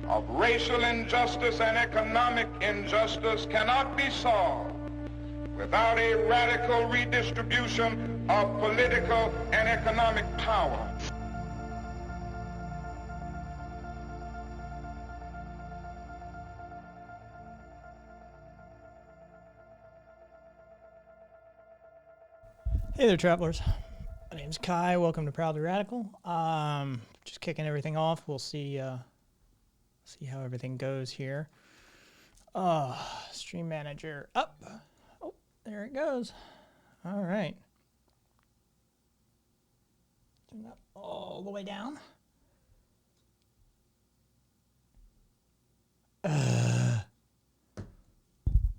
of racial injustice and economic injustice cannot be solved without a radical redistribution of political and economic power. Hey there, travelers. My name's Kai. Welcome to Proudly Radical. Just kicking everything off. We'll see how everything goes here. Stream manager up. Oh, there it goes. All right. Turn that all the way down.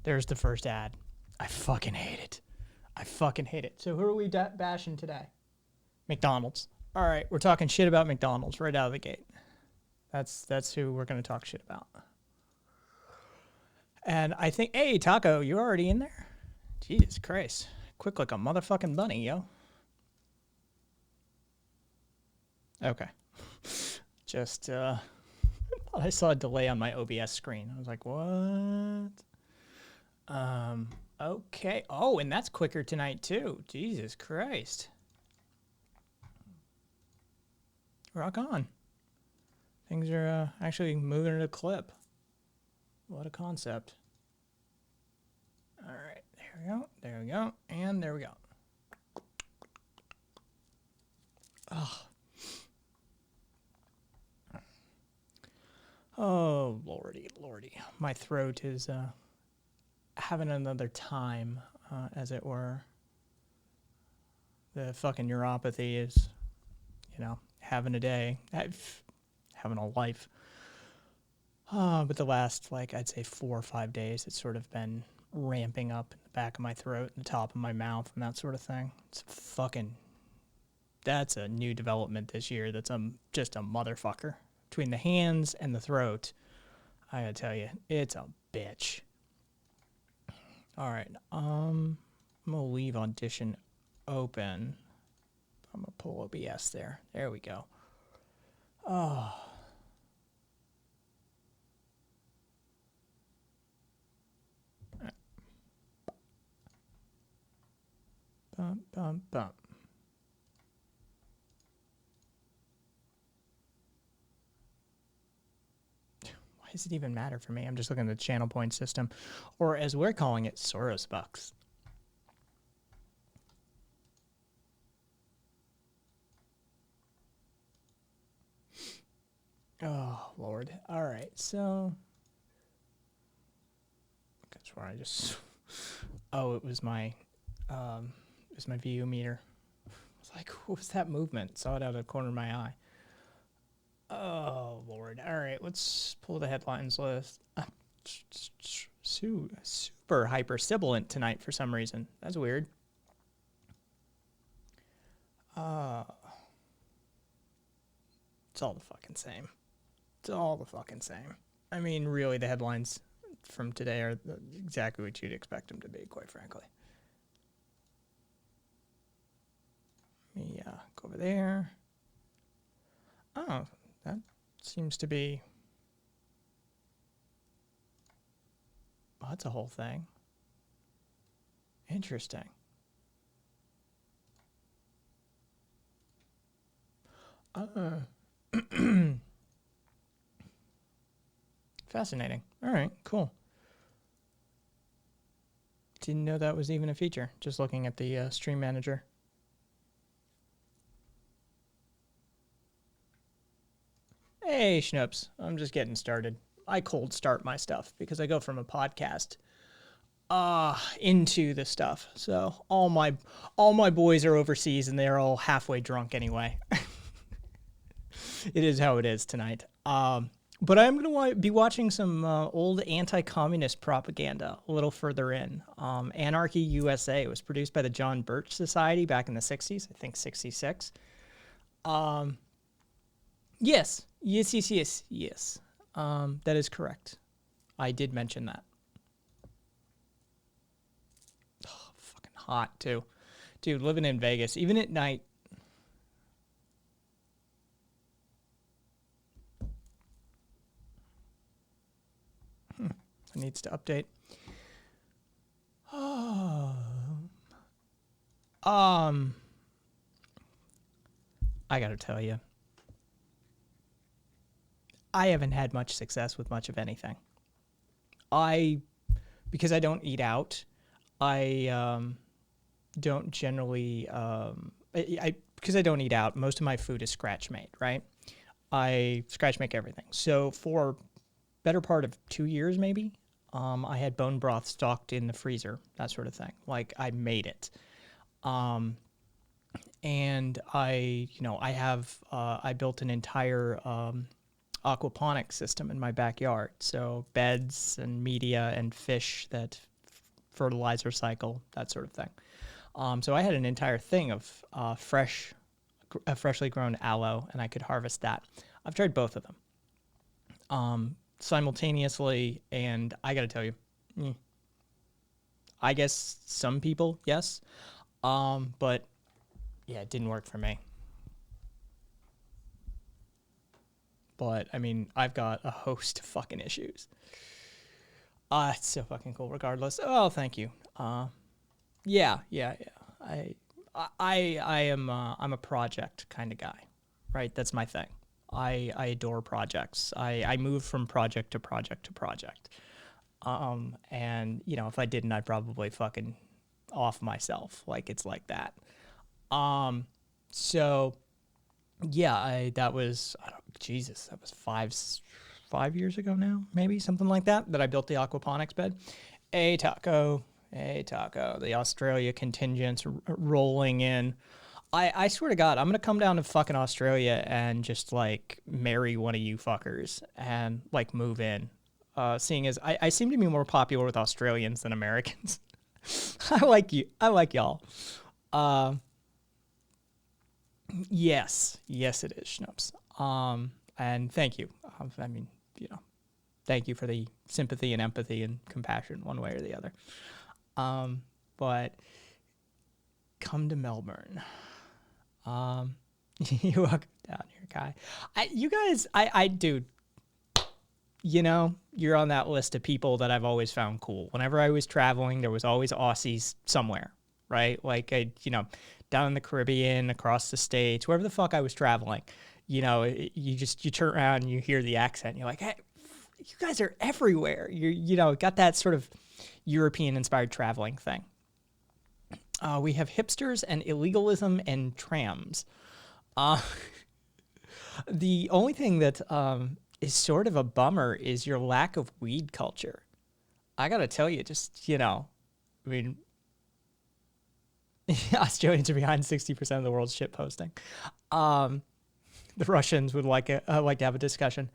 There's the first ad. I fucking hate it. So who are we bashing today? McDonald's. All right, we're talking shit about McDonald's right out of the gate. That's who we're going to talk shit about. And I think, hey, Taco, you're already in there? Jesus Christ. Quick like a motherfucking bunny, yo. Okay. Just, thought I saw a delay on my OBS screen. I was like, what? Okay. Oh, and that's quicker tonight, too. Jesus Christ. Rock on. Things are actually moving at a clip. What a concept. All right. There we go. And there we go. Oh, lordy. My throat is having another time, as it were. The fucking neuropathy is, having a day, having a life. But the last, I'd say 4 or 5 days, it's sort of been ramping up in the back of my throat and the top of my mouth and that sort of thing. That's a new development this year. That's just a motherfucker. Between the hands and the throat, I gotta tell you, it's a bitch. All right, I'm gonna leave Audition open. I'm gonna pull OBS there. There we go. Oh. Bump. Why does it even matter for me? I'm just looking at the channel point system, or as we're calling it, Soros bucks. Oh, Lord. All right, so that's where I just... Oh, it was my VU meter. I was like, what was that movement? Saw it out of the corner of my eye. Oh, Lord. All right, let's pull the headlines list. Super hyper sibilant tonight for some reason. That's weird. It's all the fucking same. I mean, really, the headlines from today are exactly what you'd expect them to be, quite frankly. Let me go over there. Oh, that seems to be... Oh, that's a whole thing. Interesting. Fascinating. All right, cool. Didn't know that was even a feature, just looking at the stream manager. Hey, Schnoops. I'm just getting started. I cold start my stuff because I go from a podcast into the stuff. So all my boys are overseas and they're all halfway drunk anyway. It is how it is tonight. But I'm going to be watching some old anti-communist propaganda a little further in. Anarchy USA was produced by the John Birch Society back in the 60s, I think 66. Yes. That is correct. I did mention that. Oh, fucking hot, too. Dude, living in Vegas, even at night. else needs to update? I gotta tell you, I haven't had much success with much of anything. Because I don't eat out, I don't generally, because I don't eat out, most of my food is scratch made, right? I scratch make everything. So for better part of 2 years, maybe, I had bone broth stocked in the freezer, that sort of thing. Like I made it. And I built an entire aquaponics system in my backyard. So beds and media and fish that fertilizer cycle, that sort of thing. So I had an entire thing of freshly grown aloe, and I could harvest that. I've tried both of them simultaneously, and I got to tell you, I guess some people, yes, but yeah, it didn't work for me. But I mean, I've got a host of fucking issues. It's so fucking cool. Regardless, oh, thank you. Yeah. I'm a project kind of guy, right? That's my thing. I adore projects. I move from project to project to project. And you know, if I didn't, I'd probably fucking off myself. Like it's like that. So yeah, that was that was 5 years ago now, maybe something like that I built the aquaponics bed. Hey taco, the Australia contingent's rolling in. I swear to God, I'm gonna come down to fucking Australia and just like marry one of you fuckers and like move in. Seeing as I seem to be more popular with Australians than Americans. I like you. I like y'all. Yes, it is, Schnoops. And thank you. I mean, you know, thank you for the sympathy and empathy and compassion, one way or the other. But come to Melbourne. You're welcome down here, Kai. Dude, you know, you're on that list of people that I've always found cool. Whenever I was traveling, there was always Aussies somewhere, right? Like, down in the Caribbean, across the States, wherever the fuck I was traveling, you know, you turn around and you hear the accent. And you're like, hey, you guys are everywhere. You know, got that sort of European-inspired traveling thing. We have hipsters and illegalism and trams. The only thing that is sort of a bummer is your lack of weed culture. I gotta tell you, just, you know, I mean, Australians are behind 60% of the world's shit posting. The Russians would like to have a discussion.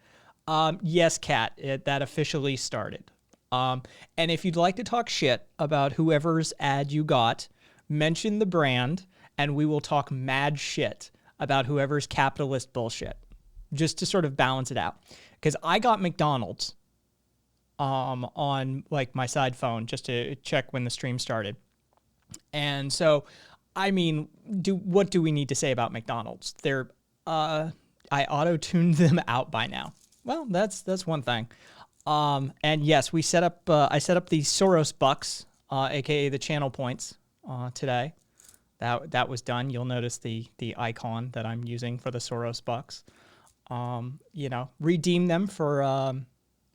Yes, Kat, that officially started. And if you'd like to talk shit about whoever's ad you got, mention the brand, and we will talk mad shit about whoever's capitalist bullshit, just to sort of balance it out. Because I got McDonald's on like my side phone just to check when the stream started. And so, I mean, what do we need to say about McDonald's? I auto-tuned them out by now. Well, that's one thing. And yes, I set up the Soros bucks, aka the channel points, today. That was done. You'll notice the icon that I'm using for the Soros bucks. You know, redeem them for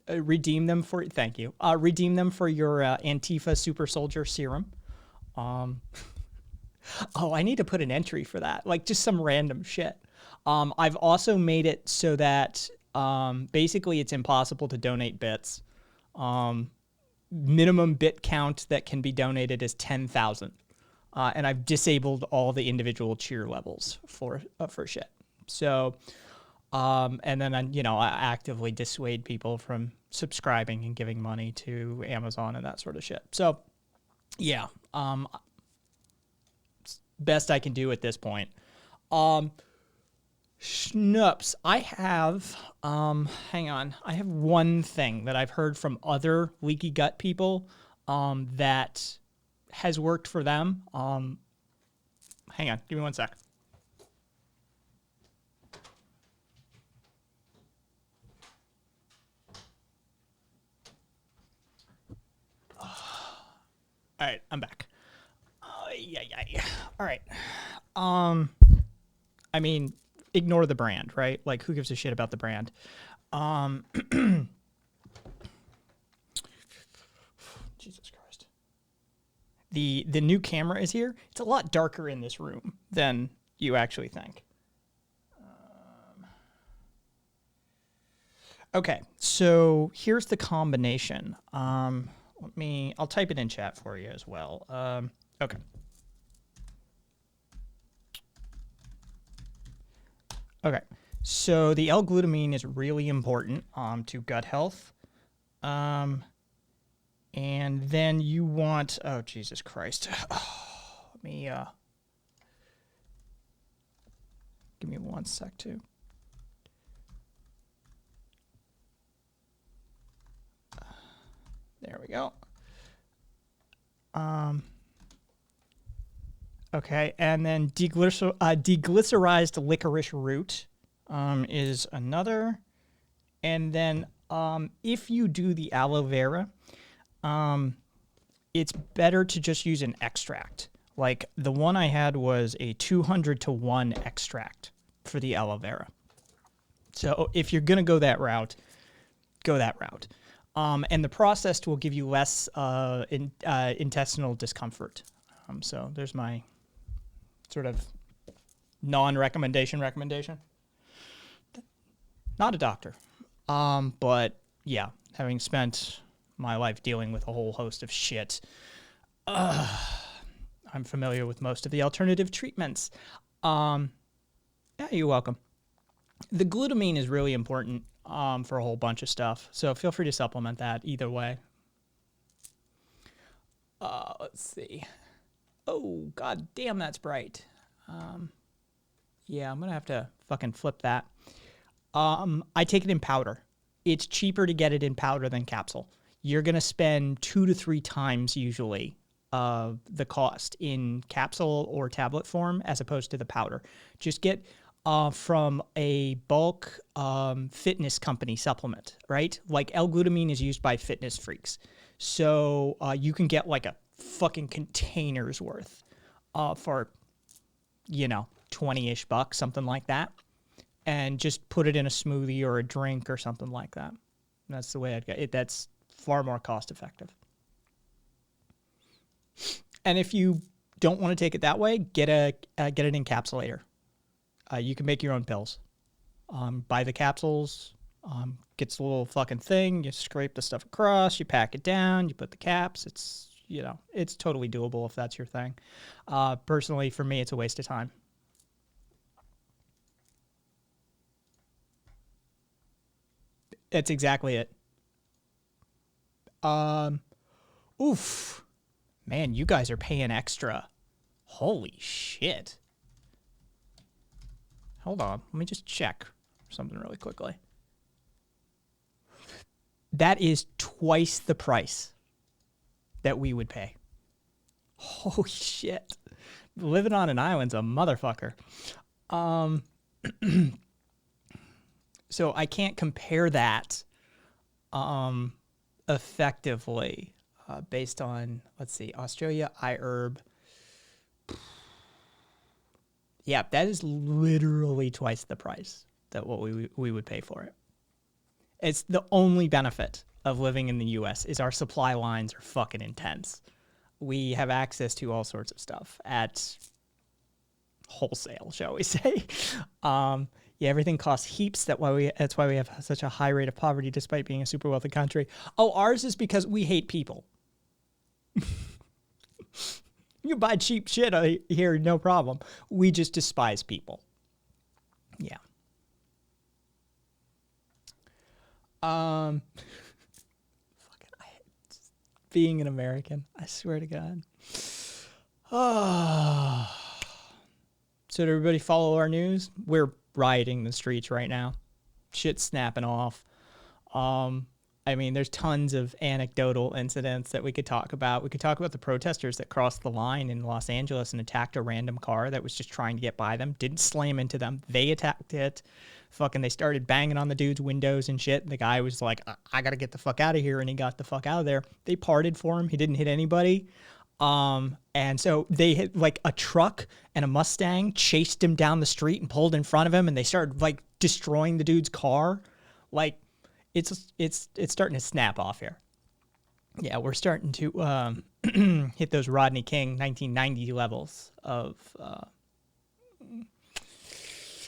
thank you. Redeem them for your Antifa Super Soldier serum. Oh, I need to put an entry for that. Like just some random shit. I've also made it so that basically it's impossible to donate bits. Minimum bit count that can be donated is 10,000. And I've disabled all the individual cheer levels for shit. So, and then I actively dissuade people from subscribing and giving money to Amazon and that sort of shit. So, yeah, best I can do at this point. Schnoops, I have, hang on. I have one thing that I've heard from other leaky gut people, that has worked for them. Hang on, give me 1 sec. All right, I'm back. Yeah. All right. I mean, ignore the brand, right? Like, who gives a shit about the brand? Jesus Christ. The new camera is here. It's a lot darker in this room than you actually think. Okay, so here's the combination. I'll type it in chat for you as well. Okay. Okay, so the L-glutamine is really important to gut health. And then you want, oh, Jesus Christ. Let me, give me 1 sec too. There we go. Okay, and then deglycerized licorice root is another. And then if you do the aloe vera, it's better to just use an extract. Like the one I had was a 200-to-1 extract for the aloe vera. So if you're going to go that route, go that route. And the processed will give you less intestinal discomfort. So there's my sort of non-recommendation recommendation. Not a doctor. But yeah, having spent my life dealing with a whole host of shit, I'm familiar with most of the alternative treatments. Yeah, you're welcome. The glutamine is really important for a whole bunch of stuff, so feel free to supplement that either way. Let's see. Oh, god damn, that's bright. Yeah, I'm gonna have to fucking flip that. I take it in powder. It's cheaper to get it in powder than capsule. You're gonna spend 2 to 3 times usually the cost in capsule or tablet form as opposed to the powder. Just get from a bulk fitness company supplement, right? Like L-glutamine is used by fitness freaks. So you can get like a fucking container's worth for, 20-ish bucks, something like that. And just put it in a smoothie or a drink or something like that. That's the way I'd get it. That's far more cost effective. And if you don't want to take it that way, get an encapsulator. You can make your own pills. Buy the capsules. Gets a little fucking thing. You scrape the stuff across. You pack it down. You put the caps. It's it's totally doable if that's your thing. Personally, for me, it's a waste of time. That's exactly it. Oof. Man, you guys are paying extra. Holy shit. Hold on. Let me just check something really quickly. That is twice the price that we would pay. Holy shit. Living on an island's a motherfucker. So I can't compare that effectively based on, let's see, Australia, iHerb. Yeah, that is literally twice the price that what we would pay for it. It's the only benefit of living in the U.S. is our supply lines are fucking intense. We have access to all sorts of stuff at wholesale, shall we say. Yeah, everything costs heaps. That's why we have such a high rate of poverty despite being a super wealthy country. Oh, ours is because we hate people. You buy cheap shit here, no problem. We just despise people. Yeah. Fucking, being an American, I swear to God. So did everybody follow our news? We're rioting the streets right now. Shit's snapping off. I mean, there's tons of anecdotal incidents that we could talk about. We could talk about the protesters that crossed the line in Los Angeles and attacked a random car that was just trying to get by them. Didn't slam into them. They attacked it. Fucking, they started banging on the dude's windows and shit. The guy was like, I gotta get the fuck out of here. And he got the fuck out of there. They parted for him. He didn't hit anybody. And so they hit like a truck and a Mustang chased him down the street and pulled in front of him, and they started like destroying the dude's car. Like it's starting to snap off here. Yeah, we're starting to hit those Rodney King 1990 levels of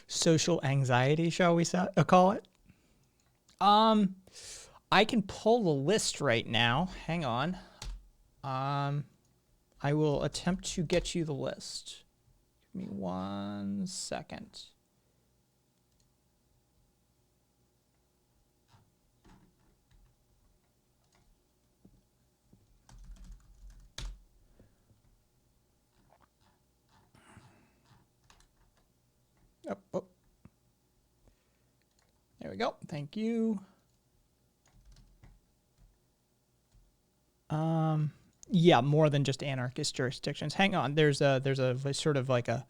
social anxiety, shall we call it? I can pull the list right now. Hang on. I will attempt to get you the list. Give me 1 second. Oh. There we go. Thank you. Yeah, more than just anarchist jurisdictions. Hang on. There's a sort of like a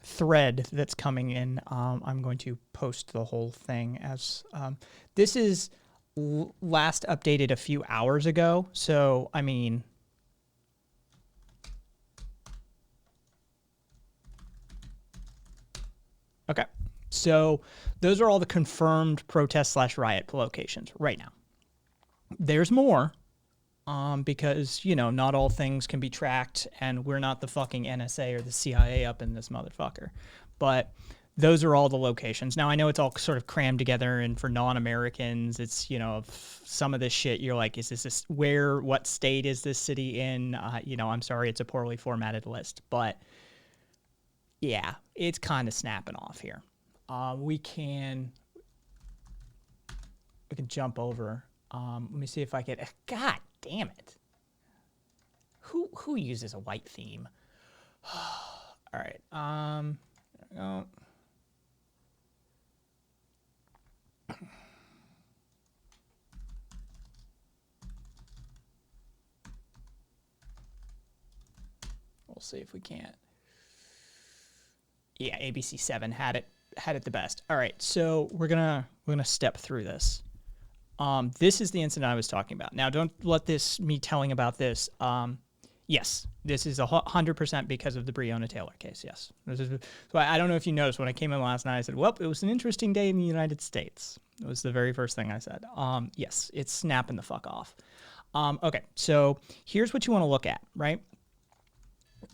thread that's coming in. I'm going to post the whole thing as this is last updated a few hours ago. So, I mean, okay. So those are all the confirmed protest / riot locations right now. There's more. Because, you know, not all things can be tracked, and we're not the fucking NSA or the CIA up in this motherfucker. But those are all the locations. Now, I know it's all sort of crammed together, and for non-Americans, it's, you know, some of this shit, you're like, is this what state is this city in? You know, I'm sorry, it's a poorly formatted list. But, yeah, it's kind of snapping off here. We can jump over. Let me see if I can. God damn it! Who uses a white theme? All right. There we go. We'll see if we can't. Yeah, ABC7 had it the best. All right, so we're gonna step through this. This is the incident I was talking about. Now, don't let me telling about this. Yes, this is 100% because of the Breonna Taylor case. Yes. So I don't know if you noticed when I came in last night, I said, well, it was an interesting day in the United States. It was the very first thing I said. Yes, it's snapping the fuck off. Okay, so here's what you want to look at, right?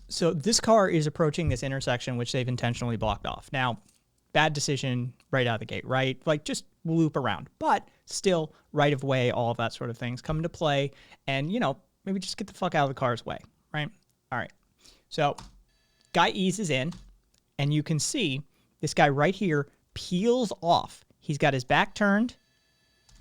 So this car is approaching this intersection, which they've intentionally blocked off. Now, bad decision right out of the gate, right? Like, just loop around. But still, right of way, all of that sort of things come into play. And, you know, maybe just get the fuck out of the car's way, right? All right. So, guy eases in, and you can see this guy right here peels off. He's got his back turned,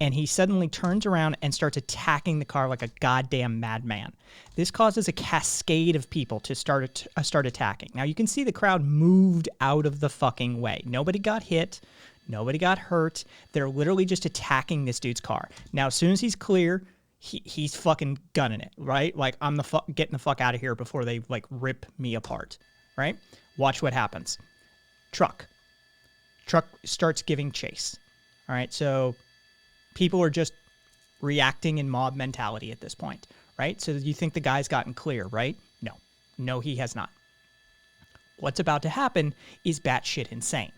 and he suddenly turns around and starts attacking the car like a goddamn madman. This causes a cascade of people to start attacking. Now, you can see the crowd moved out of the fucking way. Nobody got hit. Nobody got hurt. They're literally just attacking this dude's car. Now, as soon as he's clear, he's fucking gunning it, right? Like, I'm getting the fuck out of here before they, like, rip me apart, right? Watch what happens. Truck starts giving chase. All right, so people are just reacting in mob mentality at this point, right? So you think the guy's gotten clear, right? No, he has not. What's about to happen is batshit insane.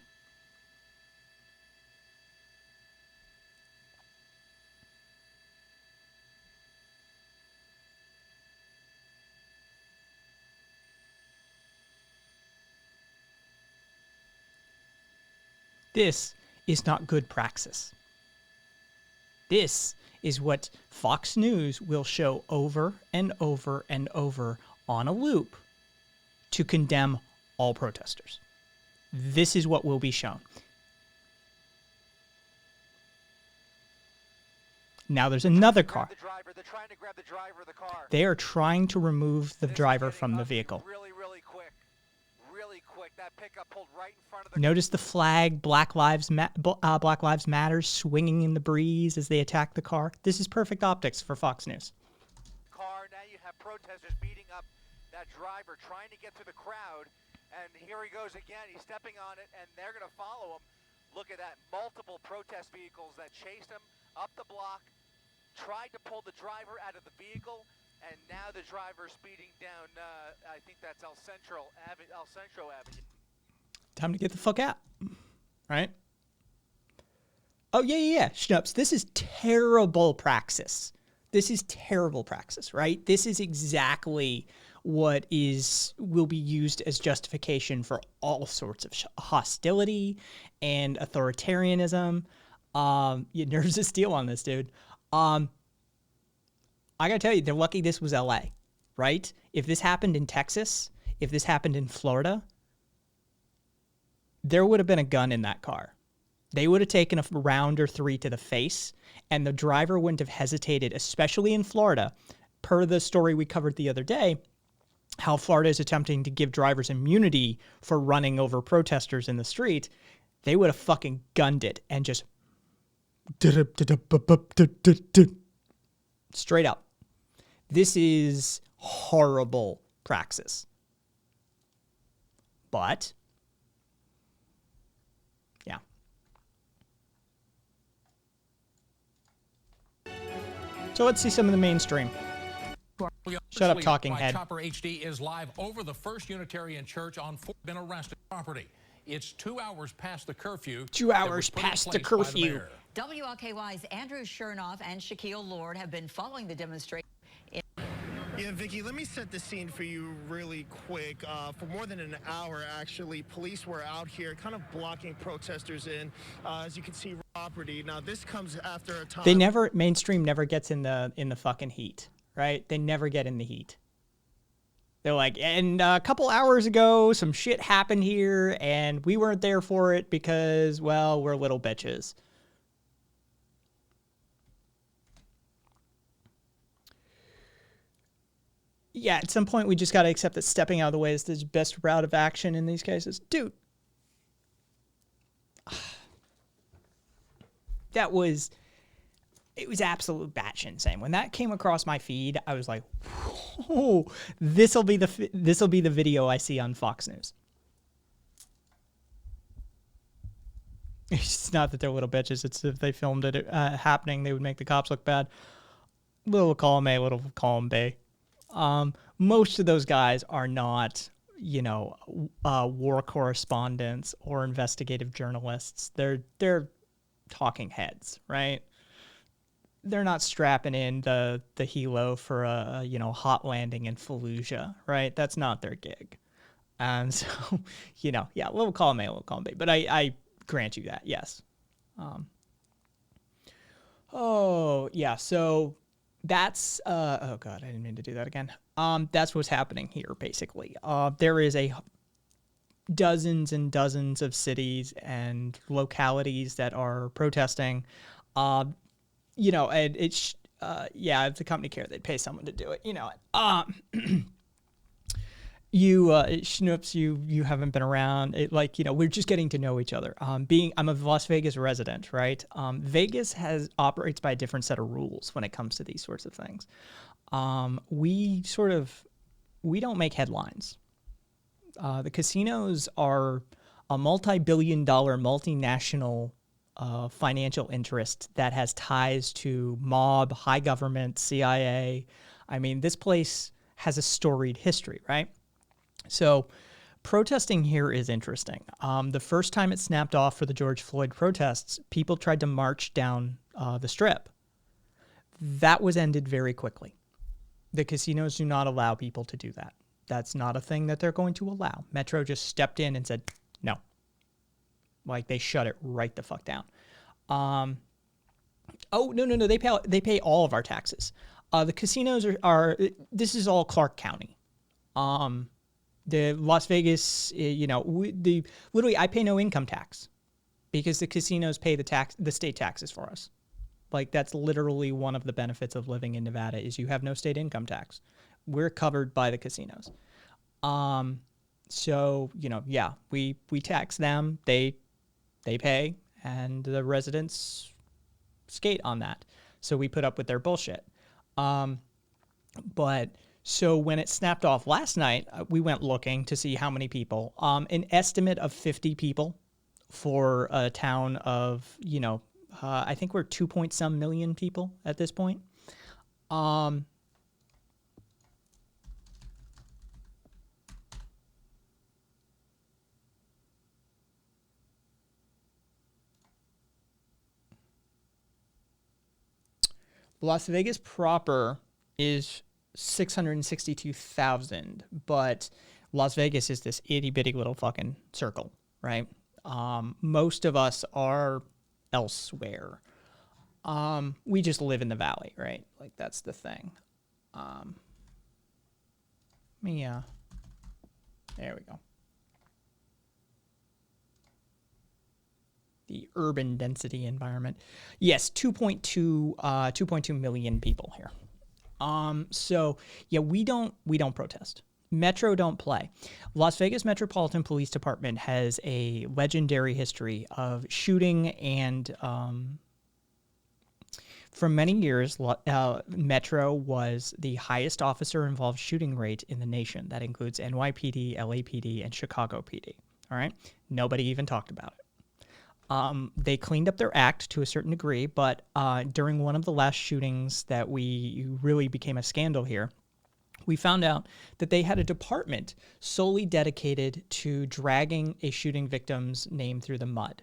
This is not good praxis. This is what Fox News will show over and over and over on a loop to condemn all protesters. This is what will be shown. Now there's another car. They're trying to grab the driver of the car. They are trying to remove the driver from the vehicle. Really quick. That pickup pulled right in front of the Notice the flag, Black Lives Matter, swinging in the breeze as they attack the car. This is perfect optics for Fox News. car. Now you have protesters beating up that driver, trying to get through the crowd. And here he goes again. He's stepping on it, and they're going to follow him. Look at that. Multiple protest vehicles that chased him up the block, tried to pull the driver out of the vehicle. and now the driver speeding down, I think that's El Centro Avenue. Time to get the fuck out, right? Oh, yeah. Schnups, this is terrible praxis. This is terrible praxis, right? This is exactly what will be used as justification for all sorts of hostility and authoritarianism. Your nerves of steel on this, dude. I gotta tell you, they're lucky this was LA, right? If this happened in Texas, if this happened in Florida, there would have been a gun in that car. They would have taken a round or three to the face, and the driver wouldn't have hesitated, especially in Florida. Per the story we covered the other day, how Florida is attempting to give drivers immunity for running over protesters in the street, they would have fucking gunned it and just straight up. This is horrible praxis. But yeah. So let's see some of the mainstream. Shut up, talking head. Chopper HD is live over the First Unitarian Church on been arrested property. It's 2 hours past the curfew. 2 hours past the curfew. WLKY's Andrew Chernoff and Shaquille Lord have been following the demonstration. Yeah, Vicky, let me set the scene for you really quick. For more than an hour, actually, police were out here kind of blocking protesters in, as you can see, property. Now, this comes after a time... Mainstream never gets in the fucking heat, right? They never get in the heat. They're like, and a couple hours ago, some shit happened here, and we weren't there for it because, well, we're little bitches. Yeah, at some point we just got to accept that stepping out of the way is the best route of action in these cases. Dude. It was absolute batshit insane. When that came across my feed, I was like, "Oh, this'll be the video I see on Fox News." It's not that they're little bitches. It's if they filmed it happening, they would make the cops look bad. Little column A, little column B. Most of those guys are not, war correspondents or investigative journalists. They're talking heads, right? They're not strapping in the helo for a hot landing in Fallujah, right? That's not their gig. And so, little column A, little column B. But I grant you that, yes. So that's oh god, I didn't mean to do that again. That's what's happening here, basically. There is dozens and dozens of cities and localities that are protesting. And it's if the company cared, they'd pay someone to do it. Schnoops, you haven't been around. We're just getting to know each other. I'm a Las Vegas resident, right? Vegas operates by a different set of rules when it comes to these sorts of things. We don't make headlines. The casinos are a multi-billion-dollar multinational financial interest that has ties to mob, high government, CIA. I mean, this place has a storied history, right? So protesting here is interesting. The first time it snapped off for the George Floyd protests, people tried to march down the Strip. That was ended very quickly. The casinos do not allow people to do that. That's not a thing that they're going to allow. Metro just stepped in and said, no. They shut it right the fuck down. No. They pay all of our taxes. The casinos are this is all Clark County. The Las Vegas, literally I pay no income tax because the casinos pay the state taxes for us. That's literally one of the benefits of living in Nevada is you have no state income tax. We're covered by the casinos. So, we tax them, they pay, and the residents skate on that. So we put up with their bullshit. So when it snapped off last night, we went looking to see how many people. An estimate of 50 people for a town of, I think we're 2 point some million people at this point. Las Vegas proper is 662,000, but Las Vegas is this itty bitty little fucking circle, right? Most of us are elsewhere. We just live in the valley, right? Like that's the thing. There we go. The urban density environment. Yes, 2.2 million people here. So yeah, we don't protest. Metro don't play. Las Vegas Metropolitan Police Department has a legendary history of shooting and for many years, Metro was the highest officer-involved shooting rate in the nation. That includes NYPD, LAPD, and Chicago PD. All right? Nobody even talked about it. They cleaned up their act to a certain degree, but during one of the last shootings that really became a scandal here, we found out that they had a department solely dedicated to dragging a shooting victim's name through the mud.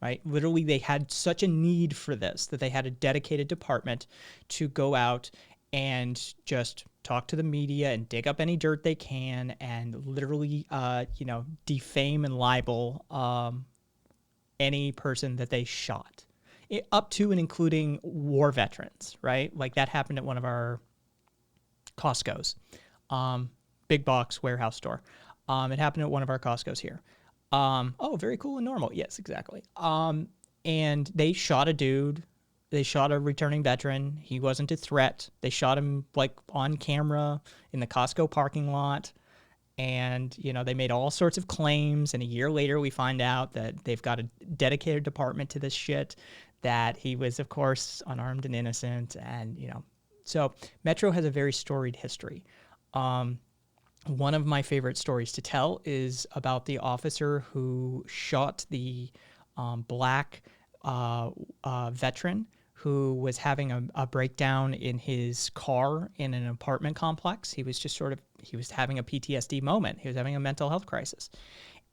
Right? Literally, they had such a need for this that they had a dedicated department to go out and just talk to the media and dig up any dirt they can and literally, defame and libel any person that they shot, up to and including war veterans, right? Like that happened at one of our Costco's, big box warehouse store. It happened at one of our Costco's here. Oh, very cool and normal. Yes, exactly. And they shot a dude. They shot a returning veteran. He wasn't a threat. They shot him like on camera in the Costco parking lot. And, they made all sorts of claims. And a year later, we find out that they've got a dedicated department to this shit, that he was, of course, unarmed and innocent. And, so Metro has a very storied history. One of my favorite stories to tell is about the officer who shot the black veteran who was having a breakdown in his car in an apartment complex. He was just he was having a PTSD moment. He was having a mental health crisis.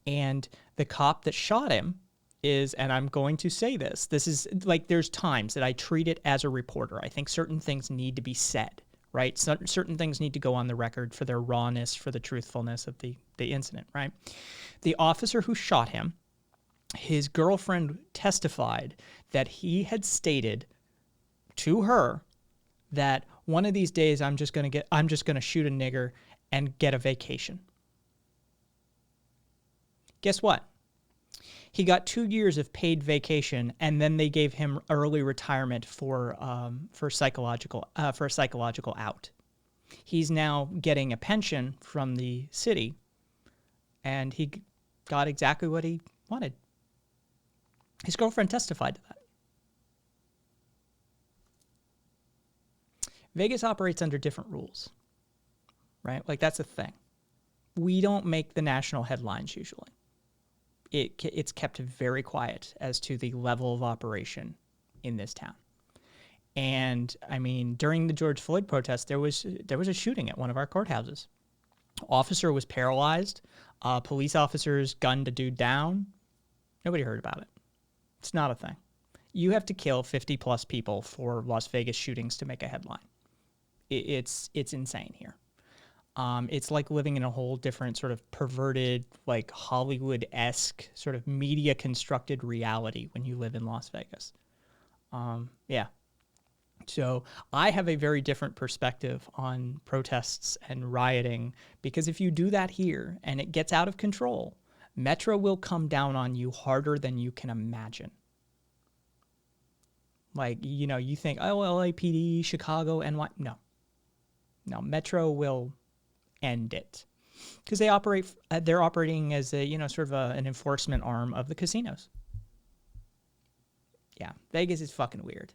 And the cop that shot him is, and I'm going to say this is like, there's times that I treat it as a reporter. I think certain things need to be said. Right? Certain things need to go on the record for their rawness, for the truthfulness of the incident, right? The officer who shot him, his girlfriend testified that he had stated to her that one of these days I'm just going to shoot a nigger and get a vacation. Guess what? He got 2 years of paid vacation, and then they gave him early retirement for a psychological out. He's now getting a pension from the city, and he got exactly what he wanted. His girlfriend testified to that. Vegas operates under different rules, right? Like that's a thing. We don't make the national headlines usually. It's kept very quiet as to the level of operation in this town. And I mean, during the George Floyd protest, there was a shooting at one of our courthouses. Officer was paralyzed. Police officers gunned a dude down. Nobody heard about it. It's not a thing. You have to kill 50 plus people for Las Vegas shootings to make a headline. It's insane here. It's like living in a whole different sort of perverted, like Hollywood-esque sort of media-constructed reality when you live in Las Vegas. Yeah. So I have a very different perspective on protests and rioting, because if you do that here and it gets out of control, Metro will come down on you harder than you can imagine. Like, you think, oh, LAPD, Chicago, NY. No, Metro will end it, because they're operating as a sort of an enforcement arm of the casinos. Yeah, Vegas is fucking weird.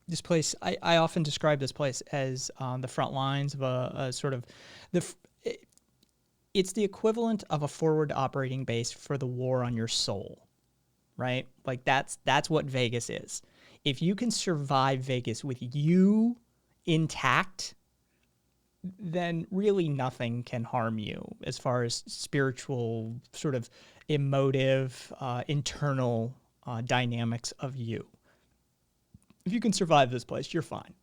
This place, I often describe this place as the front lines of a sort of it's the equivalent of a forward operating base for the war on your soul. Right? Like that's what Vegas is. If you can survive Vegas with you intact, then really nothing can harm you as far as spiritual, sort of emotive, internal dynamics of you. If you can survive this place, you're fine.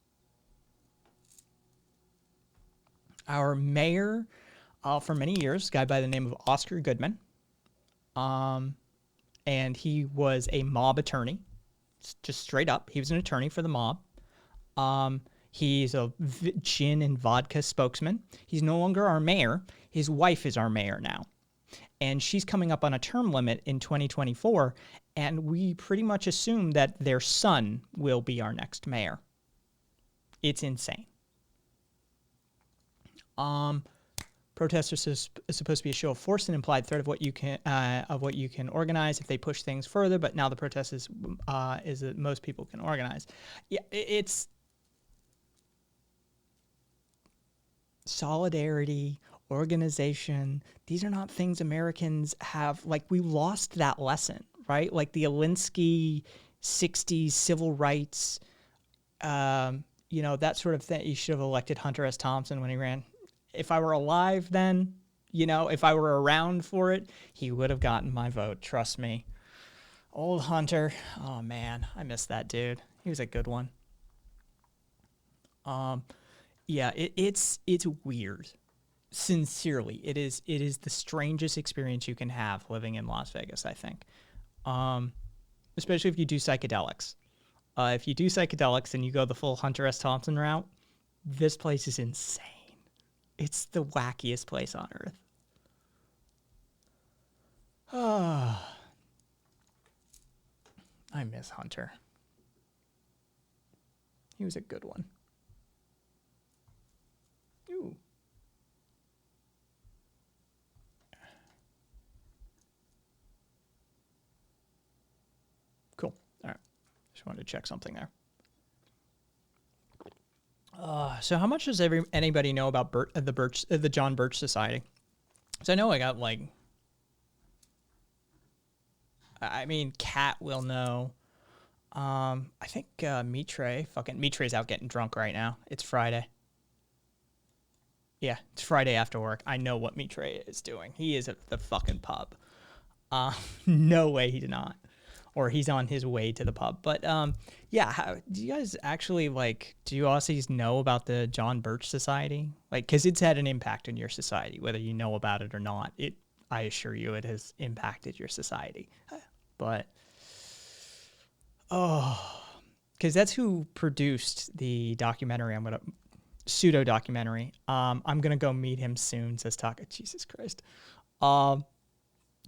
Our mayor for many years, a guy by the name of Oscar Goodman, and he was a mob attorney, just straight up. He was an attorney for the mob. He's a gin and vodka spokesman. He's no longer our mayor. His wife is our mayor now. And she's coming up on a term limit in 2024, and we pretty much assume that their son will be our next mayor. It's insane. Protesters is supposed to be a show of force and implied threat of what you can organize if they push things further. But now the protest is that most people can organize. Yeah, it's solidarity, organization. These are not things Americans have. Like, we lost that lesson, right? Like the Alinsky 60s civil rights, that sort of thing. You should have elected Hunter S. Thompson when he ran. If I were alive then, if I were around for it, he would have gotten my vote. Trust me. Old Hunter. Oh man, I miss that dude. He was a good one. Yeah, it's weird. Sincerely, it is the strangest experience you can have living in Las Vegas, I think. Especially if you do psychedelics. If you do psychedelics and you go the full Hunter S. Thompson route, this place is insane. It's the wackiest place on earth. I miss Hunter. He was a good one. Ooh. Cool. All right. Just wanted to check something there. So how much does anybody know about the John Birch Society? So I know I got Kat will know. I think Mitre's out getting drunk right now. It's Friday. Yeah, it's Friday after work. I know what Mitre is doing. He is at the fucking pub. No way he did not. Or he's on his way to the pub. But yeah, do you guys actually do you Aussies know about the John Birch Society? Because it's had an impact on your society, whether you know about it or not. I assure you, it has impacted your society. But because that's who produced the documentary. Pseudo documentary. I'm gonna go meet him soon. Says Taka. Jesus Christ.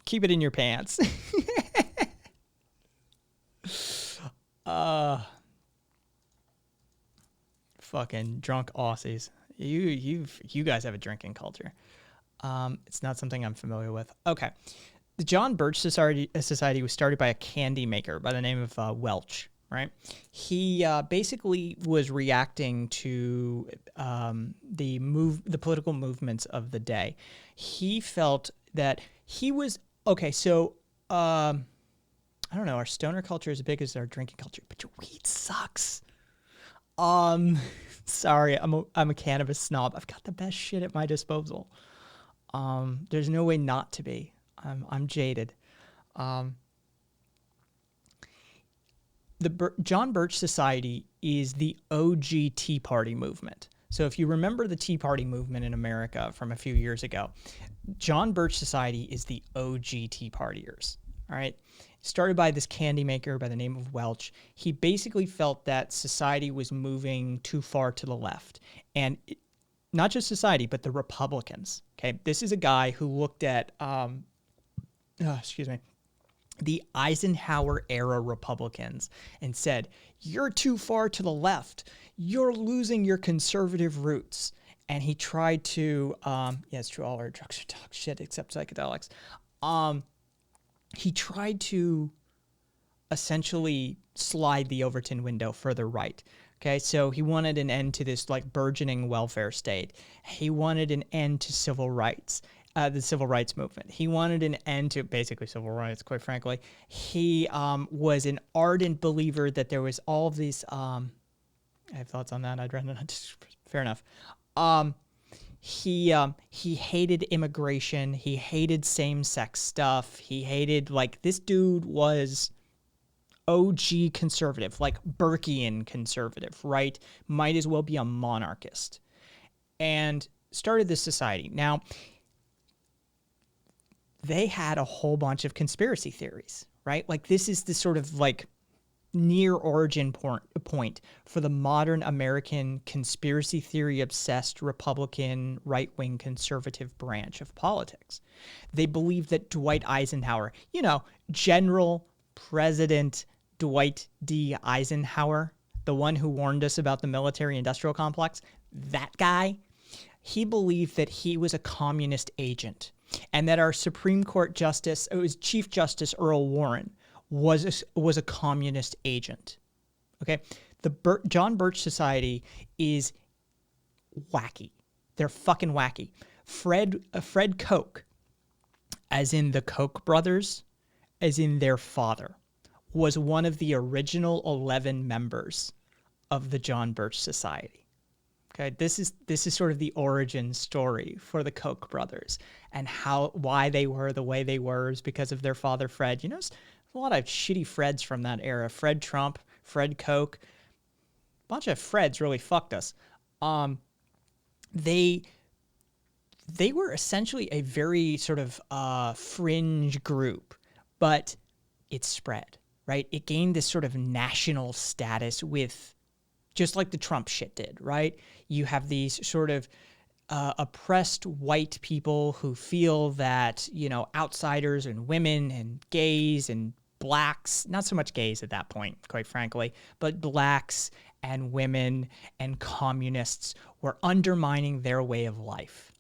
Keep it in your pants. Fucking drunk Aussies. You guys have a drinking culture. It's not something I'm familiar with. Okay. The John Birch Society was started by a candy maker by the name of Welch, right? He basically was reacting to the political movements of the day. He felt that he was okay, so I don't know, our stoner culture is as big as our drinking culture, but your weed sucks. Sorry, I'm a cannabis snob. I've got the best shit at my disposal. There's no way not to be. I'm jaded. The John Birch Society is the OG Tea Party movement. So if you remember the Tea Party movement in America from a few years ago, John Birch Society is the OG Tea Partiers. All right. Started by this candy maker by the name of Welch. He basically felt that society was moving too far to the left. And not just society, but the Republicans. Okay. This is a guy who looked at, the Eisenhower era Republicans and said, you're too far to the left. You're losing your conservative roots. And he tried to, it's true, all our drugs are dog shit except psychedelics. He tried to essentially slide the Overton window further right. Okay, so he wanted an end to this burgeoning welfare state. He wanted an end to civil rights, the civil rights movement. He wanted an end to basically civil rights, quite frankly. He was an ardent believer that there was all of these, I have thoughts on that. I'd rather not, fair enough. he hated immigration. He hated same-sex stuff. He hated, like, this dude was OG conservative, like Burkean conservative, right? Might as well be a monarchist. And started this society. Now, they had a whole bunch of conspiracy theories, right? Like, this is the sort of like near origin point for the modern American conspiracy theory obsessed Republican right-wing conservative branch of politics. They believed that Dwight Eisenhower, you know, General President Dwight D. Eisenhower, the one who warned us about the military-industrial complex, that guy, he believed that he was a communist agent and that our Supreme Court Justice, it was Chief Justice Earl Warren, was a communist agent. Okay? The John Birch Society is wacky. They're fucking wacky. Fred Koch, as in the Koch brothers, as in their father, was one of the original 11 members of the John Birch Society. Okay, this is sort of the origin story for the Koch brothers, and why they were the way they were is because of their father Fred. You know, there's a lot of shitty Freds from that era. Fred Trump, Fred Koch, a bunch of Freds really fucked us. They were essentially a very sort of fringe group, but it spread, right? It gained this sort of national status with, just like the Trump shit did, right? You have these sort of oppressed white people who feel that, you know, outsiders and women and gays and blacks, not so much gays at that point, quite frankly, but blacks and women and communists were undermining their way of life.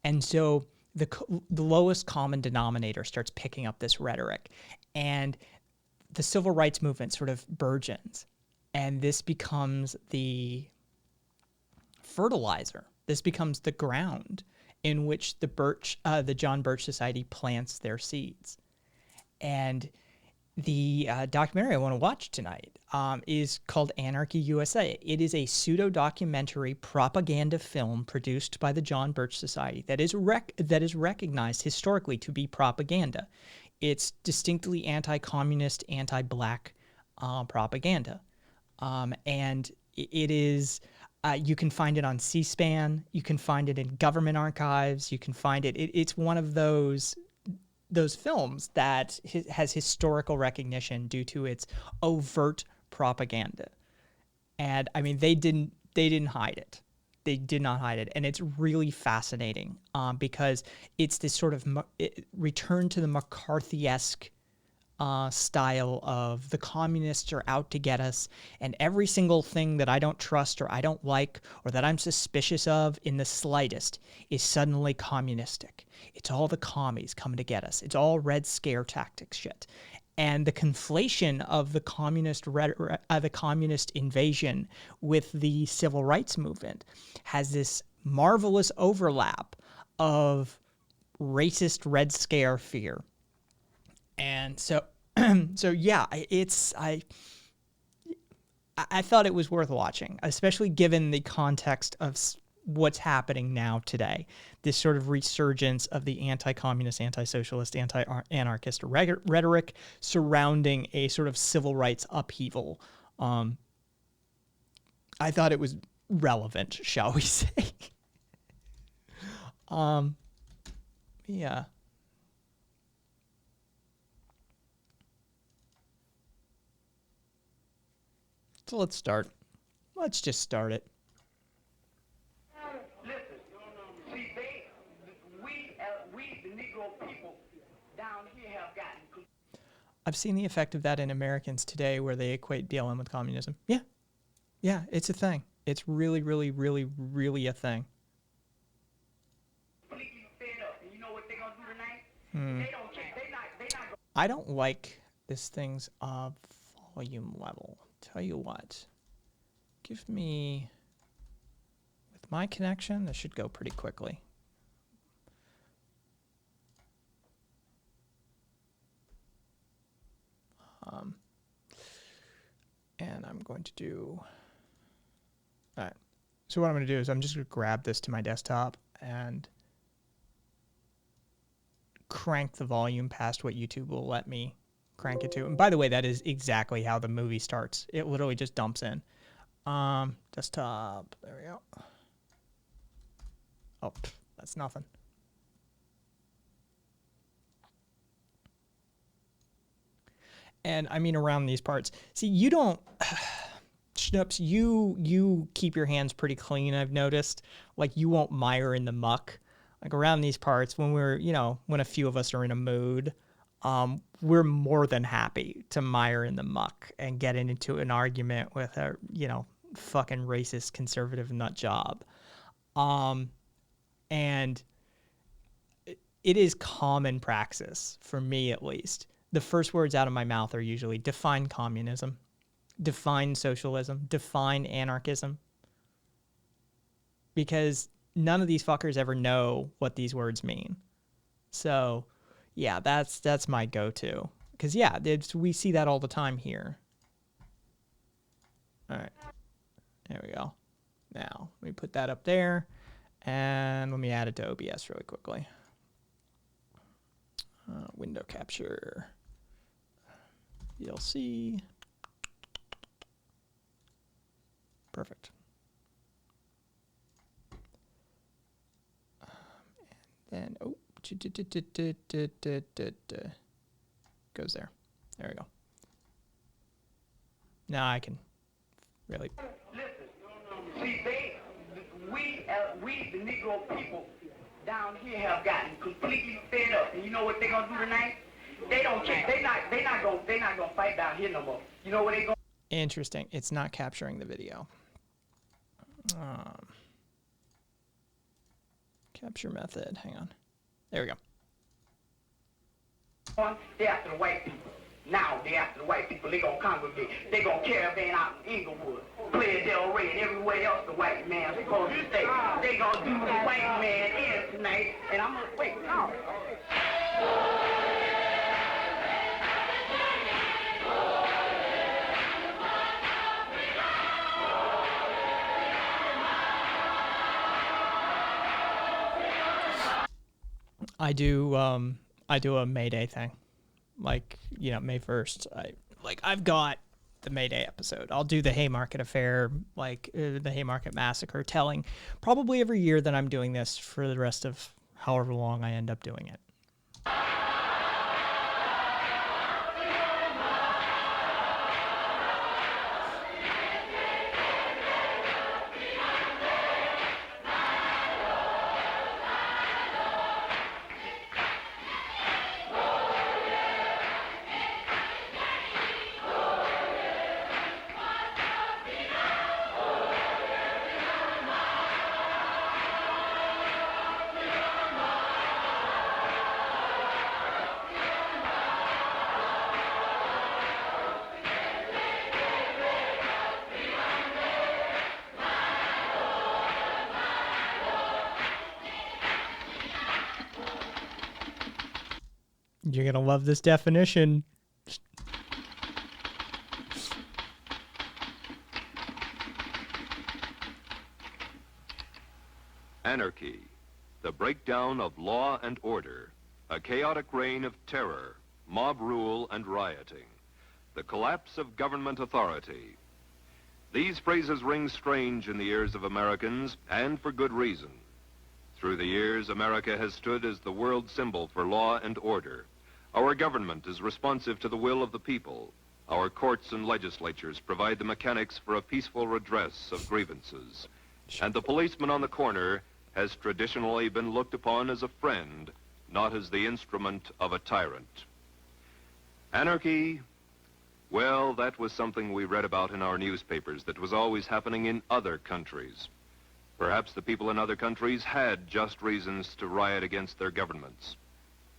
And so the lowest common denominator starts picking up this rhetoric, and the civil rights movement sort of burgeons, and this becomes the fertilizer. This becomes the ground in which the John Birch Society plants their seeds. And the documentary I want to watch tonight is called Anarchy USA. It is a pseudo-documentary propaganda film produced by the John Birch Society that is recognized historically to be propaganda. It's distinctly anti-communist, anti-black propaganda. And it is... you can find it on C-SPAN. You can find it in government archives. You can find it. It's one of those films that has historical recognition due to its overt propaganda. And I mean, they didn't hide it. They did not hide it. And it's really fascinating because it's this sort of return to the McCarthy-esque style of the communists are out to get us, and every single thing that I don't trust or I don't like or that I'm suspicious of in the slightest is suddenly communistic. It's all the commies coming to get us. It's all Red Scare tactics shit. And the conflation of the communist invasion with the civil rights movement has this marvelous overlap of racist Red Scare fear. And so yeah, I thought it was worth watching, especially given the context of what's happening now today. This sort of resurgence of the anti-communist, anti-socialist, anti-anarchist rhetoric surrounding a sort of civil rights upheaval. I thought it was relevant, shall we say. Yeah. So let's start. Let's just start it. Listen, see, we the Negro people down here have gotten. I've seen the effect of that in Americans today, where they equate BLM with communism. Yeah, it's a thing. It's really, really, really, really a thing. Completely fed up, and you know what they're gonna do tonight? They don't care. They not. I don't like this thing's volume level. Tell you what, give me, with my connection, this should go pretty quickly. And I'm going to do, all right. So what I'm going to do is I'm just going to grab this to my desktop and crank the volume past what YouTube will let me crank it to. And by the way, that is exactly how the movie starts. It literally just dumps in. Desktop. There we go. Oh, that's nothing. And I mean around these parts. See, you don't... Schnoops, you keep your hands pretty clean, I've noticed. Like, you won't mire in the muck. Like, around these parts, when we're, when a few of us are in a mood, we're more than happy to mire in the muck and get into an argument with a, fucking racist conservative nut job. And it is common praxis, for me at least. The first words out of my mouth are usually define communism. Define socialism, define anarchism, because none of these fuckers ever know what these words mean. So, yeah, that's my go-to. Because, yeah, we see that all the time here. All right. There we go. Now, let me put that up there, and let me add it to OBS really quickly. Window capture. VLC. Perfect. And then, goes there. There we go. Now I can really... Listen, see, we the Negro people down here have gotten completely fed up. And you know what they're gonna do tonight? They don't care. They not gonna fight down here no more. You know what they gonna... Interesting. It's not capturing the video. Capture method. Hang on. There we go. They after the white people. Now they after the white people. They gonna congregate. They gonna caravan out in Inglewood, Playa del Rey, and everywhere else the white man's supposed to stay. They gonna do the white man in tonight, and I'm gonna wait. No. I do a May Day thing, like, May 1st. I've got the May Day episode. I'll do the Haymarket Affair, like the Haymarket Massacre, telling probably every year that I'm doing this for the rest of however long I end up doing it. You're going to love this definition. Anarchy, the breakdown of law and order, a chaotic reign of terror, mob rule and rioting, the collapse of government authority. These phrases ring strange in the ears of Americans, and for good reason. Through the years, America has stood as the world symbol for law and order. Our government is responsive to the will of the people. Our courts and legislatures provide the mechanics for a peaceful redress of grievances. And the policeman on the corner has traditionally been looked upon as a friend, not as the instrument of a tyrant. Anarchy, well, that was something we read about in our newspapers that was always happening in other countries. Perhaps the people in other countries had just reasons to riot against their governments.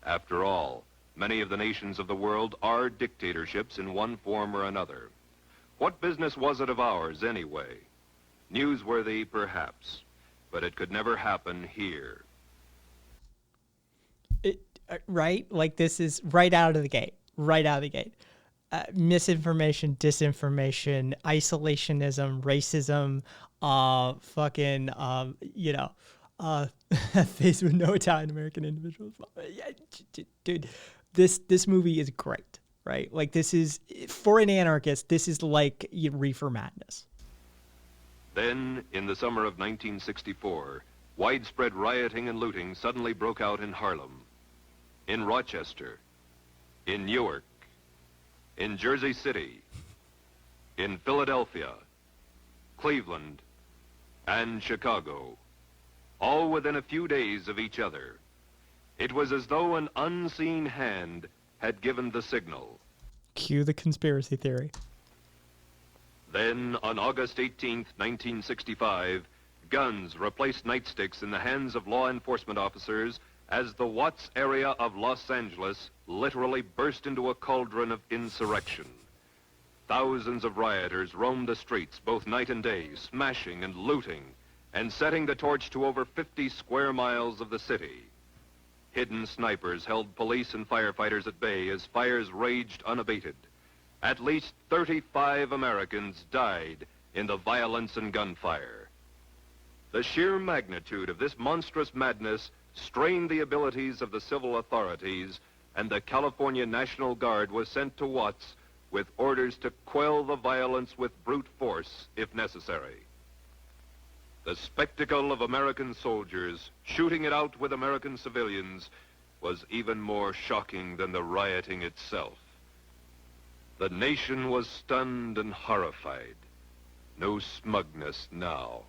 After all, many of the nations of the world are dictatorships in one form or another. What business was it of ours, anyway? Newsworthy, perhaps, but it could never happen here. Right? Like, this is right out of the gate. Right out of the gate. misinformation, disinformation, isolationism, racism, faced with no Italian American individuals. Yeah, dude, this movie is great, right? Like, this is, for an anarchist, this is like Reefer Madness. Then, in the summer of 1964, widespread rioting and looting suddenly broke out in Harlem, in Rochester, in Newark, in Jersey City, in Philadelphia, Cleveland, and Chicago, all within a few days of each other. It was as though an unseen hand had given the signal. Cue the conspiracy theory. Then, on August 18th, 1965, guns replaced nightsticks in the hands of law enforcement officers as the Watts area of Los Angeles literally burst into a cauldron of insurrection. Thousands of rioters roamed the streets both night and day, smashing and looting, and setting the torch to over 50 square miles of the city. Hidden snipers held police and firefighters at bay as fires raged unabated. At least 35 Americans died in the violence and gunfire. The sheer magnitude of this monstrous madness strained the abilities of the civil authorities, and the California National Guard was sent to Watts with orders to quell the violence with brute force if necessary. The spectacle of American soldiers shooting it out with American civilians was even more shocking than the rioting itself. The nation was stunned and horrified. No smugness now.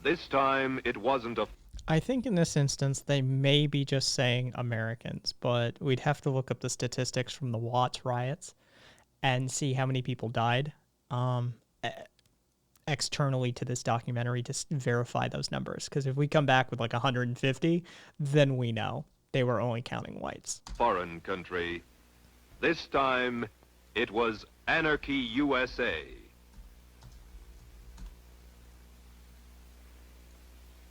This time, it wasn't a... I think in this instance, they may be just saying Americans, but we'd have to look up the statistics from the Watts riots and see how many people died externally to this documentary to verify those numbers. Because if we come back with like 150, then we know they were only counting whites. Foreign country. This time, it was Anarchy USA.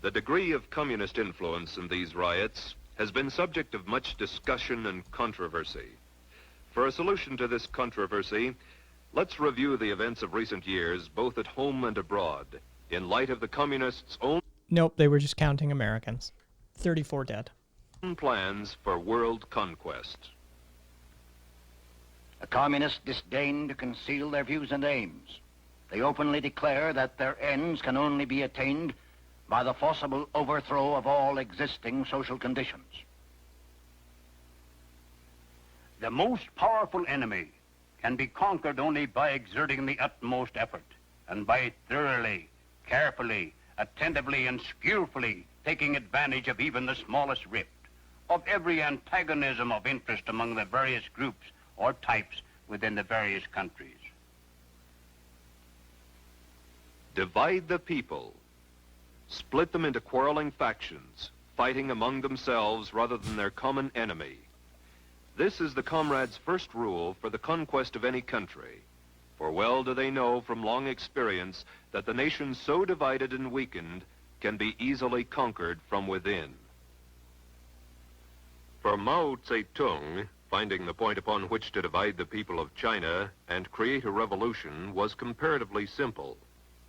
The degree of communist influence in these riots has been subject of much discussion and controversy. For a solution to this controversy, let's review the events of recent years, both at home and abroad, in light of the communists' own... Nope, they were just counting Americans. 34 dead. ...plans for world conquest. The communists disdain to conceal their views and aims. They openly declare that their ends can only be attained by the forcible overthrow of all existing social conditions. The most powerful enemy can be conquered only by exerting the utmost effort and by thoroughly, carefully, attentively, and skillfully taking advantage of even the smallest rift, of every antagonism of interest among the various groups or types within the various countries. Divide the people. Split them into quarreling factions, fighting among themselves rather than their common enemy. This is the comrades' first rule for the conquest of any country. For well do they know from long experience that the nation so divided and weakened can be easily conquered from within. For Mao Zedong, finding the point upon which to divide the people of China and create a revolution was comparatively simple.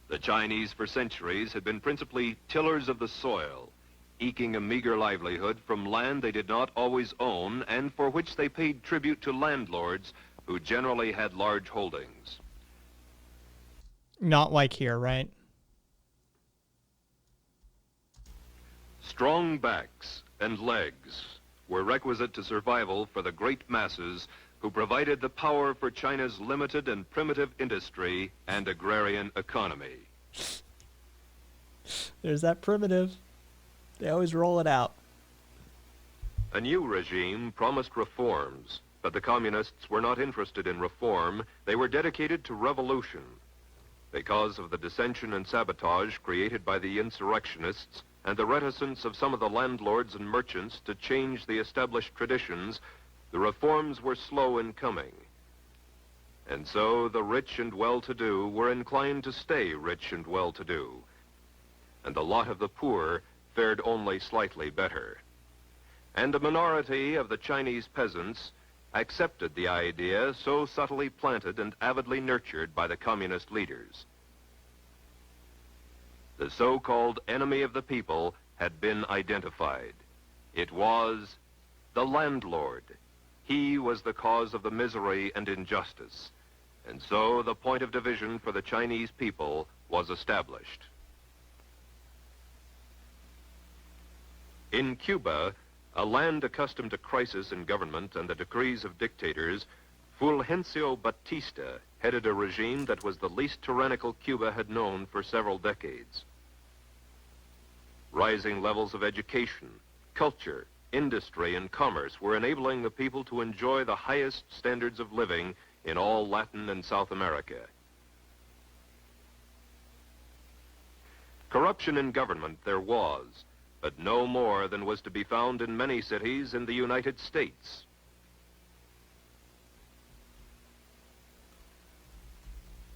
The Chinese for centuries had been principally tillers of the soil, eking a meager livelihood from land they did not always own and for which they paid tribute to landlords who generally had large holdings. Not like here, right? Strong backs and legs were requisite to survival for the great masses who provided the power for China's limited and primitive industry and agrarian economy. There's that primitive. They always roll it out. A new regime promised reforms, but the communists were not interested in reform. They were dedicated to revolution. Because of the dissension and sabotage created by the insurrectionists and the reticence of some of the landlords and merchants to change the established traditions, the reforms were slow in coming. And so the rich and well-to-do were inclined to stay rich and well-to-do, and the lot of the poor fared only slightly better. And a minority of the Chinese peasants accepted the idea so subtly planted and avidly nurtured by the communist leaders. The so-called enemy of the people had been identified. It was the landlord. He was the cause of the misery and injustice. And so the point of division for the Chinese people was established. In Cuba, a land accustomed to crisis in government and the decrees of dictators, Fulgencio Batista headed a regime that was the least tyrannical Cuba had known for several decades. Rising levels of education, culture, industry, and commerce were enabling the people to enjoy the highest standards of living in all Latin and South America. Corruption in government there was, but no more than was to be found in many cities in the United States.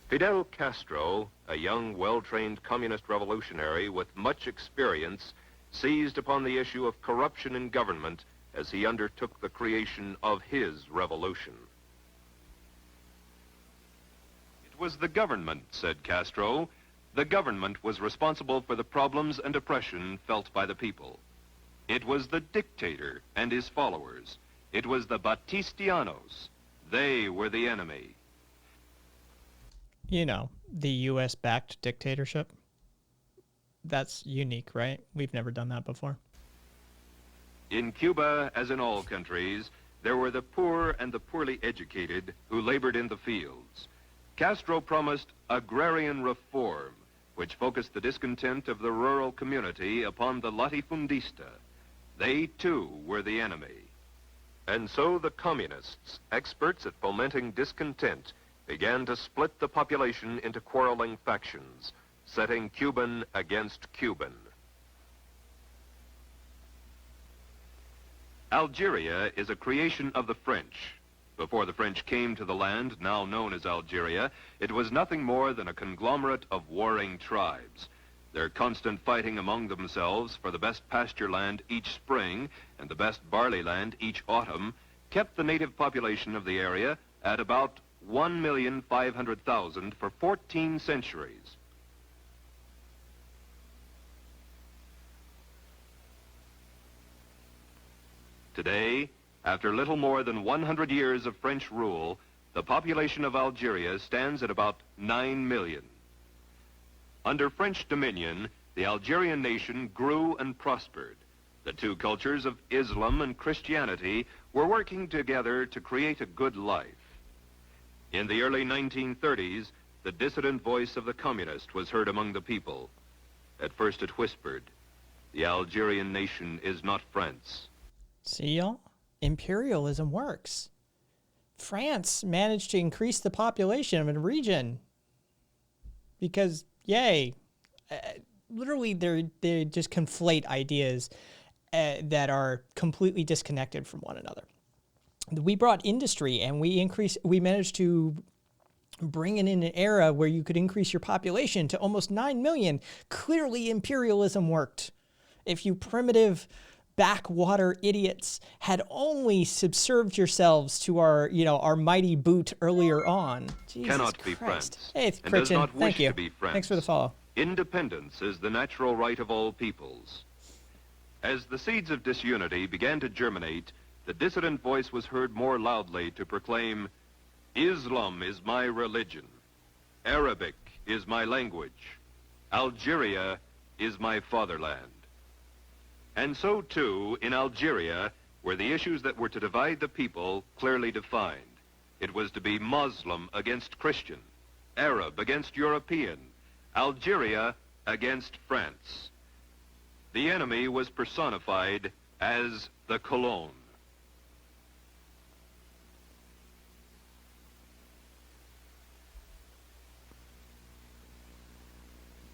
Fidel Castro, a young, well-trained communist revolutionary with much experience, seized upon the issue of corruption in government as he undertook the creation of his revolution. It was the government, said Castro. The government was responsible for the problems and oppression felt by the people. It was the dictator and his followers. It was the Batistianos. They were the enemy. You know, the U.S.-backed dictatorship. That's unique, right? We've never done that before. In Cuba, as in all countries, there were the poor and the poorly educated who labored in the fields. Castro promised agrarian reform, which focused the discontent of the rural community upon the latifundista. They, too, were the enemy. And so the communists, experts at fomenting discontent, began to split the population into quarreling factions, setting Cuban against Cuban. Algeria is a creation of the French. Before the French came to the land now known as Algeria, it was nothing more than a conglomerate of warring tribes. Their constant fighting among themselves for the best pasture land each spring and the best barley land each autumn kept the native population of the area at about 1,500,000 for 14 centuries. Today, after little more than 100 years of French rule, the population of Algeria stands at about 9 million. Under French dominion, the Algerian nation grew and prospered. The two cultures of Islam and Christianity were working together to create a good life. In the early 1930s, the dissident voice of the communist was heard among the people. At first it whispered, "The Algerian nation is not France." See, y'all? Imperialism works. France managed to increase the population of a region because, yay, literally they just conflate ideas that are completely disconnected from one another. We brought industry and we managed to bring in an era where you could increase your population to almost 9 million. Clearly imperialism worked. If you primitive backwater idiots had only subserved yourselves to our mighty boot earlier on. Jesus Cannot Christ. be France. Hey, and does Christian, not wish thank you. to be France. Thanks for the follow. Independence is the natural right of all peoples. As the seeds of disunity began to germinate, the dissident voice was heard more loudly to proclaim, "Islam is my religion. Arabic is my language. Algeria is my fatherland." And so, too, in Algeria, were the issues that were to divide the people clearly defined. It was to be Muslim against Christian, Arab against European, Algeria against France. The enemy was personified as the Colon.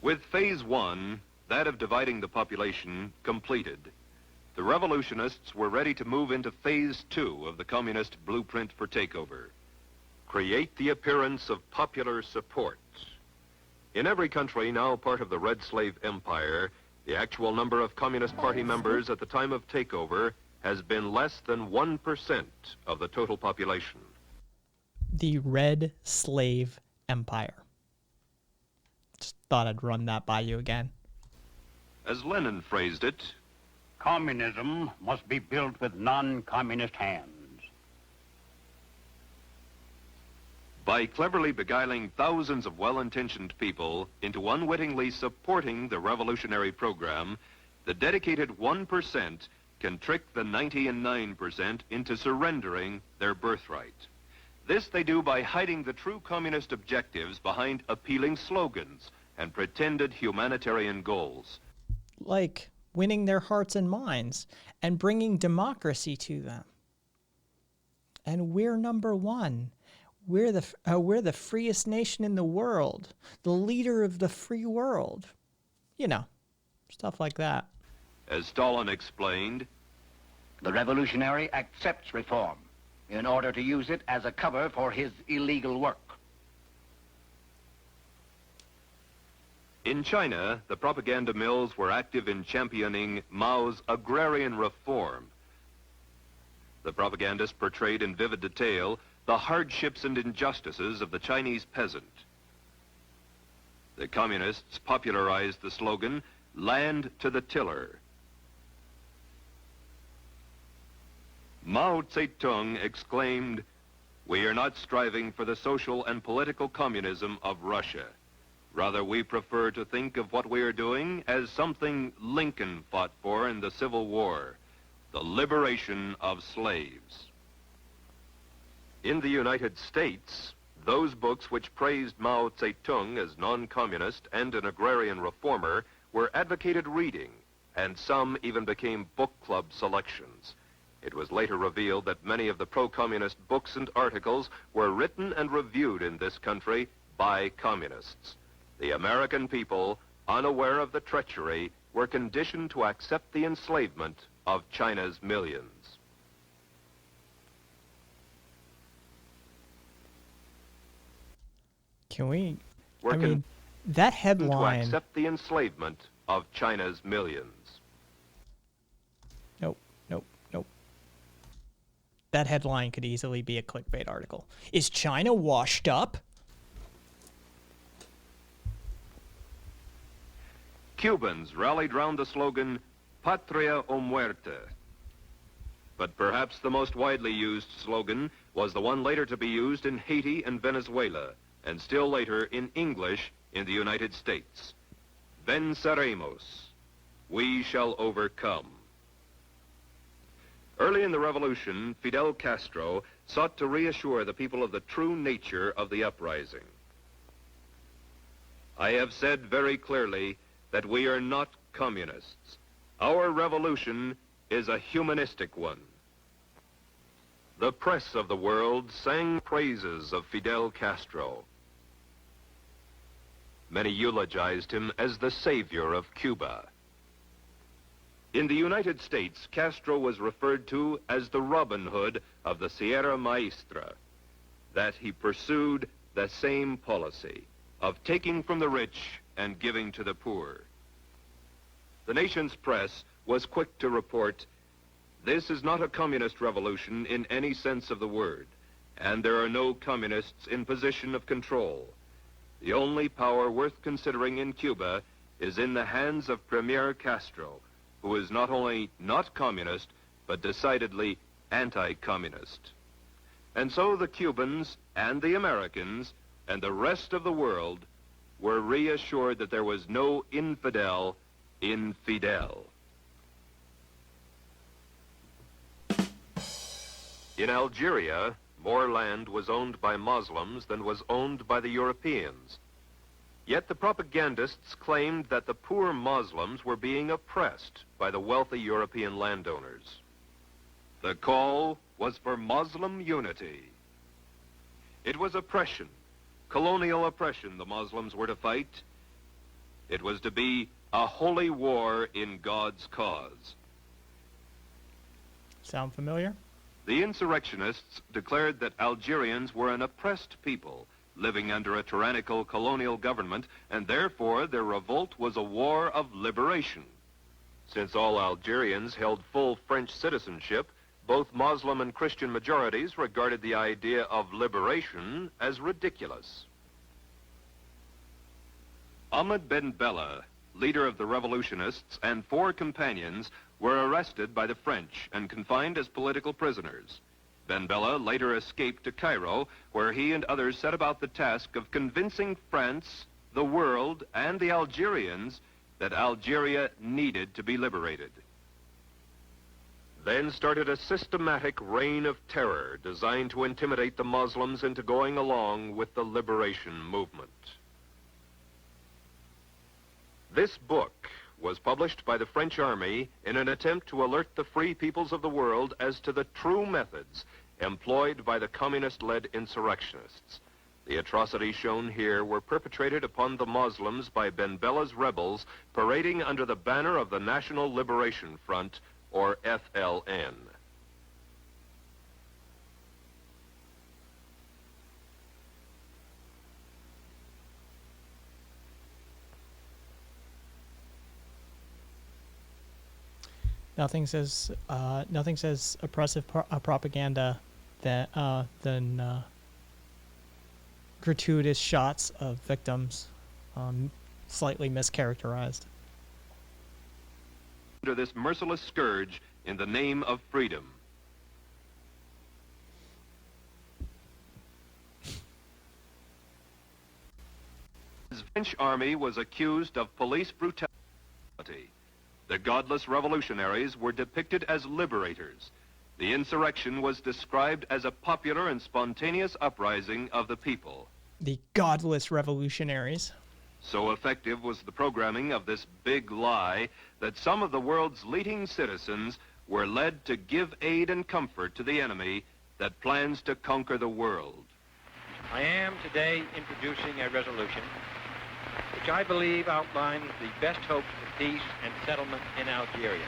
With phase one, that of dividing the population, completed, the revolutionists were ready to move into phase two of the communist blueprint for takeover. Create the appearance of popular support. In every country now part of the Red Slave Empire, the actual number of Communist Party members at the time of takeover has been less than 1% of the total population. The Red Slave Empire. Just thought I'd run that by you again. As Lenin phrased it, communism must be built with non-communist hands. by cleverly beguiling thousands of well-intentioned people into unwittingly supporting the revolutionary program, the dedicated 1% can trick the 99% into surrendering their birthright. This they do by hiding the true communist objectives behind appealing slogans and pretended humanitarian goals. Like winning their hearts and minds and bringing democracy to them. And we're number one. We're the freest nation in the world, the leader of the free world. You know, stuff like that. As Stalin explained, the revolutionary accepts reform in order to use it as a cover for his illegal work. In China, the propaganda mills were active in championing Mao's agrarian reform. The propagandists portrayed in vivid detail the hardships and injustices of the Chinese peasant. The communists popularized the slogan, "Land to the tiller." Mao Zedong exclaimed, "We are not striving for the social and political communism of Russia. Rather, we prefer to think of what we are doing as something Lincoln fought for in the Civil War, the liberation of slaves." In the United States, those books which praised Mao Zedong as non-communist and an agrarian reformer were advocated reading, and some even became book club selections. It was later revealed that many of the pro-communist books and articles were written and reviewed in this country by communists. The American people, unaware of the treachery, were conditioned to accept the enslavement of China's millions. Can we, We're I mean, that headline. To accept the enslavement of China's millions. Nope. That headline could easily be a clickbait article. Is China washed up? Cubans rallied round the slogan, "Patria o muerte." But perhaps the most widely used slogan was the one later to be used in Haiti and Venezuela, and still later in English in the United States. "Venceremos." We shall overcome. Early in the revolution, Fidel Castro sought to reassure the people of the true nature of the uprising. "I have said very clearly that we are not communists. Our revolution is a humanistic one." The press of the world sang praises of Fidel Castro. Many eulogized him as the savior of Cuba. In the United States, Castro was referred to as the Robin Hood of the Sierra Maestra, that he pursued the same policy of taking from the rich and giving to the poor. The nation's press was quick to report, "This is not a communist revolution in any sense of the word, and there are no communists in position of control. The only power worth considering in Cuba is in the hands of Premier Castro, who is not only not communist, but decidedly anti-communist." And so the Cubans and the Americans and the rest of the world were reassured that there was no infidel in Fidel. In Algeria, more land was owned by Muslims than was owned by the Europeans. Yet the propagandists claimed that the poor Muslims were being oppressed by the wealthy European landowners. The call was for Muslim unity. It was oppression, colonial oppression, the Muslims were to fight. It was to be a holy war in God's cause. Sound familiar? The insurrectionists declared that Algerians were an oppressed people living under a tyrannical colonial government, and therefore their revolt was a war of liberation. Since all Algerians held full French citizenship, both Muslim and Christian majorities regarded the idea of liberation as ridiculous. Ahmed Ben Bella, leader of the revolutionists, and 4 companions were arrested by the French and confined as political prisoners. Ben Bella later escaped to Cairo, where he and others set about the task of convincing France, the world, and the Algerians that Algeria needed to be liberated. Then started a systematic reign of terror designed to intimidate the Muslims into going along with the liberation movement. This book was published by the French army in an attempt to alert the free peoples of the world as to the true methods employed by the communist-led insurrectionists. The atrocities shown here were perpetrated upon the Muslims by Ben Bella's rebels parading under the banner of the National Liberation Front, or FLN. Nothing says oppressive propaganda than gratuitous shots of victims, slightly mischaracterized. Under this merciless scourge in the name of freedom. The French army was accused of police brutality. The godless revolutionaries were depicted as liberators. The insurrection was described as a popular and spontaneous uprising of the people. The godless revolutionaries. So effective was the programming of this big lie that some of the world's leading citizens were led to give aid and comfort to the enemy that plans to conquer the world. I am today introducing a resolution which I believe outlines the best hopes for peace and settlement in Algeria.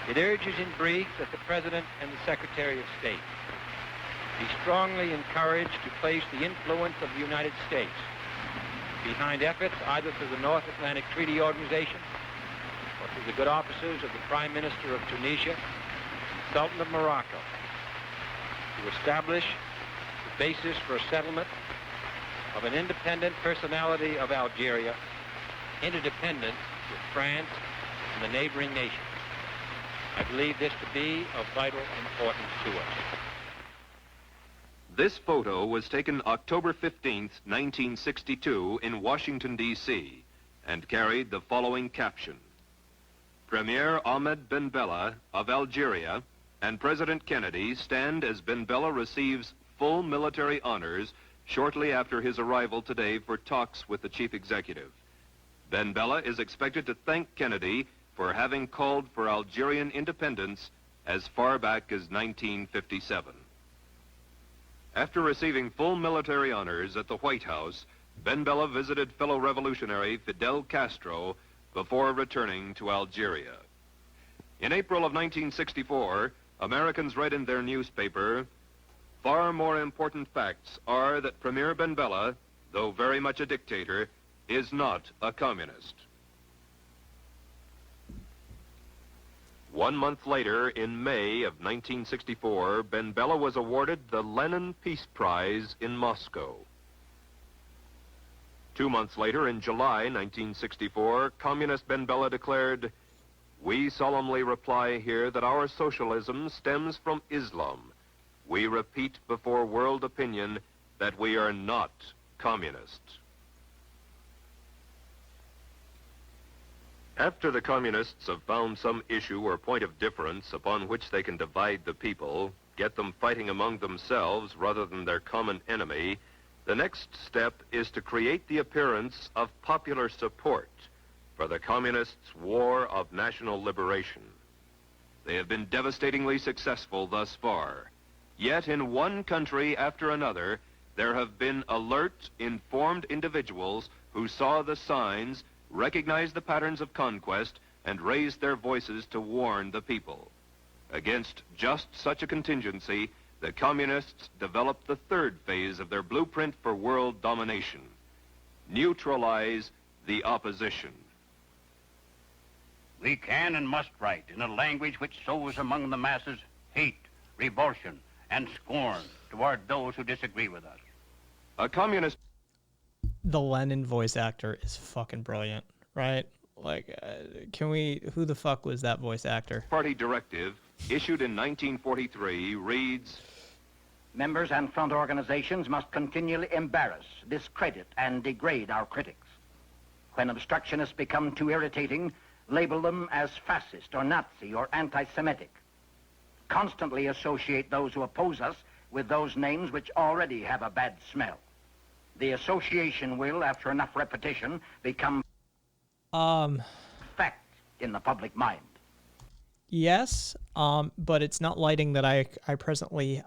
It urges in brief that the President and the Secretary of State be strongly encouraged to place the influence of the United States behind efforts either through the North Atlantic Treaty Organization or through the good offices of the Prime Minister of Tunisia, Sultan of Morocco, to establish the basis for a settlement of an independent personality of Algeria, interdependent with France and the neighboring nations. I believe this to be of vital importance to us. This photo was taken October 15th, 1962 in Washington, D.C. and carried the following caption: Premier Ahmed Ben Bella of Algeria and President Kennedy stand as Ben Bella receives full military honors shortly after his arrival today for talks with the chief executive. Ben Bella is expected to thank Kennedy for having called for Algerian independence as far back as 1957. After receiving full military honors at the White House, Ben Bella visited fellow revolutionary Fidel Castro before returning to Algeria. In April of 1964, Americans read in their newspaper, "Far more important facts are that Premier Ben Bella, though very much a dictator, is not a communist." 1 month later, in May of 1964, Ben Bella was awarded the Lenin Peace Prize in Moscow. 2 months later, in July 1964, Communist Ben Bella declared, "We solemnly reply here that our socialism stems from Islam. We repeat before world opinion that we are not communists." After the communists have found some issue or point of difference upon which they can divide the people, get them fighting among themselves rather than their common enemy, the next step is to create the appearance of popular support for the communists' war of national liberation. They have been devastatingly successful thus far. Yet in one country after another, there have been alert, informed individuals who saw the signs, recognized the patterns of conquest, and raised their voices to warn the people. Against just such a contingency, the communists developed the third phase of their blueprint for world domination: neutralize the opposition. We can and must write in a language which sows among the masses hate, revulsion, and scorn toward those who disagree with us. A communist... The Lenin voice actor is fucking brilliant, right? Like, who the fuck was that voice actor? Party directive issued in 1943 reads, Members and front organizations must continually embarrass, discredit, and degrade our critics. When obstructionists become too irritating, label them as fascist or Nazi or anti-Semitic. Constantly associate those who oppose us with those names which already have a bad smell. The association will, after enough repetition, become fact in the public mind. Yes, but it's not lighting that I presently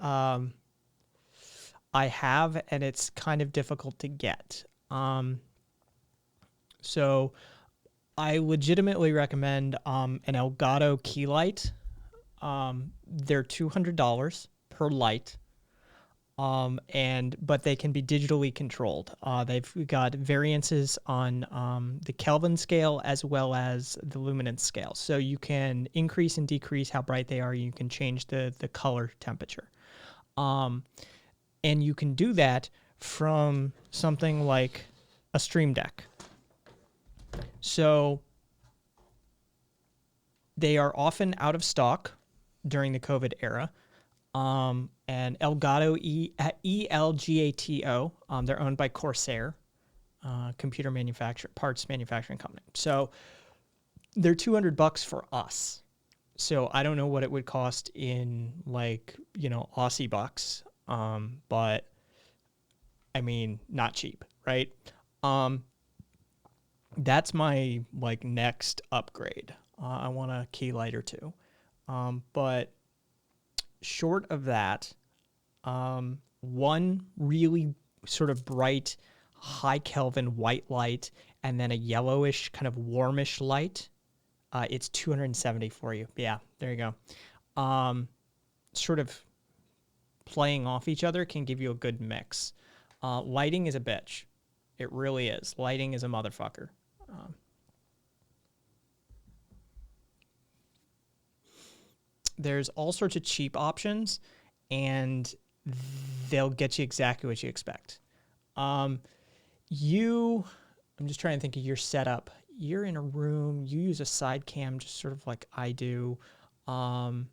I have, and it's kind of difficult to get. So I legitimately recommend an Elgato key light. They're $200 per light. But they can be digitally controlled. They've got variances on the Kelvin scale as well as the luminance scale. So you can increase and decrease how bright they are. You can change the color temperature. And you can do that from something like a Stream Deck. So they are often out of stock during the COVID era. And Elgato, E-L-G-A-T-O, they're owned by Corsair, parts manufacturing company. So they're $200 for us. So I don't know what it would cost in Aussie bucks. But I mean, not cheap, right? That's my next upgrade. I want a key light or two. But short of that, one really sort of bright, high Kelvin white light, and then a yellowish, kind of warmish light. It's $270 for you. Yeah, there you go. Sort of playing off each other can give you a good mix. Lighting is a bitch. It really is. Lighting is a motherfucker. There's all sorts of cheap options, and they'll get you exactly what you expect. I'm just trying to think of your setup. You're in a room, you use a side cam, just sort of like I do. A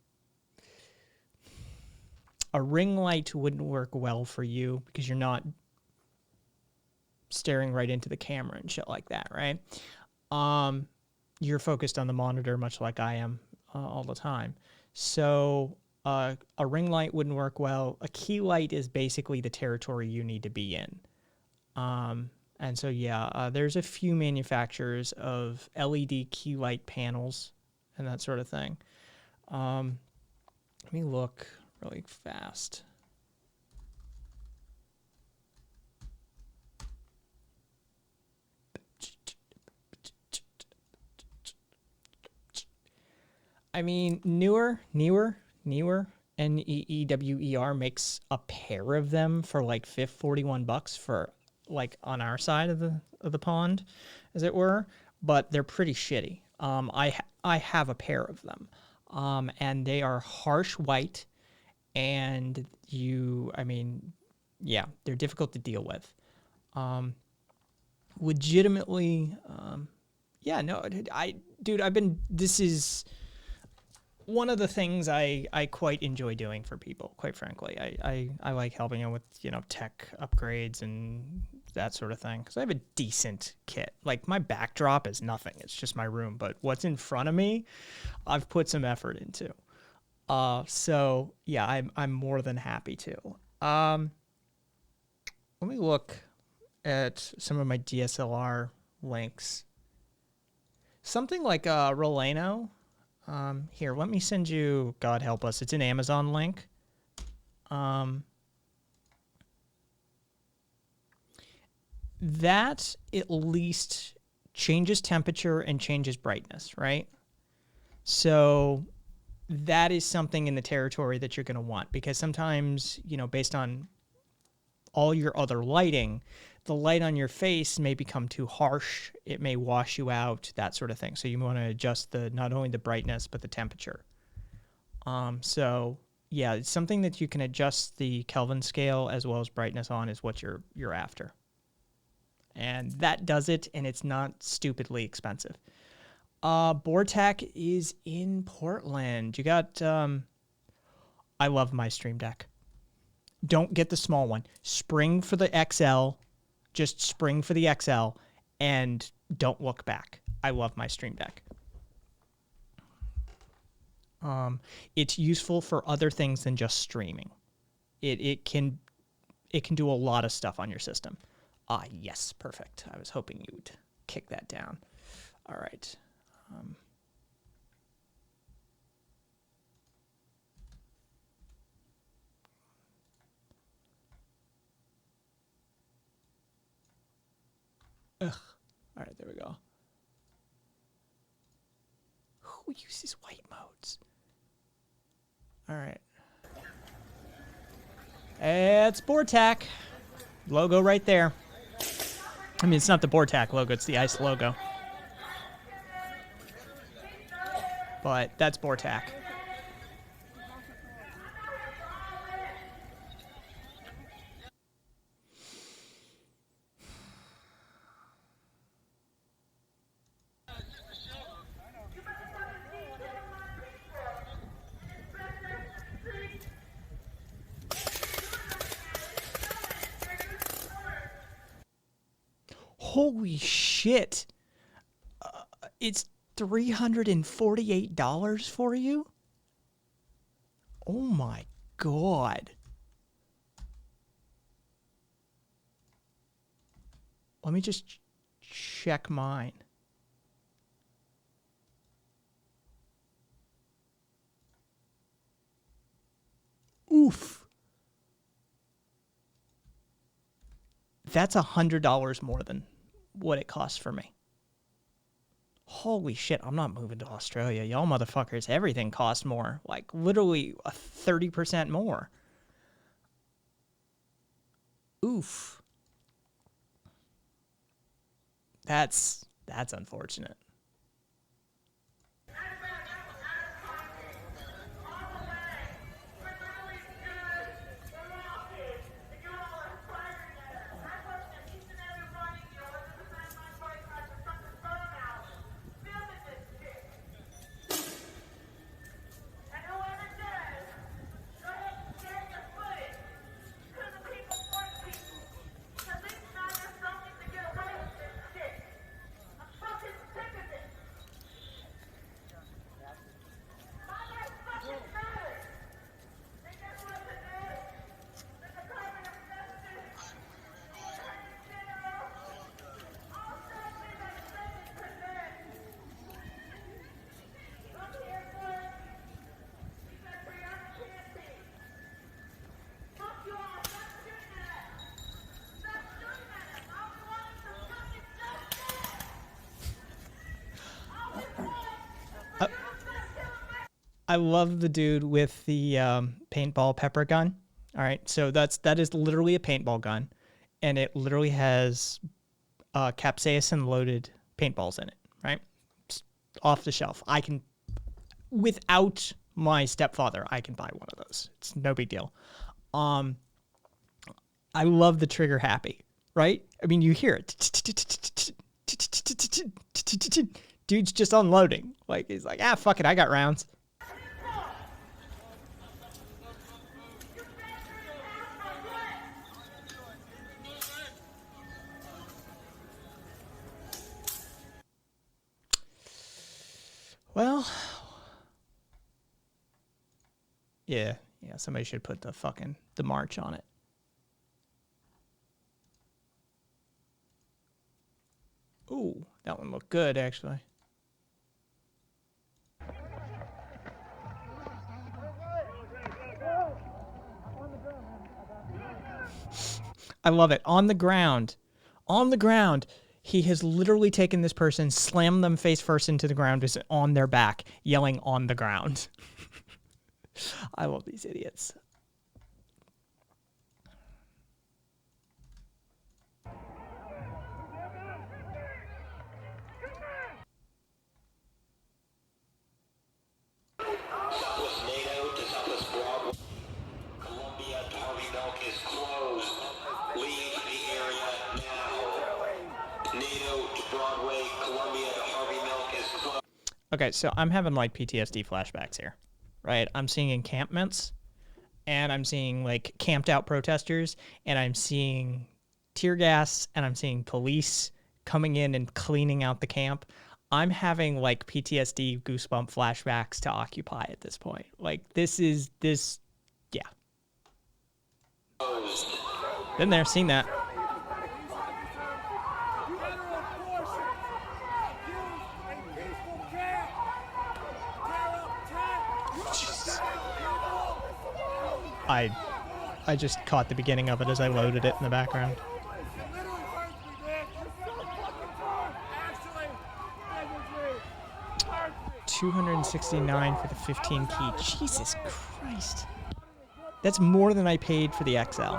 ring light wouldn't work well for you because you're not staring right into the camera and shit like that, right? You're focused on the monitor much like I am all the time. So a ring light wouldn't work well. A key light is basically the territory you need to be in. And so, yeah, there's a few manufacturers of LED key light panels and that sort of thing. Let me look really fast. I mean, Neewer, Neewer makes a pair of them for like $41 for like on our side of the pond, as it were, but they're pretty shitty. I have a pair of them, and they are harsh white, and they're difficult to deal with. Legitimately, this is one of the things I quite enjoy doing for people, quite frankly. I like helping them with, tech upgrades and that sort of thing. Because I have a decent kit. Like, my backdrop is nothing. It's just my room. But what's in front of me, I've put some effort into. So, yeah, I'm more than happy to. Let me look at some of my DSLR links. Something like Roleno. Here, let me send you, God help us, it's an Amazon link. That at least changes temperature and changes brightness, right? So that is something in the territory that you're going to want, because sometimes, based on all your other lighting, the light on your face may become too harsh. It may wash you out, that sort of thing. So you want to adjust not only the brightness, but the temperature. So yeah, it's something that you can adjust the Kelvin scale as well as brightness on is what you're after. And that does it, and it's not stupidly expensive. BORTAC is in Portland. You got, I love my Stream Deck. Don't get the small one. Spring for the XL. Just spring for the XL and don't look back. I love my Stream Deck. It's useful for other things than just streaming. It can do a lot of stuff on your system. Yes, perfect. I was hoping you would kick that down. All right. Ugh. All right, there we go. Who uses white modes? All right. It's BORTAC. Logo right there. I mean, it's not the BORTAC logo, it's the ICE logo. But that's BORTAC. Holy shit. It's $348 for you? Oh my God. Let me just check mine. Oof. That's $100 more than what it costs for me. Holy shit, I'm not moving to Australia. Y'all motherfuckers, everything costs more. Like, literally 30% more. Oof. That's unfortunate. I love the dude with the paintball pepper gun. All right, so that is literally a paintball gun, and it literally has capsaicin loaded paintballs in it. Right, it's off the shelf. I can, without my stepfather, I can buy one of those. It's no big deal. I love the trigger happy. Right, I mean you hear it. Dude's just unloading. Like he's like, fuck it, I got rounds. Well, yeah, somebody should put the march on it. Ooh, that one looked good, actually. I love it. On the ground. On the ground. He has literally taken this person, slammed them face first into the ground, just on their back, yelling on the ground. I love these idiots. Okay, so I'm having like PTSD flashbacks here, right? I'm seeing encampments, and I'm seeing like camped out protesters, and I'm seeing tear gas, and I'm seeing police coming in and cleaning out the camp. I'm having like PTSD goosebump flashbacks to Occupy at this point. Like yeah. Been there, seen that. I just caught the beginning of it as I loaded it in the background. $269 for the 15 key. Jesus Christ. That's more than I paid for the XL.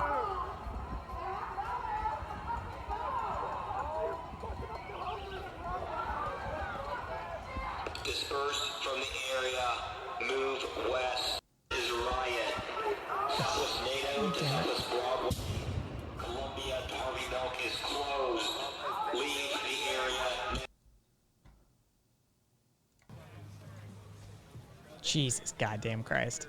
Disperse from the area. Move west. Is riot. Southwest NATO to Southwest Broadway. Columbia to Harvey Milk is closed. Leave the area. Jesus goddamn Christ.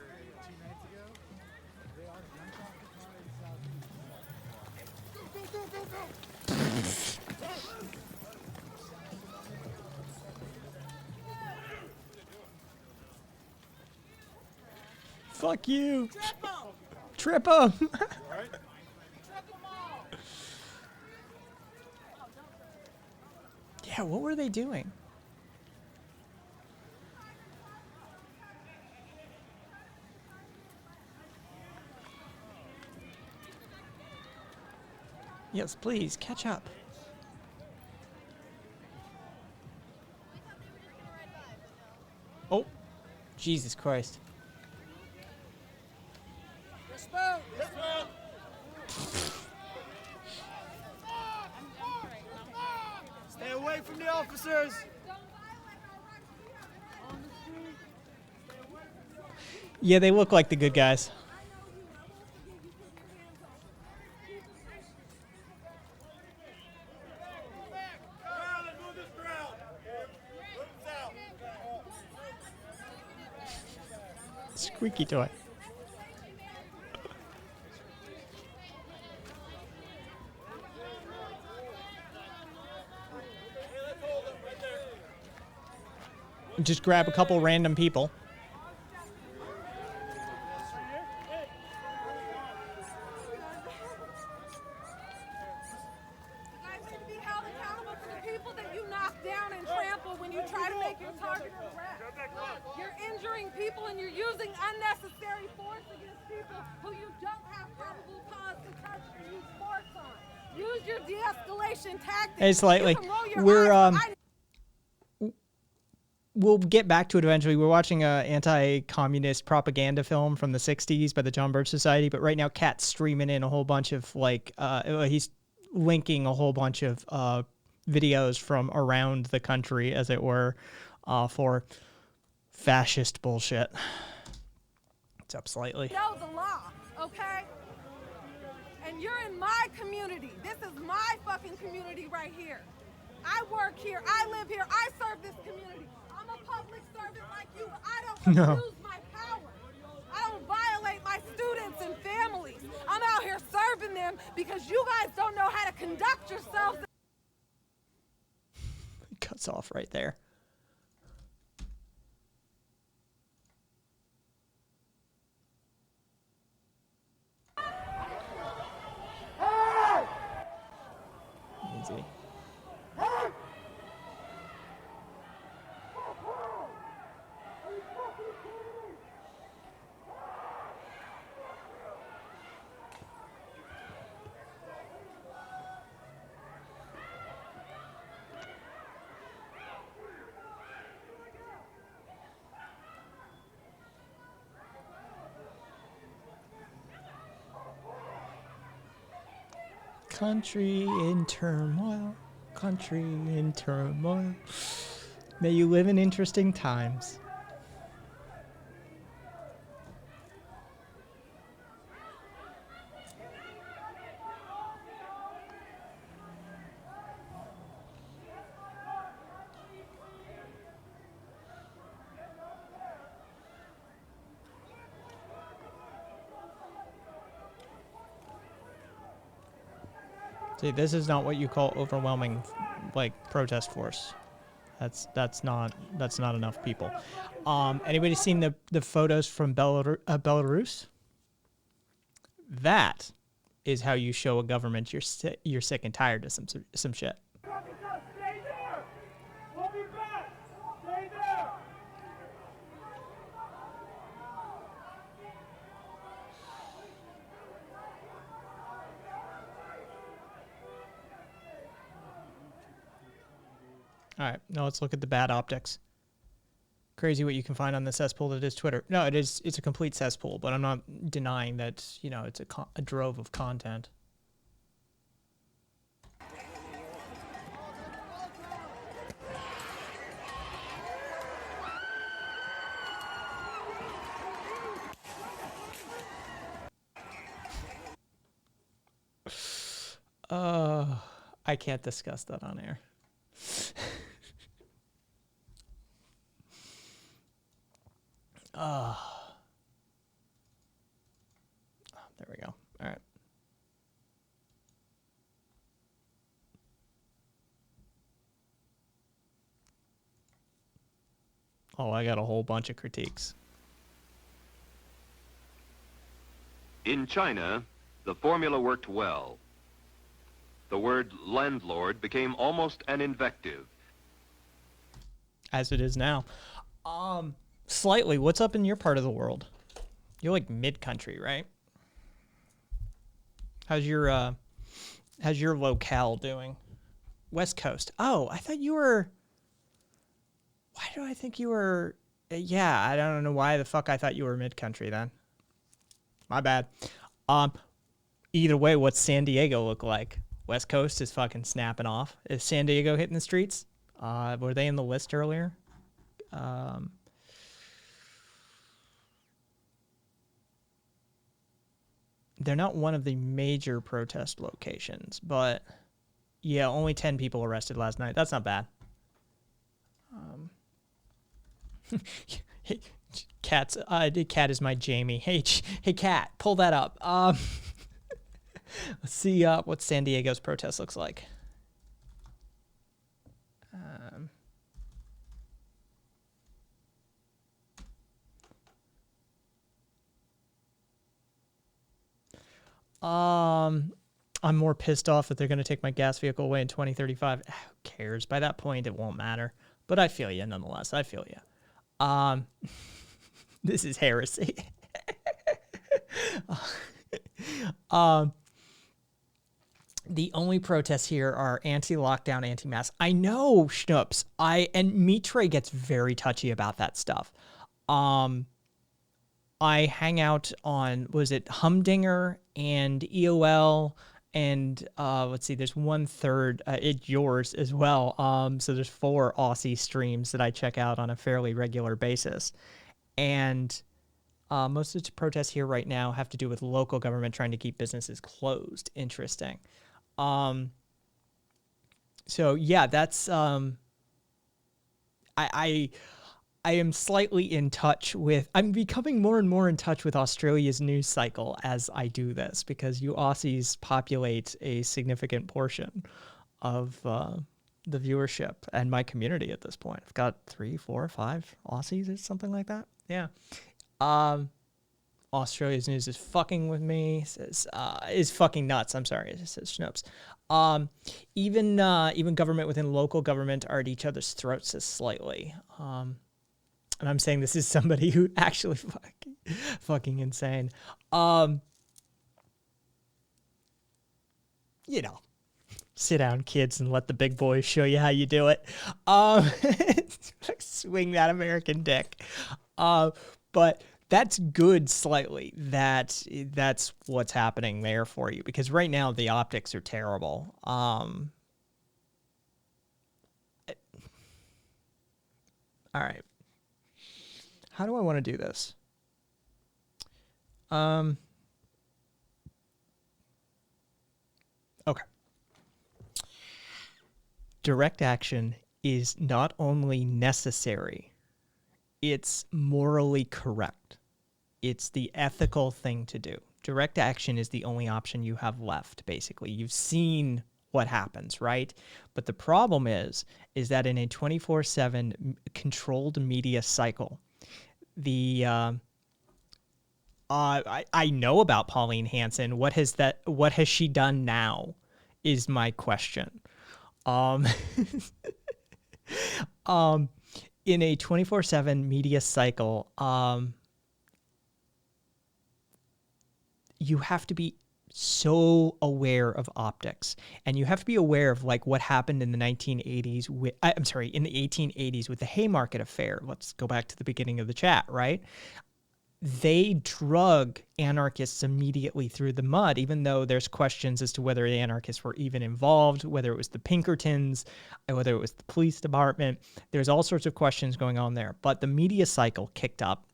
Fuck you. Trip him. Yeah, what were they doing? Yes, please, catch up. Oh, Jesus Christ. Stay away from the officers. Yeah, they look like the good guys. Squeaky toy. Just grab a couple random people. You're injuring people and you're using unnecessary force against people who you don't have probable cause to touch or use force on. Use your de-escalation tactics. Hey, slightly. We'll get back to it eventually. We're watching a anti-communist propaganda film from the 60s by the John Birch Society, but right now Kat's streaming in a whole bunch of like he's linking a whole bunch of videos from around the country, as it were, for fascist bullshit. It's up slightly. Know the law, okay? And you're in my community. This is my fucking community right here. I work here. I live here. I serve this community. I'm a public servant like you. I don't abuse my power. I don't violate my students and families. I'm out here serving them because you guys don't know how to conduct yourselves. It cuts off right there. Easy. Country in turmoil, country in turmoil. May you live in interesting times. See, this is not what you call overwhelming, like, protest force. That's not enough people. Anybody seen the photos from Belarus? That is how you show a government you're sick and tired of some shit. Stay there! We'll be back! Stay there! All right, now let's look at the bad optics. Crazy what you can find on the cesspool that is Twitter. No, it's a complete cesspool, but I'm not denying that, you know, it's a drove of content. I can't discuss that on air. There we go. All right. Oh, I got a whole bunch of critiques. In China, the formula worked well. The word landlord became almost an invective. As it is now. Slightly, what's up in your part of the world? You're like mid-country, right? How's your locale doing? West Coast. Oh, I thought you were... Why do I think you were... Yeah, I don't know why the fuck I thought you were mid-country then. My bad. Either way, what's San Diego look like? West Coast is fucking snapping off. Is San Diego hitting the streets? Were they in the list earlier? They're not one of the major protest locations, but yeah, only 10 people arrested last night. That's not bad. Hey, Cat is my Jamie. Hey, Cat, pull that up. Let's see what San Diego's protest looks like. I'm more pissed off that they're going to take my gas vehicle away in 2035. Who cares? By that point, it won't matter. But I feel you nonetheless. I feel you. This is heresy. The only protests here are anti-lockdown, anti-mask. I know, Schnoops. And Mitre gets very touchy about that stuff. I hang out on, was it Humdinger and EOL and let's see, there's 1/3, it's yours as well. So there's 4 Aussie streams that I check out on a fairly regular basis. And most of the protests here right now have to do with local government trying to keep businesses closed. Interesting. So yeah, that's, I am slightly in touch with, I'm becoming more and more in touch with Australia's news cycle as I do this, because you Aussies populate a significant portion of the viewership and my community at this point. I've got 3, 4, 5 Aussies or something like that. Yeah. Australia's news is fucking with me. Is fucking nuts. I'm sorry. It says Schnoops. Even government within local government are at each other's throats as slightly. And I'm saying this is somebody who actually fucking insane. You know, sit down, kids, and let the big boys show you how you do it. Swing that American dick. But that's good slightly. That's what's happening there for you, because right now the optics are terrible. All right. How do I want to do this? Okay. Direct action is not only necessary, it's morally correct. It's the ethical thing to do. Direct action is the only option you have left, basically. You've seen what happens, right? But the problem is that in a 24/7 controlled media cycle, I know about Pauline Hanson. What has she done now is my question. In a 24/7 media cycle, you have to be so aware of optics, and you have to be aware of like what happened in the 1980s in the 1880s with the Haymarket affair. Let's go back to the beginning of the chat, right? They drug anarchists immediately through the mud, even though there's questions as to whether the anarchists were even involved, whether it was the Pinkertons, whether it was the police department. There's all sorts of questions going on there. But the media cycle kicked up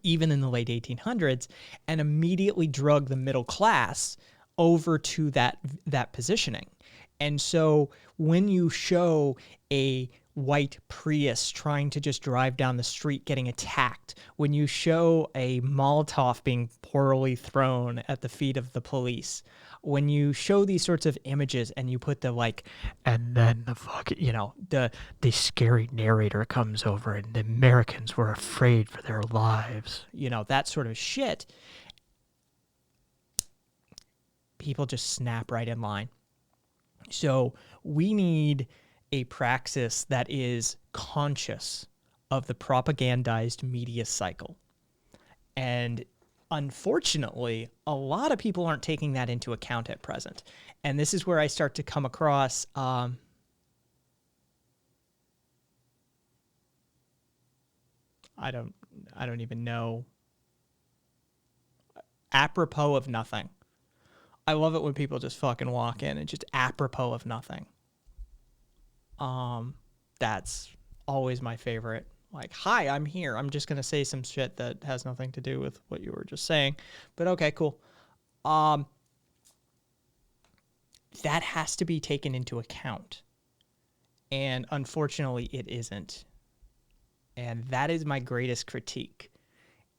even in the late 1800s and immediately drug the middle class over to that positioning. And so when you show a white Prius trying to just drive down the street getting attacked, when you show a Molotov being poorly thrown at the feet of the police, when you show these sorts of images and you put the like, and then the fucking, the scary narrator comes over and the Americans were afraid for their lives, that sort of shit, people just snap right in line. So we need a praxis that is conscious of the propagandized media cycle. And unfortunately, a lot of people aren't taking that into account at present. And this is where I start to come across I don't even know. Apropos of nothing. I love it when people just fucking walk in and just apropos of nothing. That's always my favorite. Like, hi, I'm here. I'm just going to say some shit that has nothing to do with what you were just saying. But okay, cool. That has to be taken into account. And unfortunately, it isn't. And that is my greatest critique.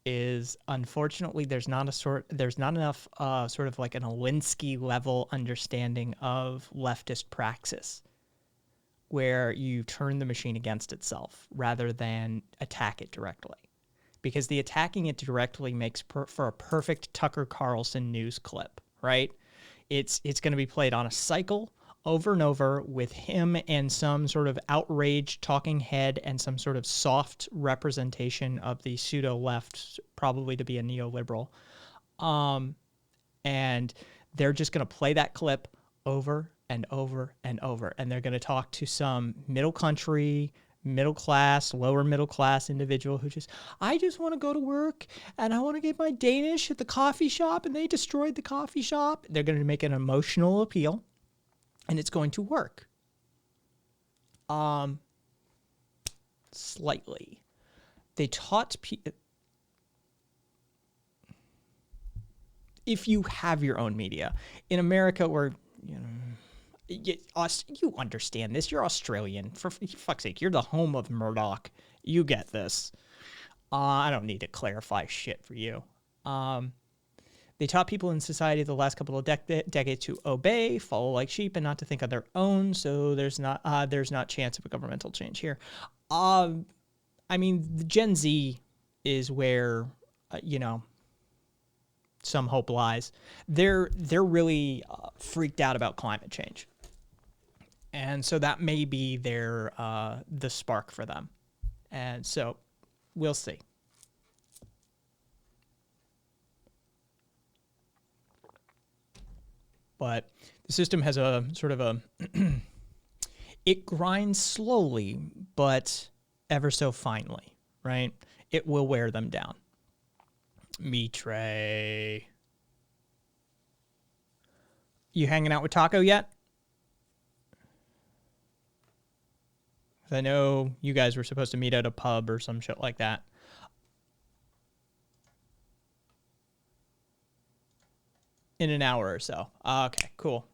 Is unfortunately there's not enough sort of like an Alinsky level understanding of leftist praxis, where you turn the machine against itself rather than attack it directly. Because the attacking it directly makes for a perfect Tucker Carlson news clip, right? It's going to be played on a cycle over and over with him and some sort of outraged talking head and some sort of soft representation of the pseudo-left, probably to be a neoliberal. And they're just going to play that clip over and over and over. And they're going to talk to some middle class, lower middle class individual I just want to go to work and I want to get my Danish at the coffee shop and they destroyed the coffee shop. They're going to make an emotional appeal and it's going to work. Slightly. They taught people, if you have your own media in America, where you understand this. You're Australian. For fuck's sake, you're the home of Murdoch. You get this. I don't need to clarify shit for you. They taught people in society the last couple of decades to obey, follow like sheep, and not to think on their own. So there's not chance of a governmental change here. I mean, the Gen Z is where some hope lies. They're really freaked out about climate change. And so that may be the spark for them. And so we'll see. But the system has a sort of it grinds slowly, but ever so finely, right? It will wear them down. Mitre. You hanging out with Taco yet? I know you guys were supposed to meet at a pub or some shit like that. In an hour or so. Okay, cool.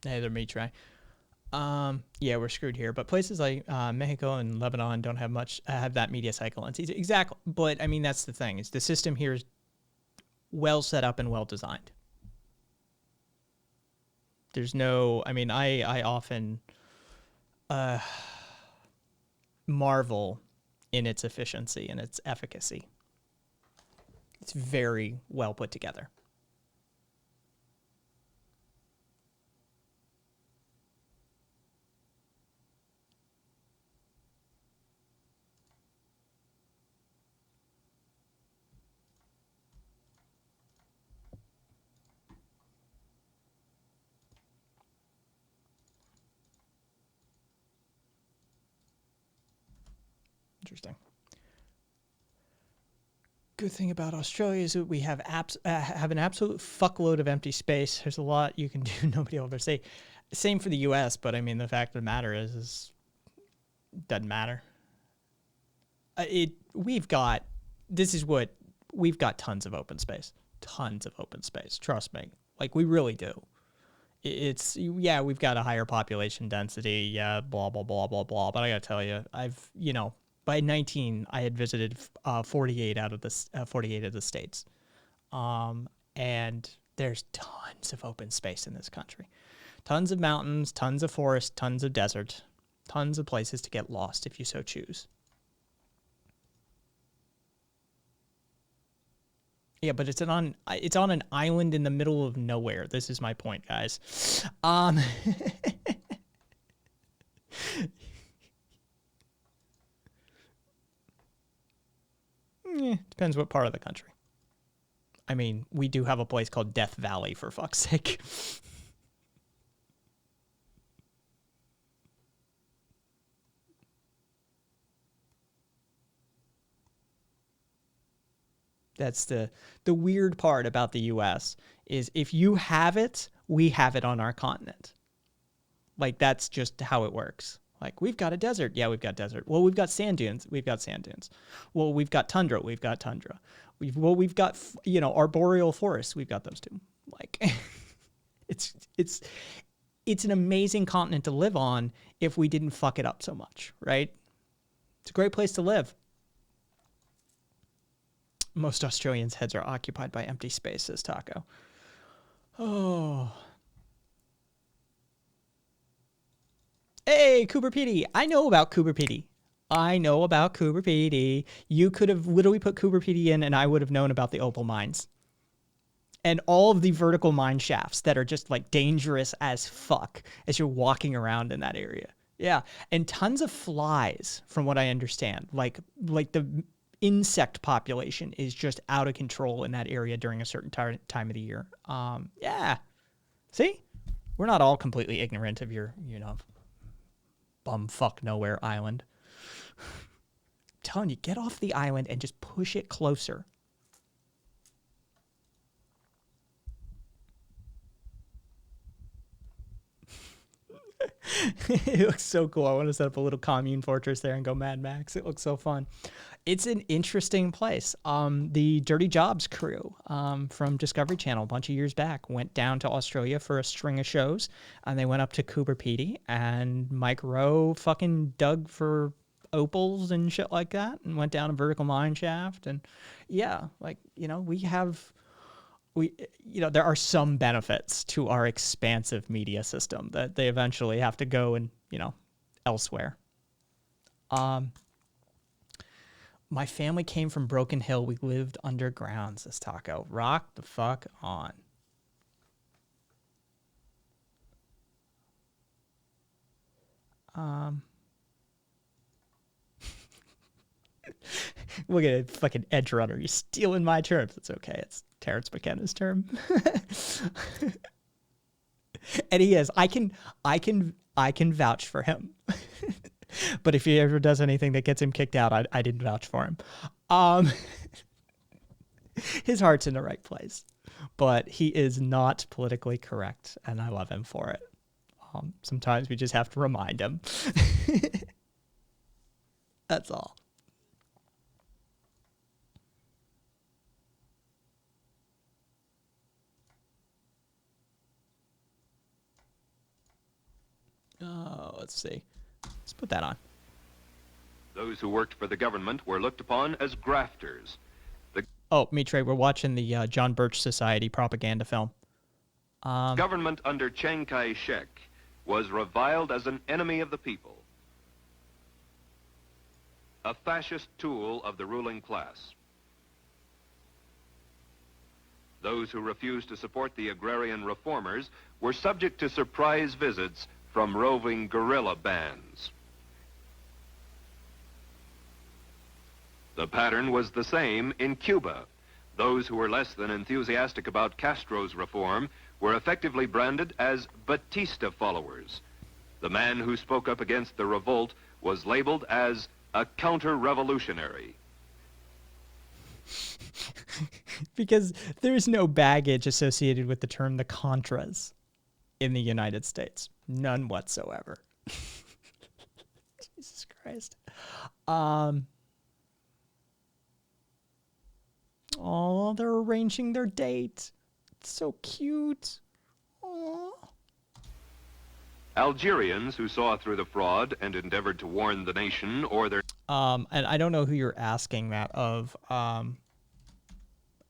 Hey there, Mitre. Yeah, we're screwed here. But places like Mexico and Lebanon don't have that media cycle. And exactly. But I mean, that's the thing. Is the system here well set up and well designed. There's no, I mean, I often marvel in its efficiency and its efficacy. It's very well put together. Interesting. Good thing about Australia is that we have an absolute fuckload of empty space. There's a lot you can do. Nobody will ever say. Same for the U.S., but I mean, the fact of the matter is doesn't matter. We've got tons of open space. Tons of open space. Trust me. Like, we really do. We've got a higher population density. Yeah, blah, blah, blah, blah, blah. But I gotta tell you, by 19, I had visited 48 out of the 48 of the states. And there's tons of open space in this country. Tons of mountains, tons of forest, tons of desert, tons of places to get lost if you so choose. Yeah, but it's on an island in the middle of nowhere. This is my point, guys. Depends what part of the country. I mean, we do have a place called Death Valley, for fuck's sake. That's the weird part about the U.S. is if you have it, we have it on our continent. Like, that's just how it works. Like, we've got a desert. Yeah, we've got desert. Well, we've got sand dunes. We've got sand dunes. Well, we've got tundra. We've got tundra. We've got, arboreal forests. We've got those too. Like, it's an amazing continent to live on if we didn't fuck it up so much, right? It's a great place to live. Most Australians' heads are occupied by empty space, says Taco. Oh. Hey, Cooper Petey. I know about Cooper Petey. You could have literally put Cooper Petey in and I would have known about the opal mines. And all of the vertical mine shafts that are just like dangerous as fuck as you're walking around in that area. Yeah. And tons of flies, from what I understand. Like the insect population is just out of control in that area during a certain time of the year. Yeah. See? We're not all completely ignorant of your, bumfuck nowhere island. I'm telling you, get off the island and just push it closer. It looks so cool. I want to set up a little commune fortress there and go Mad Max. It looks so fun. It's an interesting place. The Dirty Jobs crew from Discovery Channel a bunch of years back went down to Australia for a string of shows, and they went up to Cooper Petey, and Mike Rowe fucking dug for opals and shit like that, and went down a vertical mine shaft, and yeah, there are some benefits to our expansive media system that they eventually have to go and, elsewhere. My family came from Broken Hill. We lived underground, says Taco. Rock the fuck on. Look at it, fucking edge runner. You're stealing my terms. It's okay. It's Terrence McKenna's term. And he is. I can vouch for him. But if he ever does anything that gets him kicked out, I didn't vouch for him. His heart's in the right place, but he is not politically correct, and I love him for it. Sometimes we just have to remind him. That's all. Oh, let's see. Let's put that on. Those who worked for the government were looked upon as grafters. Oh, Mitre, we're watching the John Birch Society propaganda film. Government under Chiang Kai-shek was reviled as an enemy of the people, a fascist tool of the ruling class. Those who refused to support the agrarian reformers were subject to surprise visits from roving guerrilla bands. The pattern was the same in Cuba. Those who were less than enthusiastic about Castro's reform were effectively branded as Batista followers. The man who spoke up against the revolt was labeled as a counter-revolutionary. Because there's no baggage associated with the term the Contras in the United States. None whatsoever. Jesus Christ. Oh, they're arranging their date. It's so cute. Aww. Algerians who saw through the fraud and endeavored to warn the nation or their... And I don't know who you're asking that of.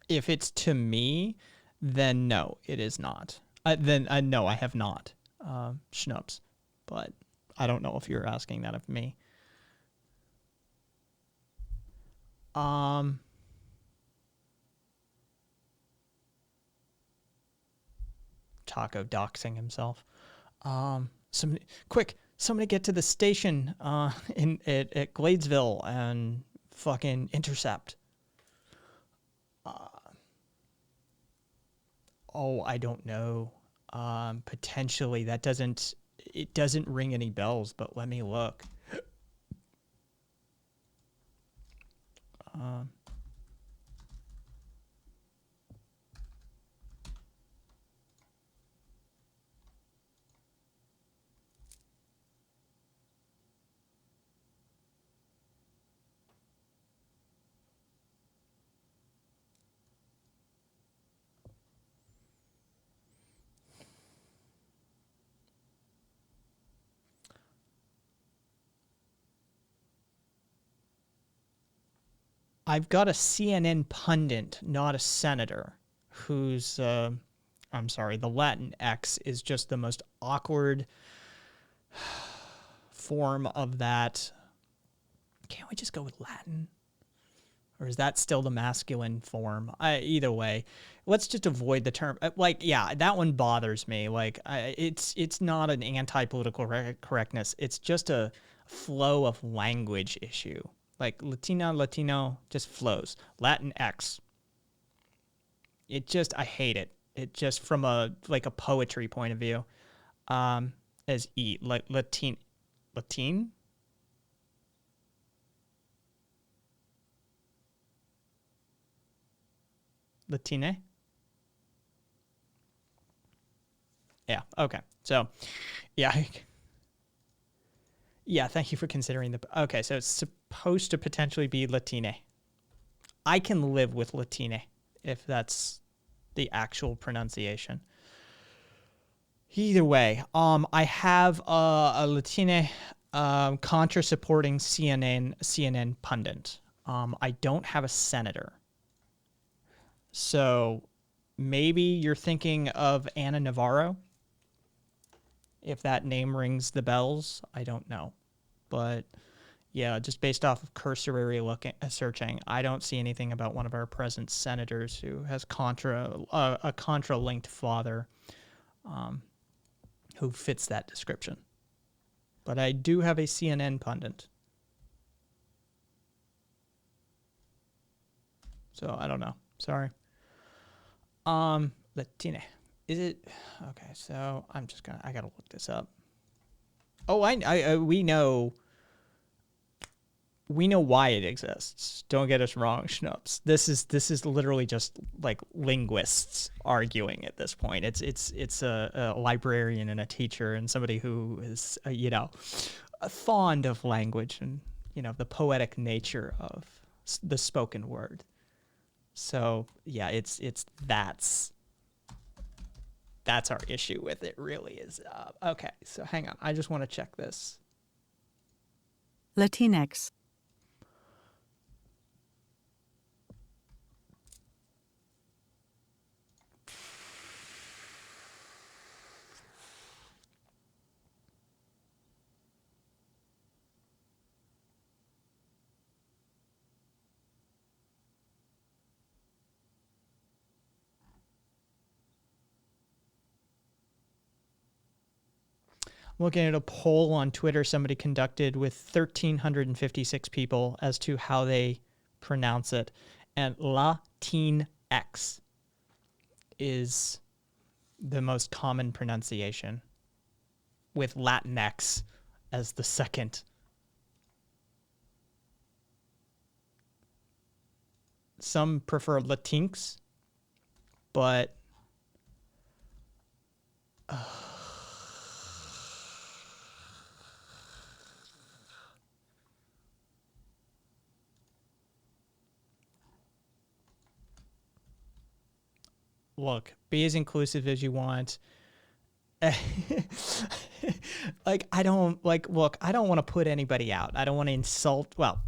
If it's to me, then no, it is not. Then no, I have not. Schnoops. But I don't know if you're asking that of me. Taco doxing himself. Somebody get to the station at Gladesville and fucking intercept. I don't know. Potentially it doesn't ring any bells, but let me look. I've got a CNN pundit, not a senator, who's, I'm sorry, the Latin X is just the most awkward form of that. Can't we just go with Latin? Or is that still the masculine form? Either way, let's just avoid the term. Yeah, that one bothers me. It's not an anti-political correctness. It's just a flow of language issue. Like Latino just flows. Latin X. I hate it. It just from a poetry point of view. As E, like Latin? Latine? Yeah, okay. So, yeah. Yeah, thank you for considering okay, so it's supposed to potentially be Latine. I can live with Latine if that's the actual pronunciation. Either way, I have a Latine Contra supporting CNN pundit. I don't have a senator. So maybe you're thinking of Ana Navarro. If that name rings the bells, I don't know. But yeah, just based off of cursory searching, I don't see anything about one of our present senators who has a Contra-linked father who fits that description. But I do have a CNN pundit. So I don't know. Sorry. Latine. Is it okay? So I gotta look this up. Oh, we know why it exists. Don't get us wrong, Schnoops. This is literally just like linguists arguing at this point. It's a librarian and a teacher and somebody who is fond of language and the poetic nature of the spoken word. So yeah, that's our issue with it, really is. Okay, so hang on. I just want to check this. Latinx. looking at a poll on Twitter somebody conducted with 1,356 people as to how they pronounce it. And Latinx is the most common pronunciation, with Latinx as the second. Some prefer Latinx, but look, be as inclusive as you want. Like, I don't want to put anybody out. I don't want to insult, well,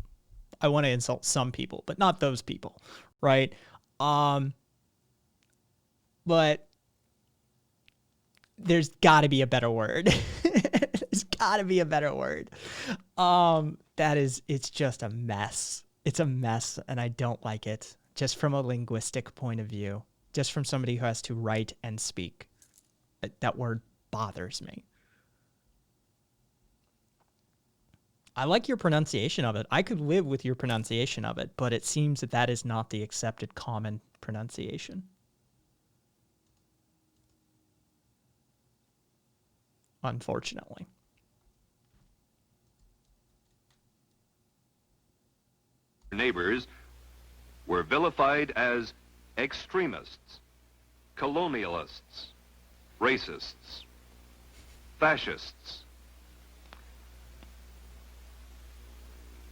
I want to insult some people, but not those people, right? But there's got to be a better word. There's got to be a better word. It's just a mess. It's a mess, and I don't like it, just from a linguistic point of view, just from somebody who has to write and speak. That word bothers me. I like your pronunciation of it. I could live with your pronunciation of it, but it seems that that is not the accepted common pronunciation. Unfortunately. Neighbors were vilified as extremists, colonialists, racists, fascists.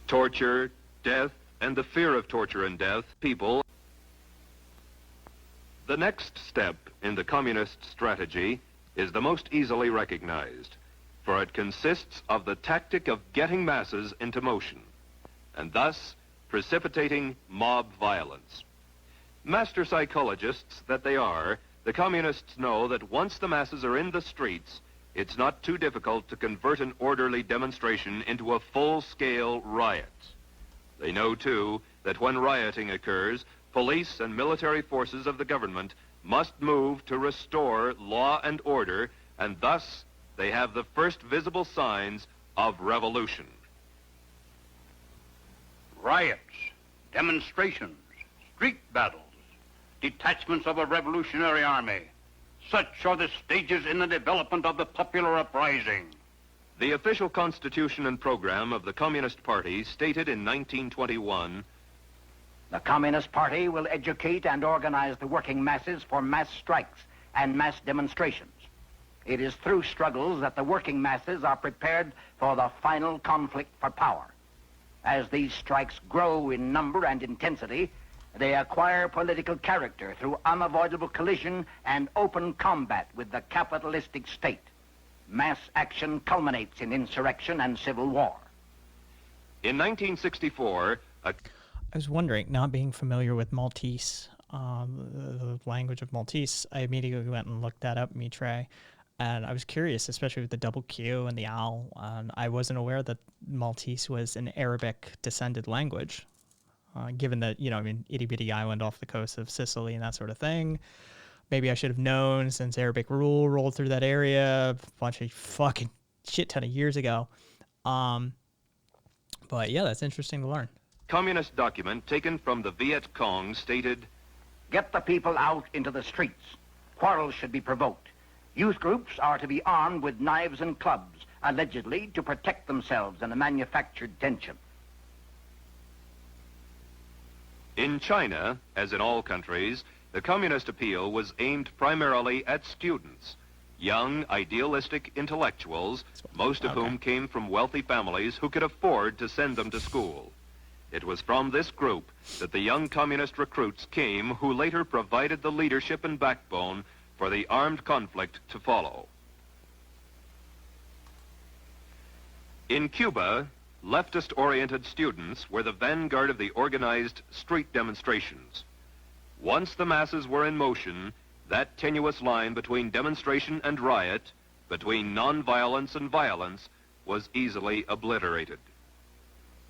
Torture, death, and the fear of torture and death, people. The next step in the communist strategy is the most easily recognized, for it consists of the tactic of getting masses into motion, and thus precipitating mob violence. Master psychologists that they are, the communists know that once the masses are in the streets, it's not too difficult to convert an orderly demonstration into a full-scale riot. They know, too, that when rioting occurs, police and military forces of the government must move to restore law and order, and thus they have the first visible signs of revolution. Riots, demonstrations, street battles, detachments of a revolutionary army. Such are the stages in the development of the popular uprising. The official constitution and program of the Communist Party stated in 1921, the Communist Party will educate and organize the working masses for mass strikes and mass demonstrations. It is through struggles that the working masses are prepared for the final conflict for power. As these strikes grow in number and intensity, they acquire political character through unavoidable collision and open combat with the capitalistic state. Mass action culminates in insurrection and civil war. In 1964, I was wondering, not being familiar with Maltese, the language of Maltese, I immediately went and looked that up, Mitre, and I was curious, especially with the double Q and the owl. I wasn't aware that Maltese was an Arabic-descended language. Given that, itty-bitty island off the coast of Sicily and that sort of thing. Maybe I should have known, since Arabic rule rolled through that area a bunch of fucking shit ton of years ago. But yeah, that's interesting to learn. Communist document taken from the Viet Cong stated, get the people out into the streets. Quarrels should be provoked. Youth groups are to be armed with knives and clubs, allegedly to protect themselves in a manufactured tension. In China, as in all countries, the communist appeal was aimed primarily at students, young, idealistic intellectuals, most of whom came from wealthy families who could afford to send them to school. It was from this group that the young communist recruits came who later provided the leadership and backbone for the armed conflict to follow. In Cuba, leftist-oriented students were the vanguard of the organized street demonstrations. Once the masses were in motion, that tenuous line between demonstration and riot, between nonviolence and violence, was easily obliterated.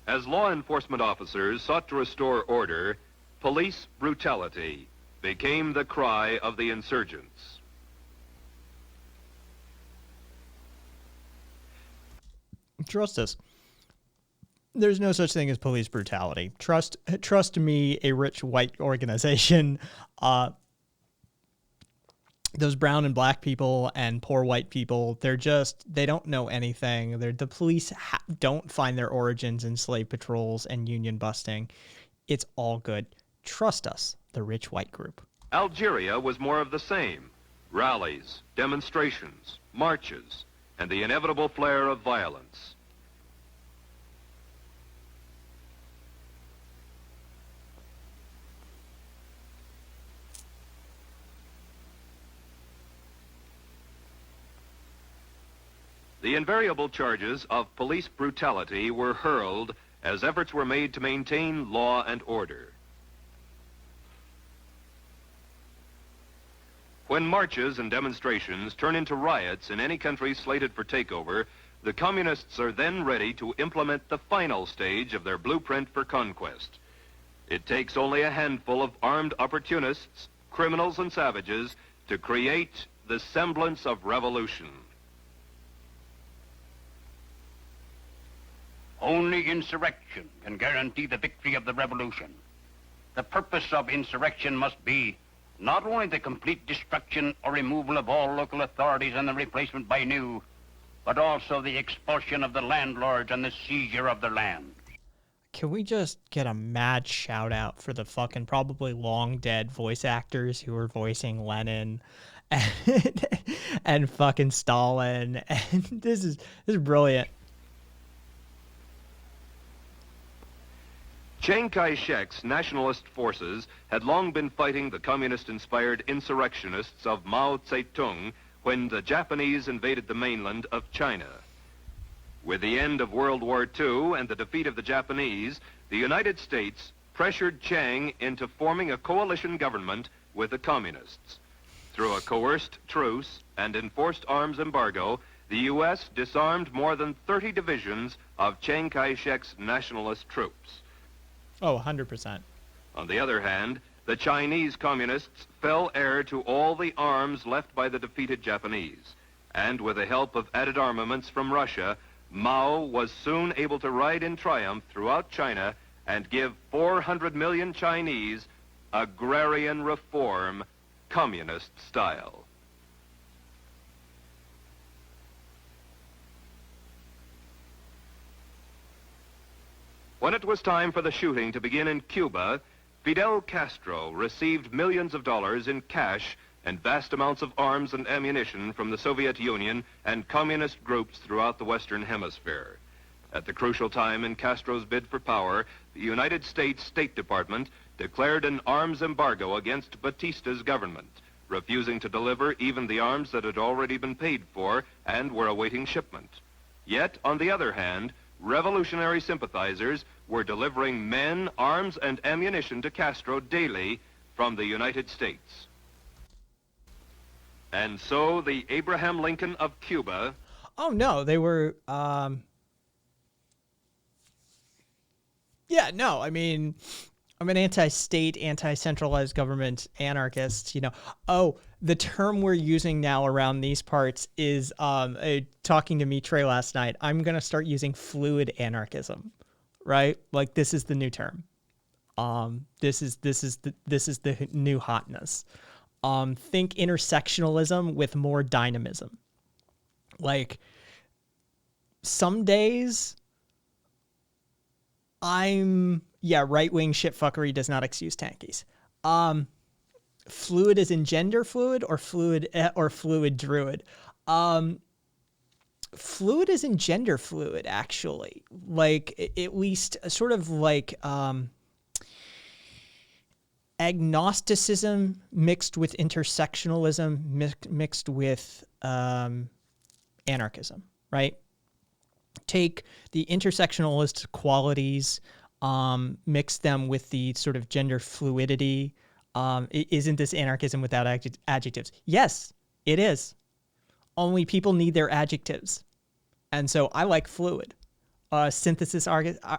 As law enforcement officers sought to restore order, police brutality became the cry of the insurgents. Trust us. There's no such thing as police brutality. Trust me, a rich white organization. Those brown and black people and poor white people, they don't know anything. The police don't find their origins in slave patrols and union busting. It's all good. Trust us, the rich white group. Algeria was more of the same. Rallies, demonstrations, marches, and the inevitable flare of violence. The invariable charges of police brutality were hurled as efforts were made to maintain law and order. When marches and demonstrations turn into riots in any country slated for takeover, the communists are then ready to implement the final stage of their blueprint for conquest. It takes only a handful of armed opportunists, criminals and savages to create the semblance of revolution. Only insurrection can guarantee the victory of the revolution. The purpose of insurrection must be not only the complete destruction or removal of all local authorities and the replacement by new, but also the expulsion of the landlords and the seizure of their land. Can we just get a mad shout out for the fucking probably long dead voice actors who were voicing Lenin and fucking Stalin? And this is brilliant. Chiang Kai-shek's nationalist forces had long been fighting the communist-inspired insurrectionists of Mao Zedong when the Japanese invaded the mainland of China. With the end of World War II and the defeat of the Japanese, the United States pressured Chiang into forming a coalition government with the communists. Through a coerced truce and enforced arms embargo, the U.S. disarmed more than 30 divisions of Chiang Kai-shek's nationalist troops. Oh, 100%. On the other hand, the Chinese communists fell heir to all the arms left by the defeated Japanese. And with the help of added armaments from Russia, Mao was soon able to ride in triumph throughout China and give 400 million Chinese agrarian reform, communist style. When it was time for the shooting to begin in Cuba, Fidel Castro received millions of dollars in cash and vast amounts of arms and ammunition from the Soviet Union and communist groups throughout the Western Hemisphere. At the crucial time in Castro's bid for power, the United States State Department declared an arms embargo against Batista's government, refusing to deliver even the arms that had already been paid for and were awaiting shipment. Yet, on the other hand, revolutionary sympathizers were delivering men, arms, and ammunition to Castro daily from the United States. And so the Abraham Lincoln of Cuba... Oh, no, they were... Yeah, no, I mean, I'm an anti-state, anti-centralized government anarchist, you know. Oh, the term we're using now around these parts is, talking to Mitre last night, I'm going to start using fluid anarchism, right? Like, this is the new term. This is the new hotness. Think intersectionalism with more dynamism. Like, some days... right-wing shitfuckery does not excuse tankies. Fluid is in gender fluid or fluid druid. Fluid is in gender fluid, actually. Like, at least sort of like agnosticism mixed with intersectionalism mixed with anarchism, right? Take the intersectionalist qualities, mix them with the sort of gender fluidity. Isn't this anarchism without adjectives? Yes, it is. Only people need their adjectives. And so I like fluid. Synthesis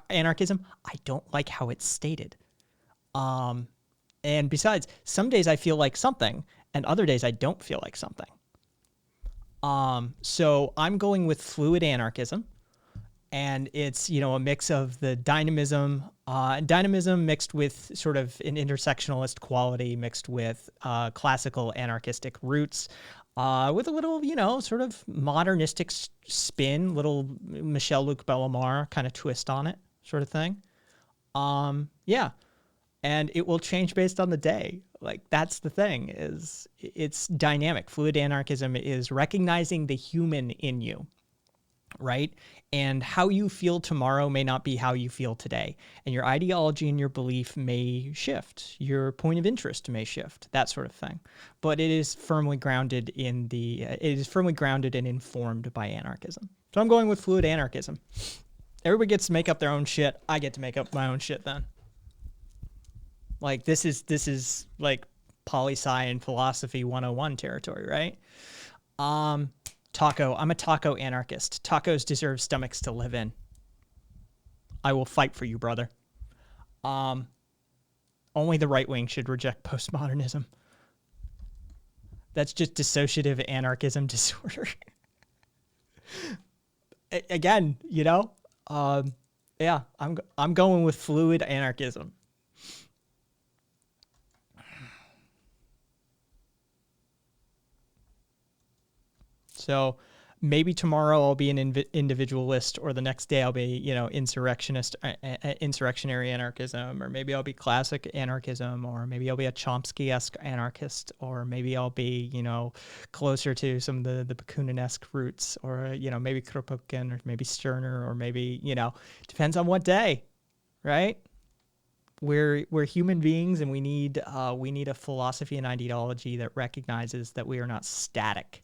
anarchism, I don't like how it's stated. And besides, some days I feel like something, and other days I don't feel like something. So I'm going with fluid anarchism. And it's, you know, a mix of the dynamism mixed with sort of an intersectionalist quality mixed with classical anarchistic roots, with a little, you know, sort of modernistic spin, little Michel-Luc Bellemare kind of twist on it, sort of thing. Yeah. And it will change based on the day. Like, that's the thing, is it's dynamic. Fluid anarchism is recognizing the human in you, right? And how you feel tomorrow may not be how you feel today. And your ideology and your belief may shift. Your point of interest may shift, that sort of thing. But it is firmly grounded in and informed by anarchism. So I'm going with fluid anarchism. Everybody gets to make up their own shit. I get to make up my own shit then. Like, this is like poli-sci and philosophy 101 territory, right? Taco. I'm a taco anarchist. Tacos deserve stomachs to live in. I will fight for you, brother. Only the right wing should reject postmodernism. That's just dissociative anarchism disorder. Again, you know, yeah, I'm going with fluid anarchism. So maybe tomorrow I'll be an individualist, or the next day I'll be, you know, insurrectionary anarchism, or maybe I'll be classic anarchism, or maybe I'll be a Chomsky-esque anarchist, or maybe I'll be, you know, closer to some of the Bakunin-esque roots, or, you know, maybe Kropotkin, or maybe Stirner, or maybe, you know, depends on what day, right? We're human beings, and we need a philosophy and ideology that recognizes that we are not static.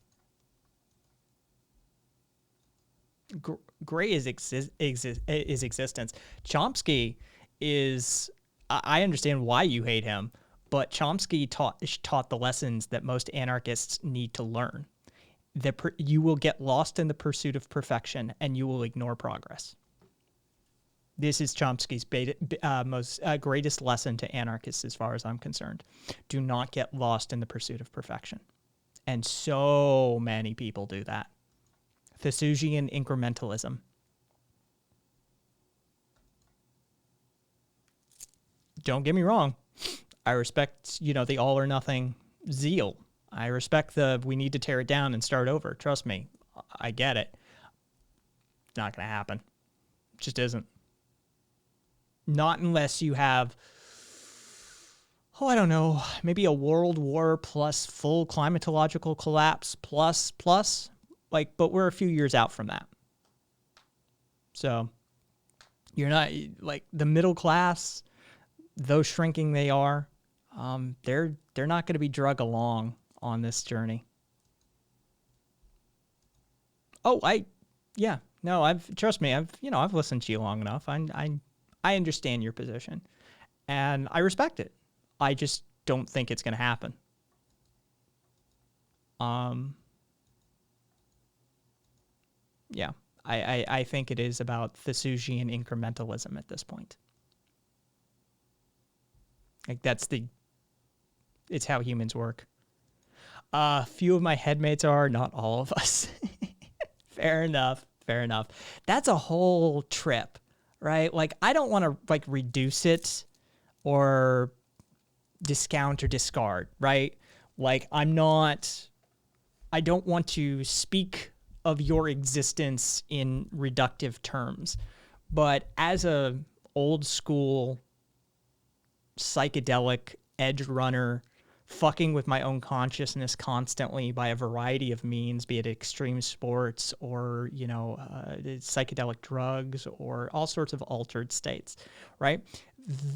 Gray is existence. Chomsky is, I understand why you hate him, but Chomsky taught the lessons that most anarchists need to learn. You will get lost in the pursuit of perfection, and you will ignore progress. This is Chomsky's greatest lesson to anarchists, as far as I'm concerned. Do not get lost in the pursuit of perfection. And so many people do that. Thucydian incrementalism. Don't get me wrong. I respect, you know, the all or nothing zeal. I respect we need to tear it down and start over. Trust me. I get it. It's not going to happen. It just isn't. Not unless you have, I don't know, maybe a world war plus full climatological collapse plus. Like, but we're a few years out from that. So you're not, like, the middle class, though shrinking they are, they're not going to be drug along on this journey. Trust me, I've listened to you long enough. I understand your position, and I respect it. I just don't think it's going to happen. Yeah, I think it is about Thucydian incrementalism at this point. Like, it's how humans work. Few of my headmates are, not all of us. Fair enough. That's a whole trip, right? Like, I don't want to, like, reduce it or discount or discard, right? Like, I don't want to speak of your existence in reductive terms, but as a old school psychedelic edge runner, fucking with my own consciousness constantly by a variety of means, be it extreme sports or, you know, psychedelic drugs or all sorts of altered states, right?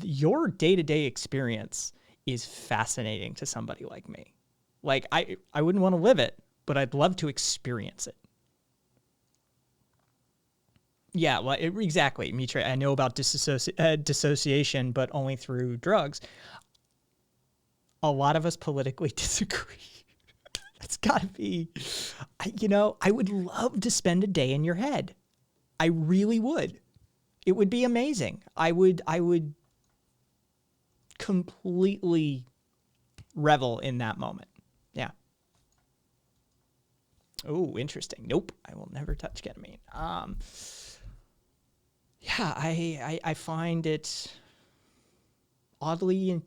Your day-to-day experience is fascinating to somebody like me. Like, I wouldn't want to live it, but I'd love to experience it. Yeah, well, exactly, Mitra. I know about dissociation, but only through drugs. A lot of us politically disagree. That's got to be, I would love to spend a day in your head. I really would. It would be amazing. I would completely revel in that moment. Yeah. Oh, interesting. Nope. I will never touch ketamine. yeah, I find it oddly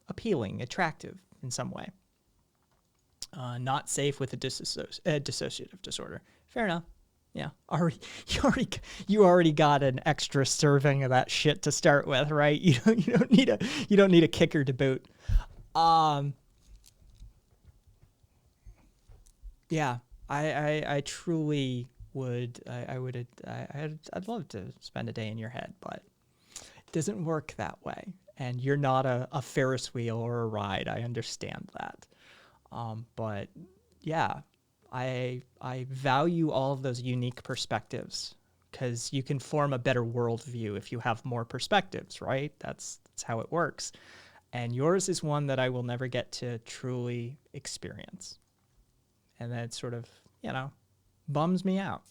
appealing, attractive in some way. Not safe with a dissociative disorder. Fair enough. Yeah, you already got an extra serving of that shit to start with, right? You don't need a kicker to boot. Yeah, I truly would. I'd love to spend a day in your head, but it doesn't work that way. And you're not a Ferris wheel or a ride. I understand that. But yeah, I value all of those unique perspectives, because you can form a better worldview if you have more perspectives, right? That's how it works. And yours is one that I will never get to truly experience. And that sort of, bums me out.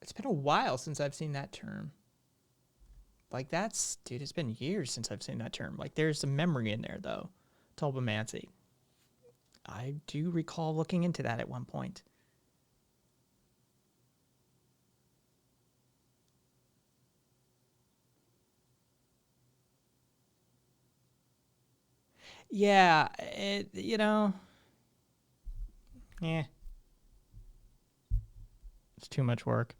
It's been a while since I've seen that term. Like, dude, it's been years since I've seen that term. Like, there's a memory in there, though. Tulbamancy. I do recall looking into that at one point. Yeah, yeah. It's too much work.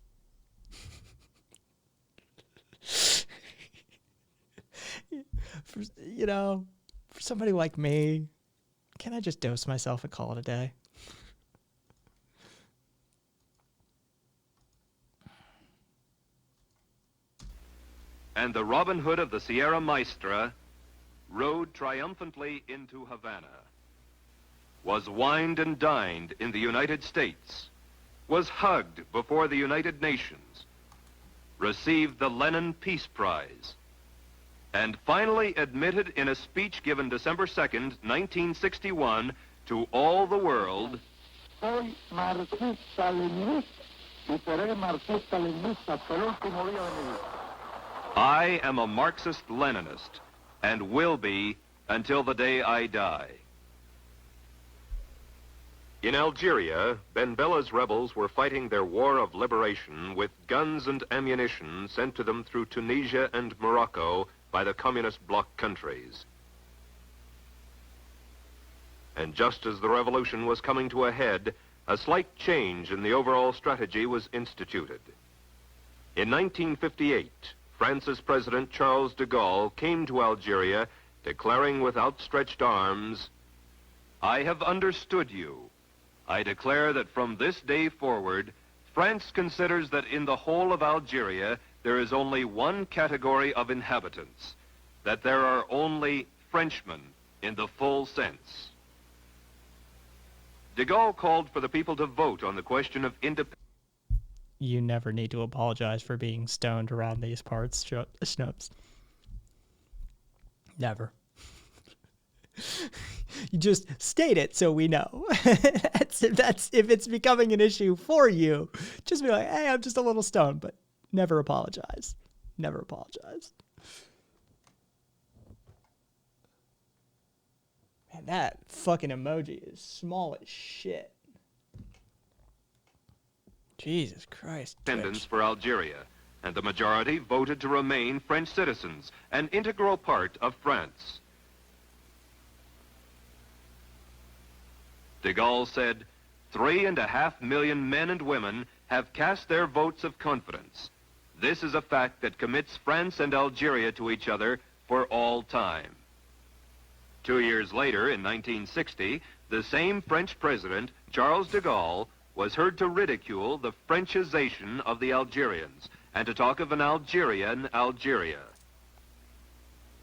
For somebody like me, can I just dose myself and call it a day? And the Robin Hood of the Sierra Maestra rode triumphantly into Havana, was wined and dined in the United States, was hugged before the United Nations, received the Lenin Peace Prize, and finally admitted in a speech given December 2nd, 1961, to all the world, Soy marxista-leninista y seré marxista-leninista hasta el último día de mi vida. I am a Marxist-Leninist and will be until the day I die. In Algeria, Ben Bella's rebels were fighting their war of liberation with guns and ammunition sent to them through Tunisia and Morocco by the communist bloc countries. And just as the revolution was coming to a head, a slight change in the overall strategy was instituted. In 1958, France's President Charles de Gaulle came to Algeria, declaring with outstretched arms, "I have understood you. I declare that from this day forward, France considers that in the whole of Algeria, there is only one category of inhabitants, that there are only Frenchmen in the full sense." De Gaulle called for the people to vote on the question of independence. You never need to apologize for being stoned around these parts, Schnoops. Never. You just state it so we know. If it's becoming an issue for you, just be like, hey, I'm just a little stoned, but never apologize. Never apologize. Man, that fucking emoji is small as shit. Jesus Christ. Independence for Algeria, and the majority voted to remain French citizens, an integral part of France. De Gaulle said, 3.5 million men and women have cast their votes of confidence. This is a fact that commits France and Algeria to each other for all time. 2 years later, in 1960, the same French president, Charles de Gaulle, was heard to ridicule the Frenchization of the Algerians and to talk of an Algerian Algeria.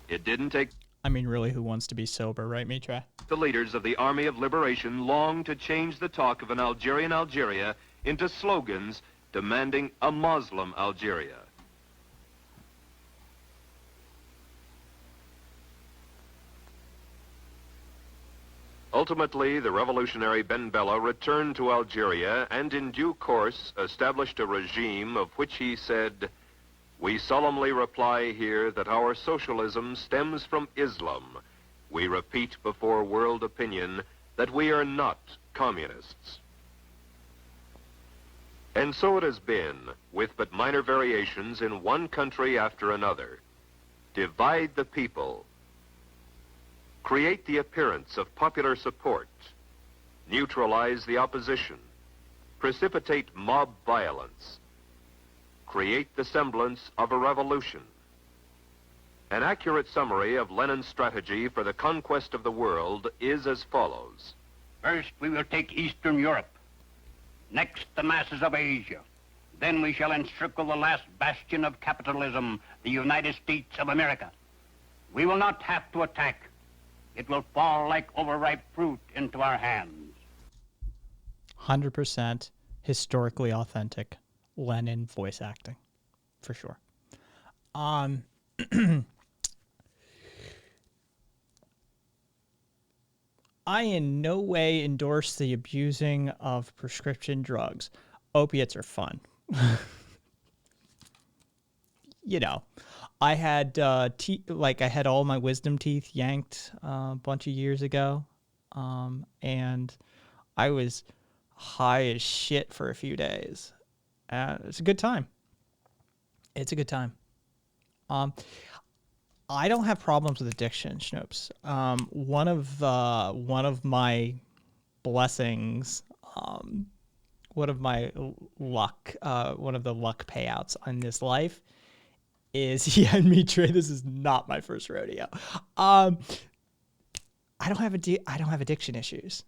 It didn't take... I mean, really, who wants to be sober, right, Mitra? The leaders of the Army of Liberation longed to change the talk of an Algerian Algeria into slogans demanding a Muslim Algeria. Ultimately, the revolutionary Ben Bella returned to Algeria and in due course established a regime of which he said, "We solemnly reply here that our socialism stems from Islam. We repeat before world opinion that we are not communists." And so it has been, with but minor variations in one country after another. Divide the people. Create the appearance of popular support. Neutralize the opposition. Precipitate mob violence. Create the semblance of a revolution. An accurate summary of Lenin's strategy for the conquest of the world is as follows. First, we will take Eastern Europe. Next, the masses of Asia. Then we shall encircle the last bastion of capitalism, the United States of America. We will not have to attack. It will fall like overripe fruit into our hands. 100% historically authentic Lenin voice acting, for sure. I in no way endorse the abusing of prescription drugs. Opiates are fun. You know, I had I had all my wisdom teeth yanked a bunch of years ago, and I was high as shit for a few days. It's a good time. It's a good time. I don't have problems with addiction, Schnoops. One of my blessings, one of my luck, one of the luck payouts on this life is, yeah, me, Trey, this is not my first rodeo. I don't have addiction issues.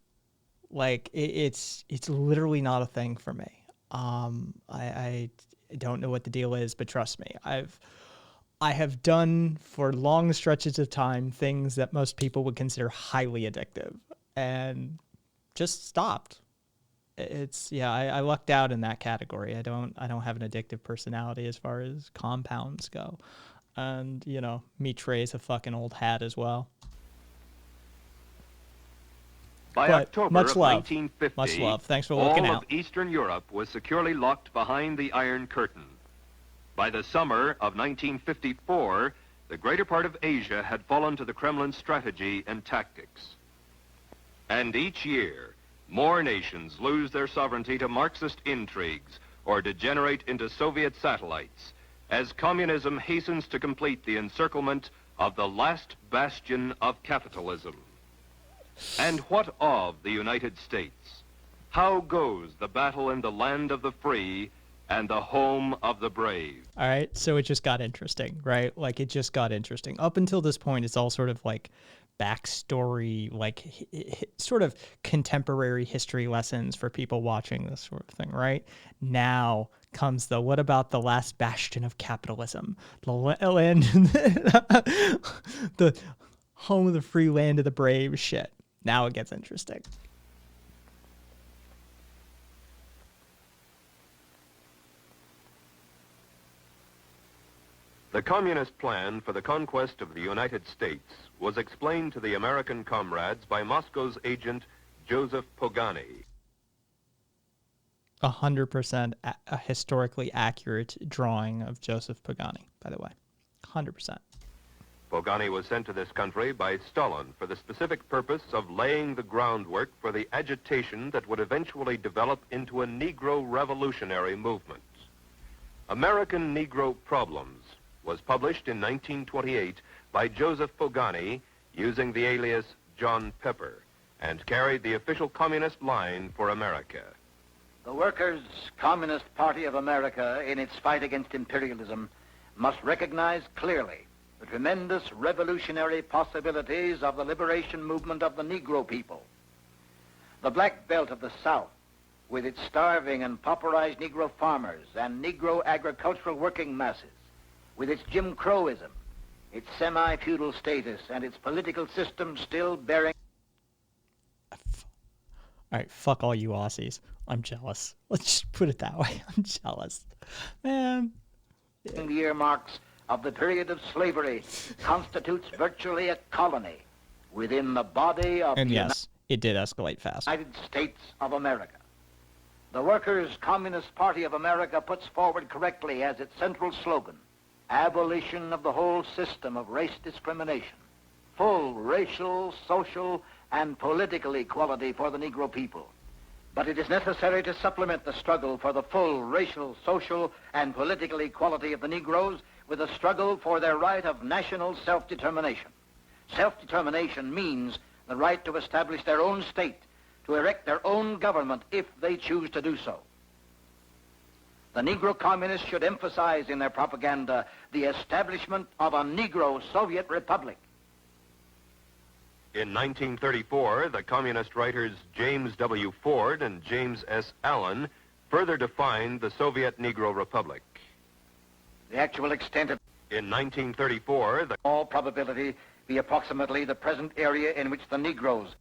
Like it's literally not a thing for me. I don't know what the deal is, but trust me, I have done for long stretches of time things that most people would consider highly addictive and just stopped. I lucked out in that category. I don't have an addictive personality as far as compounds go. And, you know, me, Trey's a fucking old hat as well. By But October much of love. 1950, Much love. Thanks for looking all out. of Eastern Europe was securely locked behind the Iron Curtain. By the summer of 1954, the greater part of Asia had fallen to the Kremlin's strategy and tactics. And each year, more nations lose their sovereignty to Marxist intrigues or degenerate into Soviet satellites as communism hastens to complete the encirclement of the last bastion of capitalism. And what of the United States? How goes the battle in the land of the free and the home of the brave? All right, so it just got interesting, right? Like, it just got interesting. Up until this point, it's all sort of like backstory, like sort of contemporary history lessons for people watching this sort of thing, right? Now comes the, what about the last bastion of capitalism? The land, the home of the free, land of the brave shit. Now it gets interesting. The communist plan for the conquest of the United States was explained to the American comrades by Moscow's agent, Joseph Pogany. 100% a historically accurate drawing of Joseph Pogany, by the way. 100%. Pogany was sent to this country by Stalin for the specific purpose of laying the groundwork for the agitation that would eventually develop into a Negro revolutionary movement. American Negro Problems was published in 1928 by Joseph Pogany using the alias John Pepper and carried the official communist line for America. The Workers' Communist Party of America, in its fight against imperialism, must recognize clearly the tremendous revolutionary possibilities of the liberation movement of the Negro people. The Black Belt of the South, with its starving and pauperized Negro farmers and Negro agricultural working masses, with its Jim Crowism, its semi-feudal status, and its political system still bearing... All right, fuck all you Aussies. I'm jealous. Let's just put it that way. I'm jealous. Man. The earmarks of the period of slavery constitutes virtually a colony within the body of... And yes, it did escalate fast. United States of America. The Workers' Communist Party of America puts forward correctly as its central slogan, abolition of the whole system of race discrimination, full racial, social, and political equality for the Negro people. But it is necessary to supplement the struggle for the full racial, social, and political equality of the Negroes with a struggle for their right of national self-determination. Self-determination means the right to establish their own state, to erect their own government if they choose to do so. The Negro communists should emphasize in their propaganda the establishment of a Negro Soviet Republic. In 1934, the communist writers James W. Ford and James S. Allen further defined the Soviet Negro Republic. The actual extent of... In 1934, all probability be approximately the present area in which the Negroes...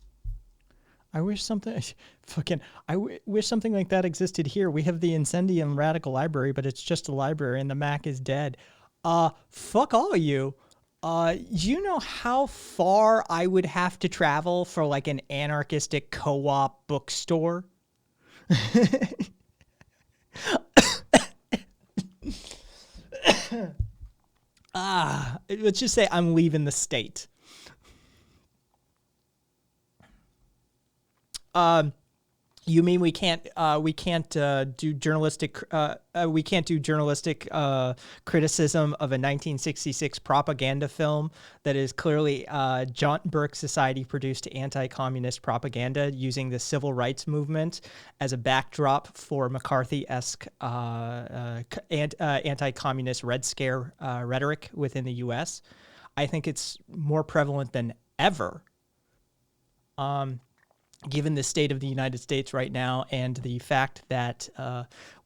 I wish something... wish something like that existed here. We have the Incendium Radical Library, but it's just a library and the Mac is dead. Fuck all of you. You know how far I would have to travel for like an anarchistic co-op bookstore? Let's just say I'm leaving the state. You mean we can't do journalistic criticism of a 1966 propaganda film that is clearly John Burke Society produced anti-communist propaganda using the civil rights movement as a backdrop for McCarthy-esque anti-communist Red Scare rhetoric within the U.S. I think it's more prevalent than ever. Given the state of the United States right now and the fact that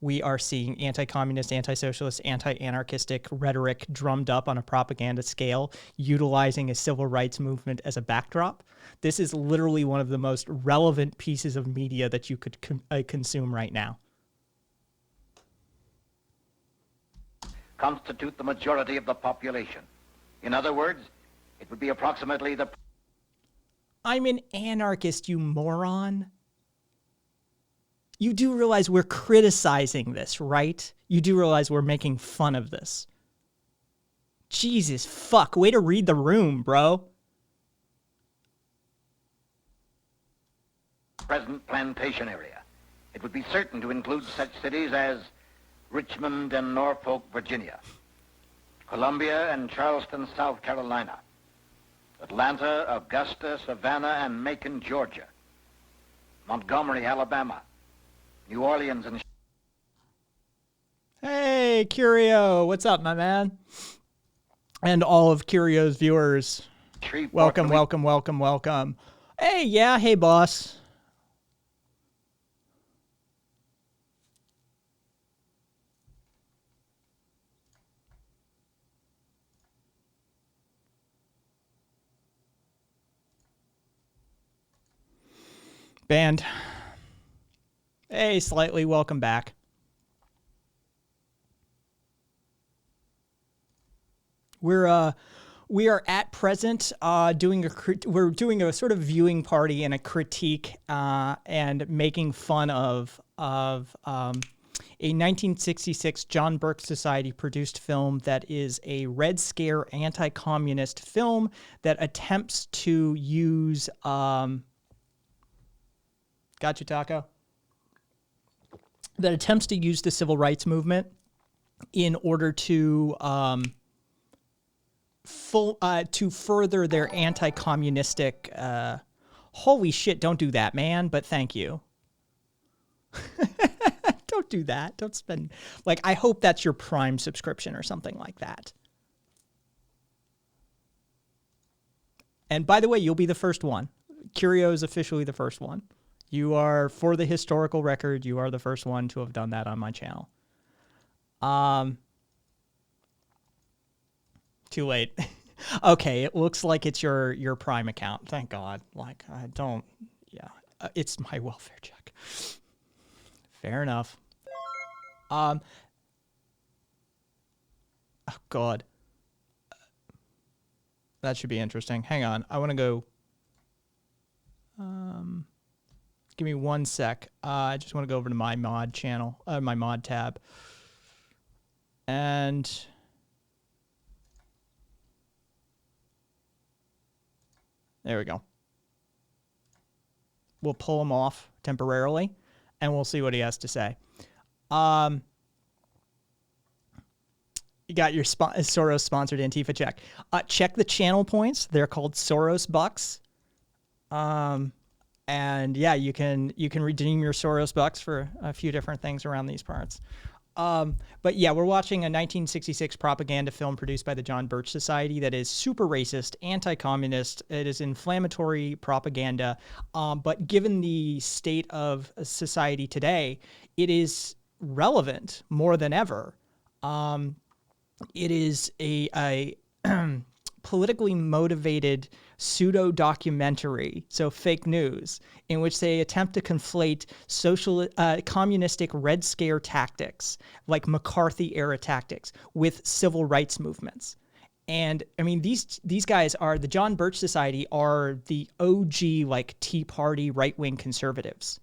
we are seeing anti-communist, anti-socialist, anti-anarchistic rhetoric drummed up on a propaganda scale, utilizing a civil rights movement as a backdrop, this is literally one of the most relevant pieces of media that you could consume right now. Constitute the majority of the population. In other words, it would be approximately the... I'm an anarchist, you moron. You do realize we're criticizing this, right? You do realize we're making fun of this. Jesus fuck, way to read the room, bro. Present plantation area. It would be certain to include such cities as Richmond and Norfolk, Virginia, Columbia and Charleston, South Carolina, Atlanta, Augusta, Savannah, and Macon, Georgia, Montgomery, Alabama, New Orleans, and... Hey, Curio, what's up, my man? And all of Curio's viewers, welcome, welcome, welcome, welcome. Hey, yeah, hey, boss. Band. Hey, Slightly, welcome back. We are at present doing a sort of viewing party and a critique and making fun of a 1966 John Burke Society produced film that is a Red Scare anti-communist film that attempts to use Got you, Taco. That attempts to use the civil rights movement in order to further their anti-communistic. Holy shit! Don't do that, man. But thank you. Don't do that. Don't spend like. I hope that's your Prime subscription or something like that. And by the way, you'll be the first one. Curio is officially the first one. You are, for the historical record, you are the first one to have done that on my channel. Too late. Okay, it looks like it's your Prime account. Thank God. Like, I don't... Yeah, it's my welfare check. Fair enough. Oh, God. That should be interesting. Hang on. I want to go... Give me 1 sec. I just want to go over to my mod channel, my mod tab. And there we go. We'll pull him off temporarily, and we'll see what he has to say. You got your Soros-sponsored Antifa check. Check the channel points. They're called Soros Bucks. And yeah, you can redeem your Soros Bucks for a few different things around these parts. But yeah, we're watching a 1966 propaganda film produced by the John Birch Society that is super racist, anti-communist. It is inflammatory propaganda. But given the state of society today, it is relevant more than ever. It is a politically motivated pseudo-documentary, so fake news, in which they attempt to conflate communistic Red Scare tactics, like McCarthy-era tactics, with civil rights movements. And, I mean, these guys are, the John Birch Society are the OG, like, Tea Party right-wing conservatives.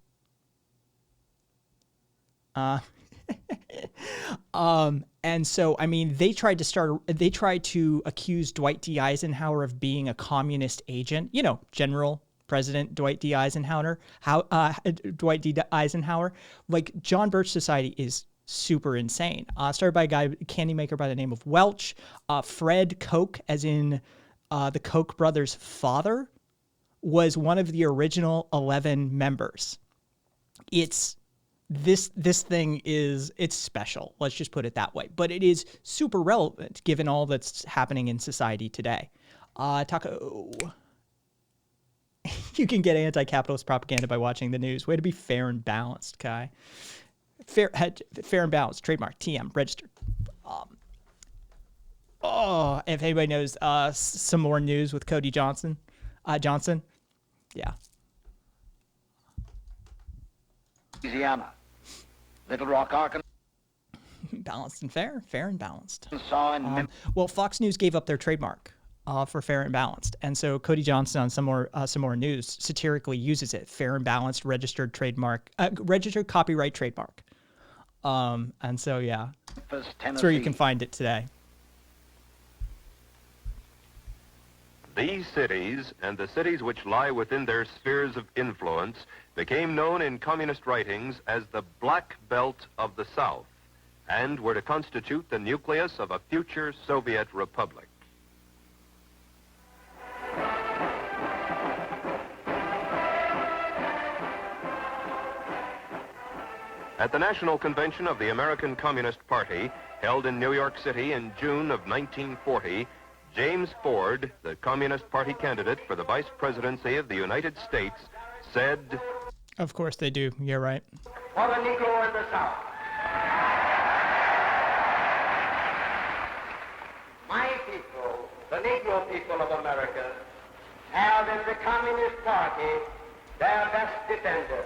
And so, I mean, they tried to accuse Dwight D. Eisenhower of being a communist agent, you know, General President Dwight D. Eisenhower, like John Birch Society is super insane. Started by a guy, candy maker by the name of Welch, Fred Koch, as in, the Koch brothers' father, was one of the original 11 members. This thing is, it's special. Let's just put it that way. But it is super relevant given all that's happening in society today. Taco. You can get anti-capitalist propaganda by watching the news. Way to be fair and balanced, Kai. Fair and balanced. Trademark. TM. Registered. If anybody knows some more news with Cody Johnson. Yeah. Louisiana. Little Rock, Arkansas. Balanced and fair and balanced. Well, Fox News gave up their trademark for fair and balanced, and so Cody Johnson on some more news satirically uses it. Fair and balanced, registered trademark, registered copyright trademark. And so yeah, that's where you can find it today. These cities, and the cities which lie within their spheres of influence, became known in communist writings as the Black Belt of the South, and were to constitute the nucleus of a future Soviet republic. At the National Convention of the American Communist Party, held in New York City in June of 1940, James Ford, the Communist Party candidate for the vice presidency of the United States, said, "Of course they do. You're right. For the Negro in the South. My people, the Negro people of America, have in the Communist Party their best defender,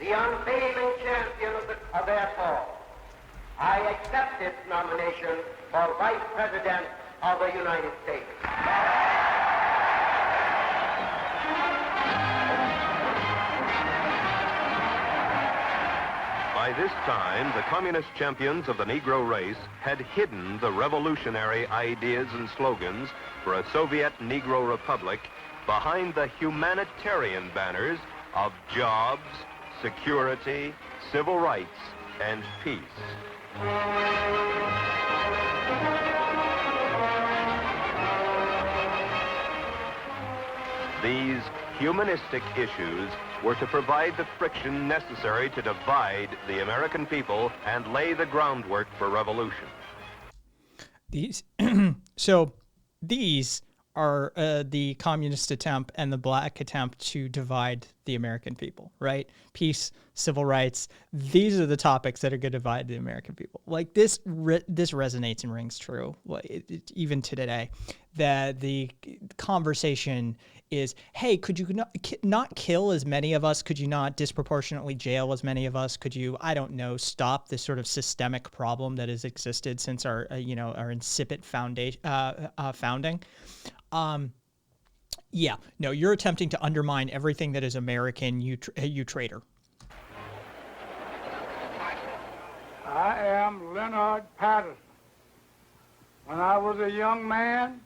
the unfailing champion of their cause. I accept this nomination for Vice President of the United States." By this time, the communist champions of the Negro race had hidden the revolutionary ideas and slogans for a Soviet Negro Republic behind the humanitarian banners of jobs, security, civil rights, and peace. These humanistic issues were to provide the friction necessary to divide the American people and lay the groundwork for revolution. These are the communist attempt and the black attempt to divide the American people, right? Peace, civil rights. These are the topics that are going to divide the American people. Like this resonates and rings true, even to today. That the conversation is, hey, could you not kill as many of us? Could you not disproportionately jail as many of us? Could you, I don't know, stop this sort of systemic problem that has existed since our insipid founding? Yeah, no, you're attempting to undermine everything that is American, you traitor. I am Leonard Patterson. When I was a young man,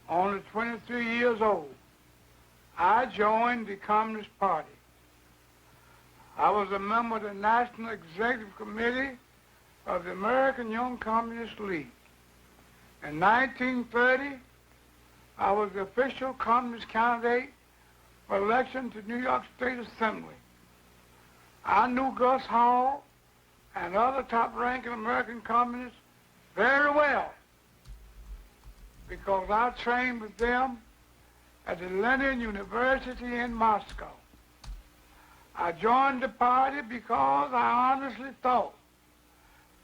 only 23 years old, I joined the Communist Party. I was a member of the National Executive Committee of the American Young Communist League. In 1930, I was the official communist candidate for election to New York State Assembly. I knew Gus Hall and other top-ranking American communists very well because I trained with them at the Lenin University in Moscow. I joined the party because I honestly thought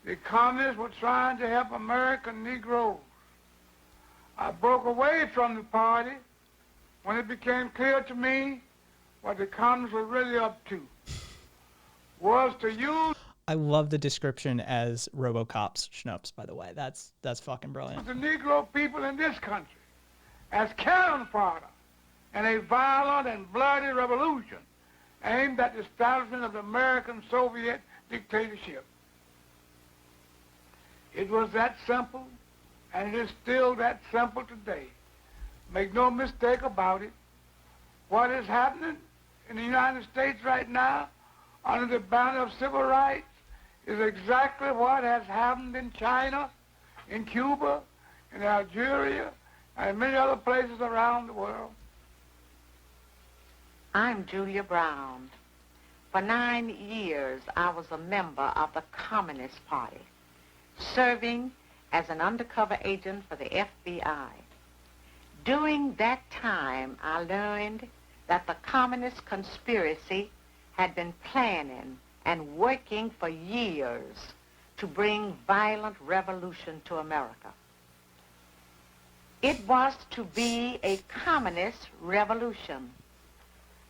the communists were trying to help American Negroes. I broke away from the party when it became clear to me what the communists were really up to was to use... I love the description as RoboCop's schnoops, by the way. That's fucking brilliant. ...the Negro people in this country as cannon fodder in a violent and bloody revolution aimed at the establishment of the American Soviet dictatorship. It was that simple, and it is still that simple today. Make no mistake about it. What is happening in the United States right now under the banner of civil rights is exactly what has happened in China, in Cuba, in Algeria, and many other places around the world. I'm Julia Brown. For 9 years, I was a member of the Communist Party, serving as an undercover agent for the FBI. During that time, I learned that the communist conspiracy had been planning and working for years to bring violent revolution to America. It was to be a communist revolution,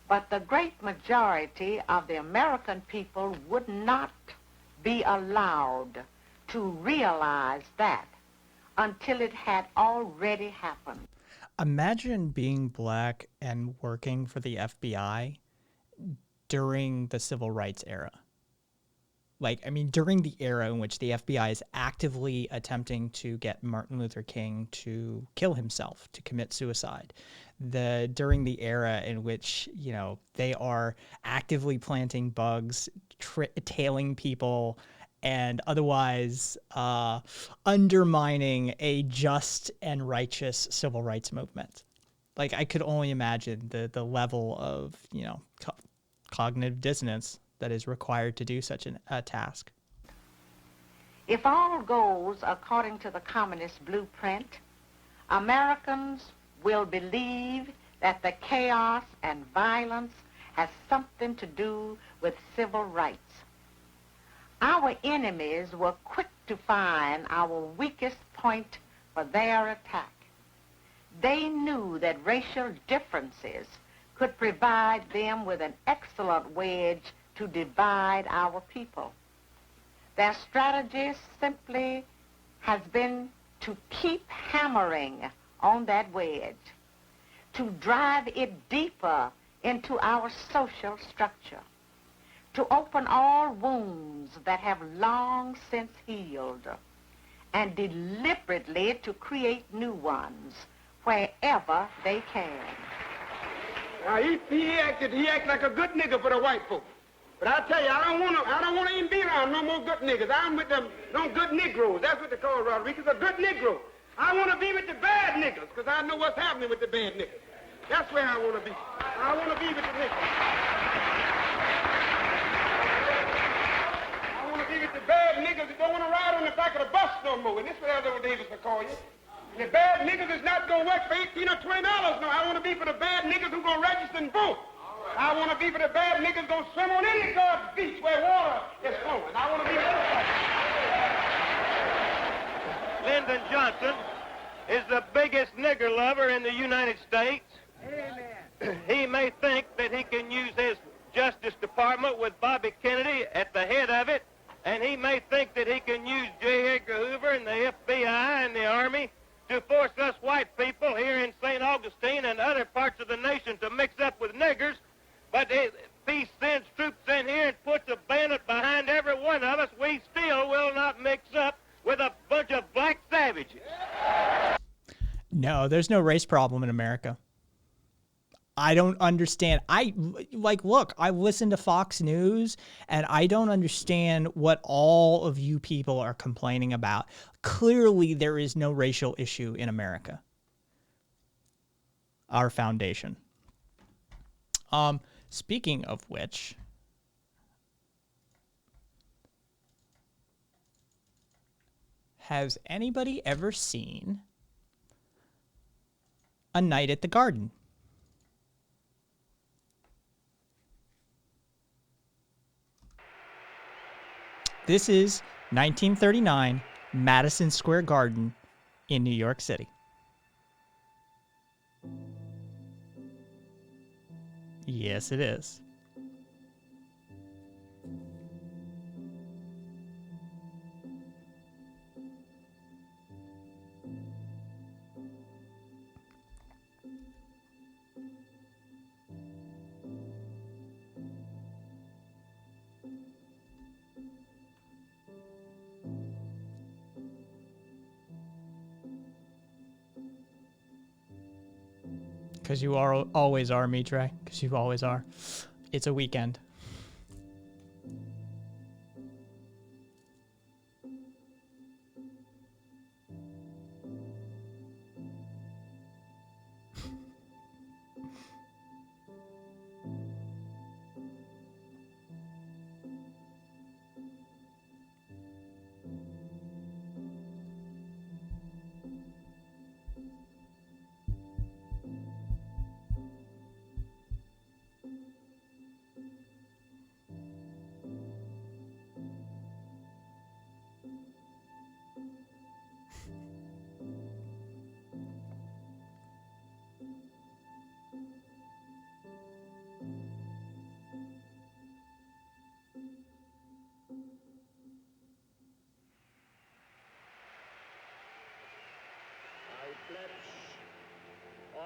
but the great majority of the American people would not be allowed to realize that until it had already happened. Imagine being black and working for the FBI during the civil rights era. Like, I mean, during the era in which the FBI is actively attempting to get Martin Luther King to kill himself, to commit suicide. During the era in which, you know, they are actively planting bugs, tailing people, and otherwise undermining a just and righteous civil rights movement. Like, I could only imagine the level of, you know, cognitive dissonance that is required to do such a task. If all goes according to the communist blueprint, Americans will believe that the chaos and violence has something to do with civil rights. Our enemies were quick to find our weakest point for their attack. They knew that racial differences could provide them with an excellent wedge to divide our people. Their strategy simply has been to keep hammering on that wedge, to drive it deeper into our social structure, to open all wounds that have long since healed, and deliberately to create new ones wherever they can. Now, he acted like a good nigga for the white folks. But I tell you, I don't want to even be around no more good niggas. I'm with them good Negroes. That's what they call Rodriguez, a good Negro. I want to be with the bad niggas, because I know what's happening with the bad niggas. That's where I want to be. I want to be with the niggas. I want to be with the bad niggas that don't want to ride on the back of the bus no more. And this is what Elder Davis will call you. The bad niggas is not going to work for $18 or $20 no. I want to be for the bad niggas who going to register and vote. I want to be for the bad niggas going to swim on any God's beach where water is flowing. I want to be for those. Lyndon Johnson is the biggest nigger lover in the United States. Amen. He may think that he can use his Justice Department with Bobby Kennedy at the head of it, and he may think that he can use J. Edgar Hoover and the FBI and the Army to force us white people here in St. Augustine and other parts of the nation to mix up with niggers, but peace sends troops in here and puts a bayonet behind every one of us, we still will not mix up with a bunch of black savages. No, there's no race problem in America. I don't understand. Look, I listen to Fox News and I don't understand what all of you people are complaining about. Clearly, there is no racial issue in America. Our foundation. Speaking of which, has anybody ever seen A Night at the Garden? This is 1939 Madison Square Garden in New York City. Yes, it is. Because you always are, Mitre. Because you always are. It's a weekend.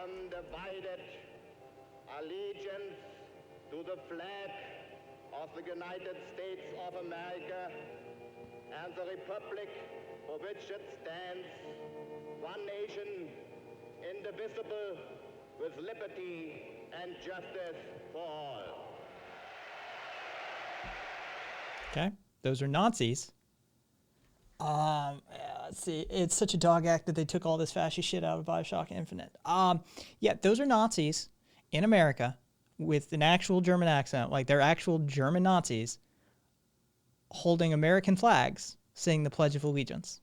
Undivided allegiance to the flag of the United States of America and the republic for which it stands, one nation, indivisible, with liberty and justice for all. Okay, those are Nazis. Let's see. It's such a dog act that they took all this fascist shit out of Bioshock Infinite. Yeah, those are Nazis in America with an actual German accent, like they're actual German Nazis holding American flags, saying the Pledge of Allegiance.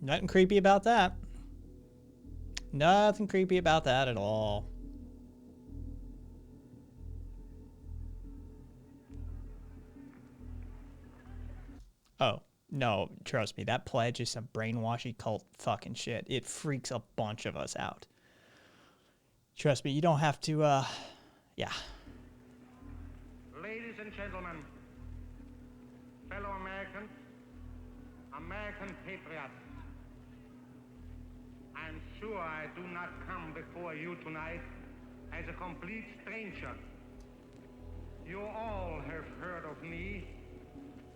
Nothing creepy about that. Nothing creepy about that at all. Oh, no, trust me, that pledge is some brainwashy cult fucking shit. It freaks a bunch of us out. Trust me, you don't have to, yeah. Ladies and gentlemen, fellow Americans, American patriots, I'm sure I do not come before you tonight as a complete stranger. You all have heard of me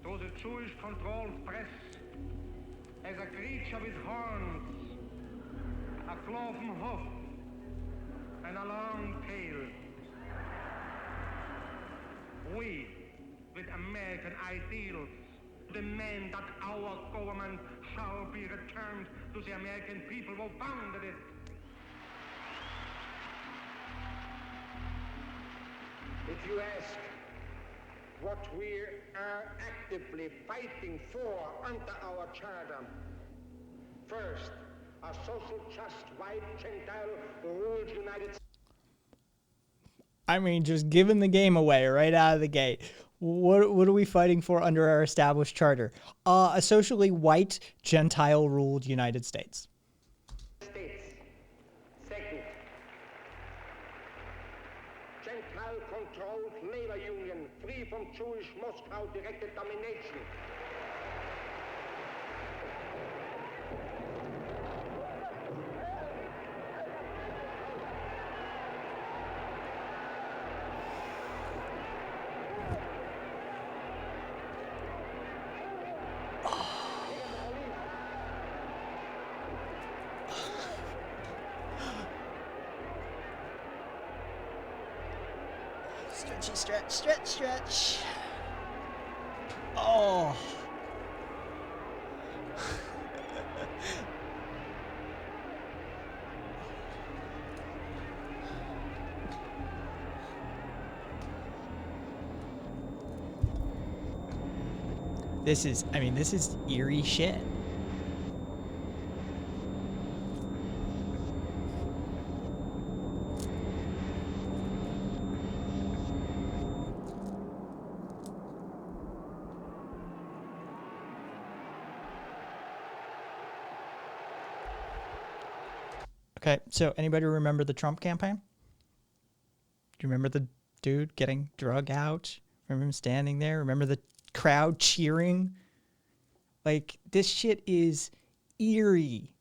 through the Jewish-controlled press as a creature with horns, a cloven hoof, and a long tail. We, with American ideals, demand that our government shall be returned to the American people who founded it. If you ask what we are actively fighting for under our charter, first, a social just white Gentile who rules the United States. I mean, just giving the game away right out of the gate. What are we fighting for under our established charter? A socially white, Gentile-ruled United States. Second, Gentile-controlled labor union free from Jewish Moscow-directed domination. Stretchy, stretch. Oh. This is eerie shit. Okay, so anybody remember the Trump campaign? Do you remember the dude getting drug out? Remember him standing there? Remember the crowd cheering? Like, this shit is eerie.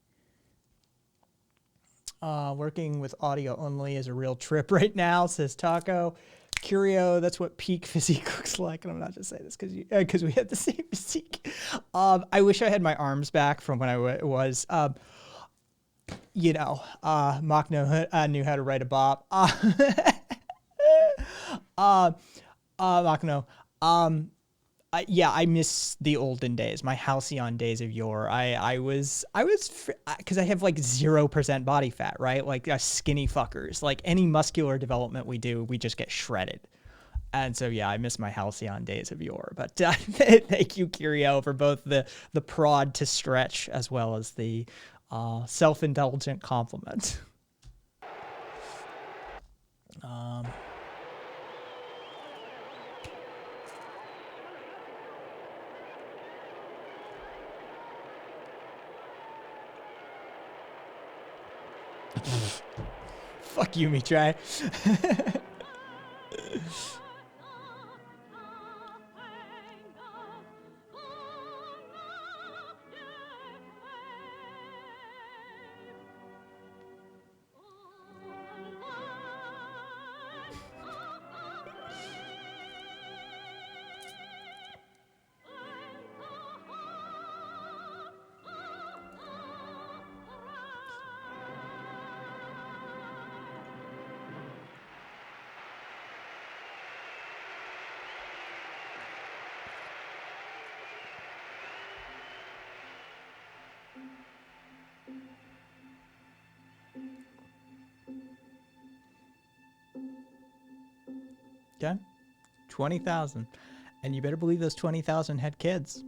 Working with audio only is a real trip right now, says Taco. Curio, that's what peak physique looks like. And I'm not just saying this because we have the same physique. I wish I had my arms back from when I was... Mock knew how to write a bop. Mock yeah, I miss the olden days, my halcyon days of yore. I was because I have like 0% body fat, right? Like skinny fuckers. Like any muscular development we do, we just get shredded. And so, yeah, I miss my halcyon days of yore. But thank you, Curio, for both the prod to stretch as well as the self-indulgent compliment. Fuck you, me try. Okay, 20,000, and you better believe those 20,000 had kids.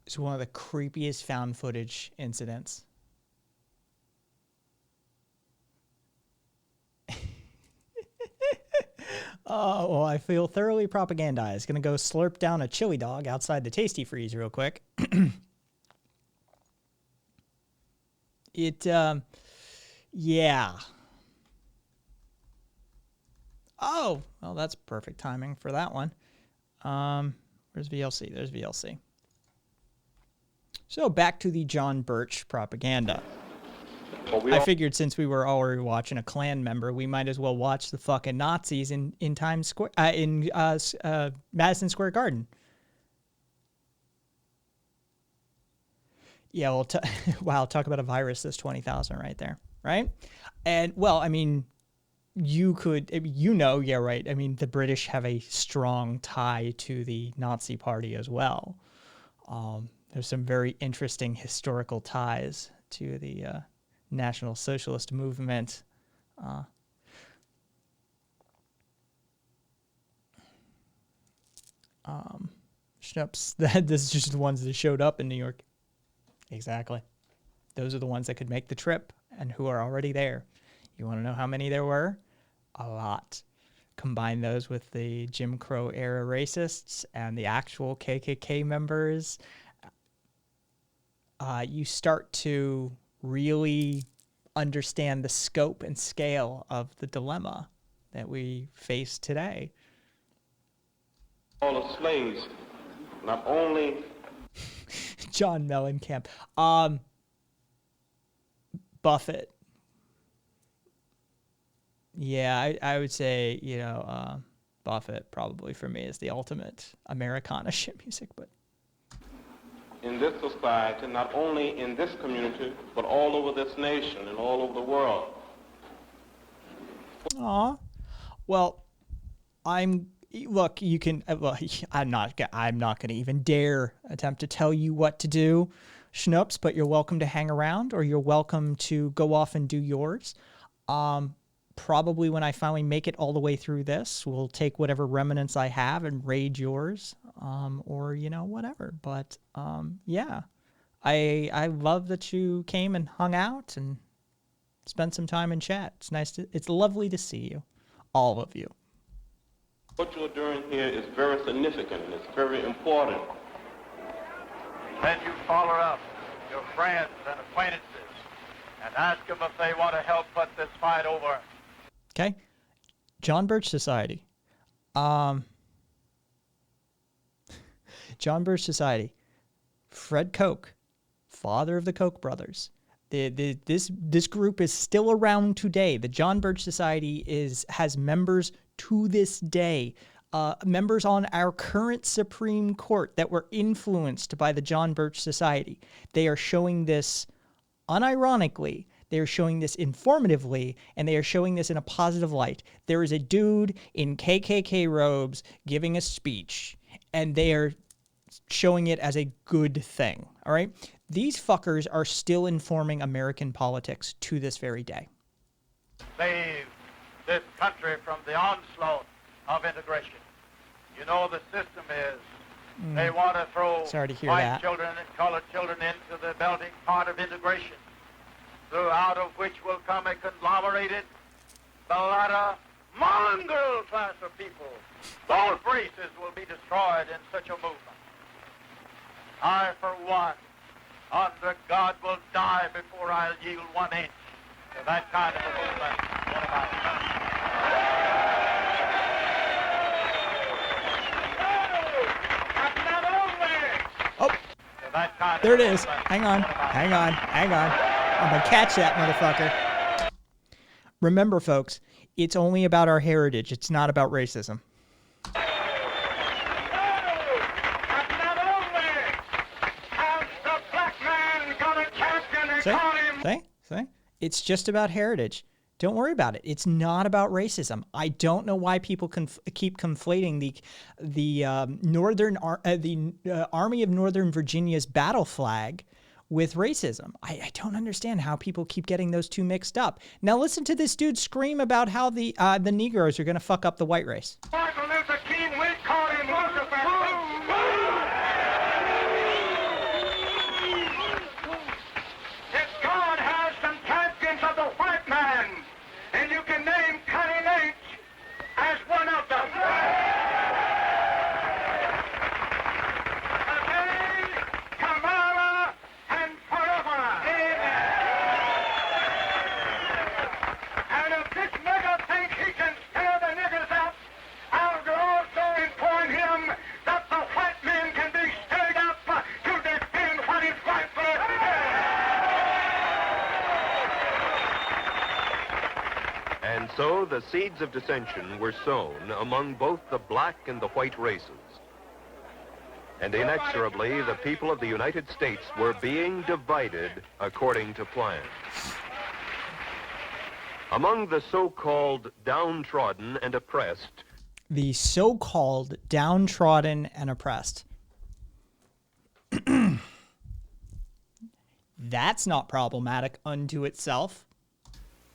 It's one of the creepiest found footage incidents. Oh, well, I feel thoroughly propagandized. Gonna go slurp down a chili dog outside the Tasty Freeze real quick. Yeah. Oh, well, that's perfect timing for that one. Where's VLC? There's VLC. So back to the John Birch propaganda. I figured since we were already watching a Klan member, we might as well watch the fucking Nazis in Times Square, in Madison Square Garden. Yeah, well, wow, talk about a virus. That's 20,000 right there, right? And well, I mean, you could, yeah, right. I mean, the British have a strong tie to the Nazi Party as well. There's some very interesting historical ties to the National Socialist movement. Schnapps, this is just the ones that showed up in New York. Exactly. Those are the ones that could make the trip and who are already there. You want to know how many there were? A lot. Combine those with the Jim Crow era racists and the actual KKK members. You start to really understand the scope and scale of the dilemma that we face today. All the slaves, not only John Mellencamp. Buffett. Yeah, I would say, Buffett probably for me is the ultimate Americana shit music, but in this society, not only in this community, but all over this nation and all over the world. Aw. Well, you can, I'm not going to even dare attempt to tell you what to do, Schnoops, but you're welcome to hang around or you're welcome to go off and do yours. Probably when I finally make it all the way through this, we'll take whatever remnants I have and raid yours, or, whatever. But, yeah, I love that you came and hung out and spent some time in chat. It's lovely to see you, all of you. What you're doing here is very significant and it's very important. Then you follow up your friends and acquaintances and ask them if they want to help put this fight over. Okay. John Birch Society. John Birch Society. Fred Koch, father of the Koch brothers. This group is still around today. The John Birch Society has members to this day. Members on our current Supreme Court that were influenced by the John Birch Society. They are showing this unironically. They are showing this informatively, and they are showing this in a positive light. There is a dude in KKK robes giving a speech, and they are showing it as a good thing, all right? These fuckers are still informing American politics to this very day. Save this country from the onslaught of integration. You know the system is they want to throw Sorry to hear white that. children and colored children into the melting pot of integration, out of which will come a conglomerated, the latter mongrel class of people. Both races will be destroyed in such a movement. I, for one, under God, will die before I'll yield 1 inch to that kind of a movement. There it is. Hang on. I'm going to catch that motherfucker. Remember, folks, it's only about our heritage. It's not about racism. See? It's just about heritage. Don't worry about it. It's not about racism. I don't know why people keep conflating the Army of Northern Virginia's battle flag with racism. I don't understand how people keep getting those two mixed up. Now listen to this dude scream about how the Negroes are going to fuck up the white race. Martin Luther King, we call him Lucifer. If God has some champions of the white man, and you can name Connie Lynch as one of them. Today, tomorrow, and forever. And if this nigger thinks he can stir the niggers up, I'll go also inform him that the white man can be stirred up to defend what is rightful. And so the seeds of dissension were sown among both the black and the white races. And inexorably, the people of the United States were being divided according to plan. Among the so-called downtrodden and oppressed, The so-called downtrodden and oppressed. That's not problematic unto itself.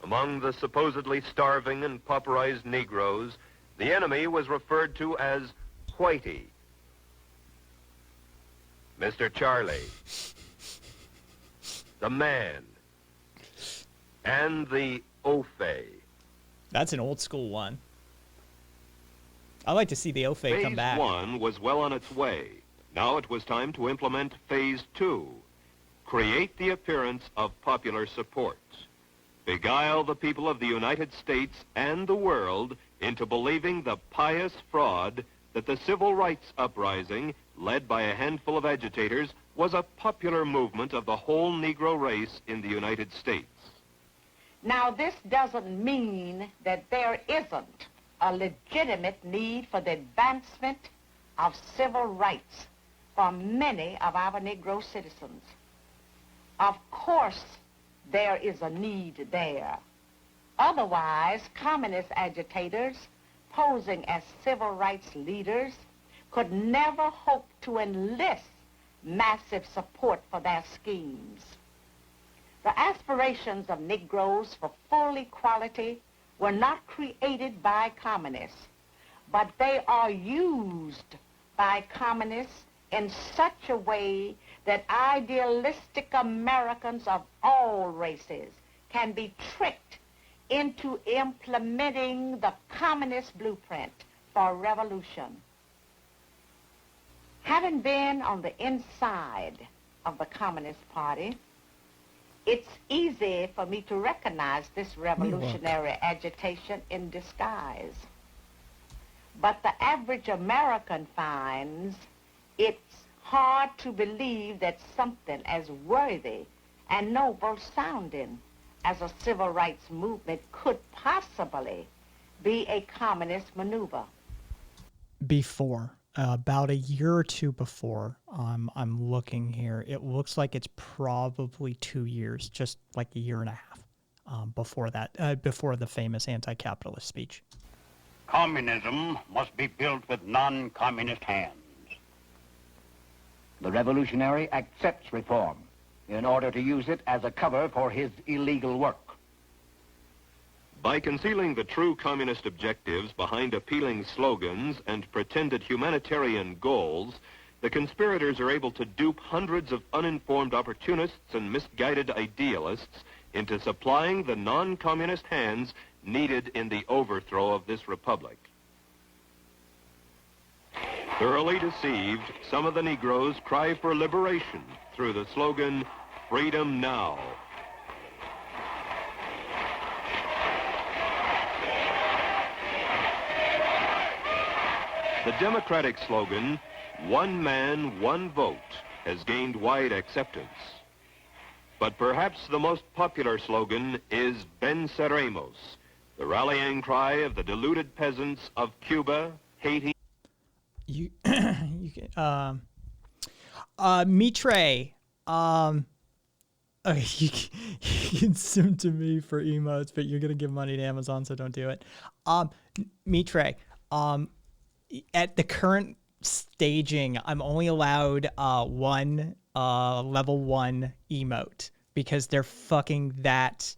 among the supposedly starving and pauperized Negroes, the enemy was referred to as Whitey. Mr. Charlie. the man, and the Ofe. That's an old school one. I like to see the Ofe come back. Phase 1 was well on its way. Now it was time to implement Phase 2. Create the appearance of popular support. Beguile the people of the United States and the world into believing the pious fraud that the civil rights uprising, led by a handful of agitators, was a popular movement of the whole Negro race in the United States. Now, this doesn't mean that there isn't a legitimate need for the advancement of civil rights for many of our Negro citizens. Of course, there is a need there. Otherwise, communist agitators posing as civil rights leaders could never hope to enlist massive support for their schemes. The aspirations of Negroes for full equality were not created by communists, but they are used by communists in such a way that idealistic Americans of all races can be tricked into implementing the communist blueprint for revolution. Having been on the inside of the Communist Party, it's easy for me to recognize this revolutionary agitation in disguise. But the average American finds it's hard to believe that something as worthy and noble sounding as a civil rights movement could possibly be a communist maneuver. Before, about a year or two before, I'm looking here, it looks like it's probably 2 years, just like a year and a half before that, before the famous anti-capitalist speech. Communism must be built with non-communist hands. The revolutionary accepts reform in order to use it as a cover for his illegal work. By concealing the true communist objectives behind appealing slogans and pretended humanitarian goals, the conspirators are able to dupe hundreds of uninformed opportunists and misguided idealists into supplying the non-communist hands needed in the overthrow of this republic. Thoroughly deceived, some of the Negroes cry for liberation through the slogan, "Freedom Now." The Democratic slogan, "One man, one vote," has gained wide acceptance. But perhaps the most popular slogan is Venceremos, the rallying cry of the deluded peasants of Cuba, Haiti. Mitre, okay, you can sue to me for emotes, but you're gonna give money to Amazon, so don't do it. Mitre, at the current staging, I'm only allowed one level 1 emote because they're fucking that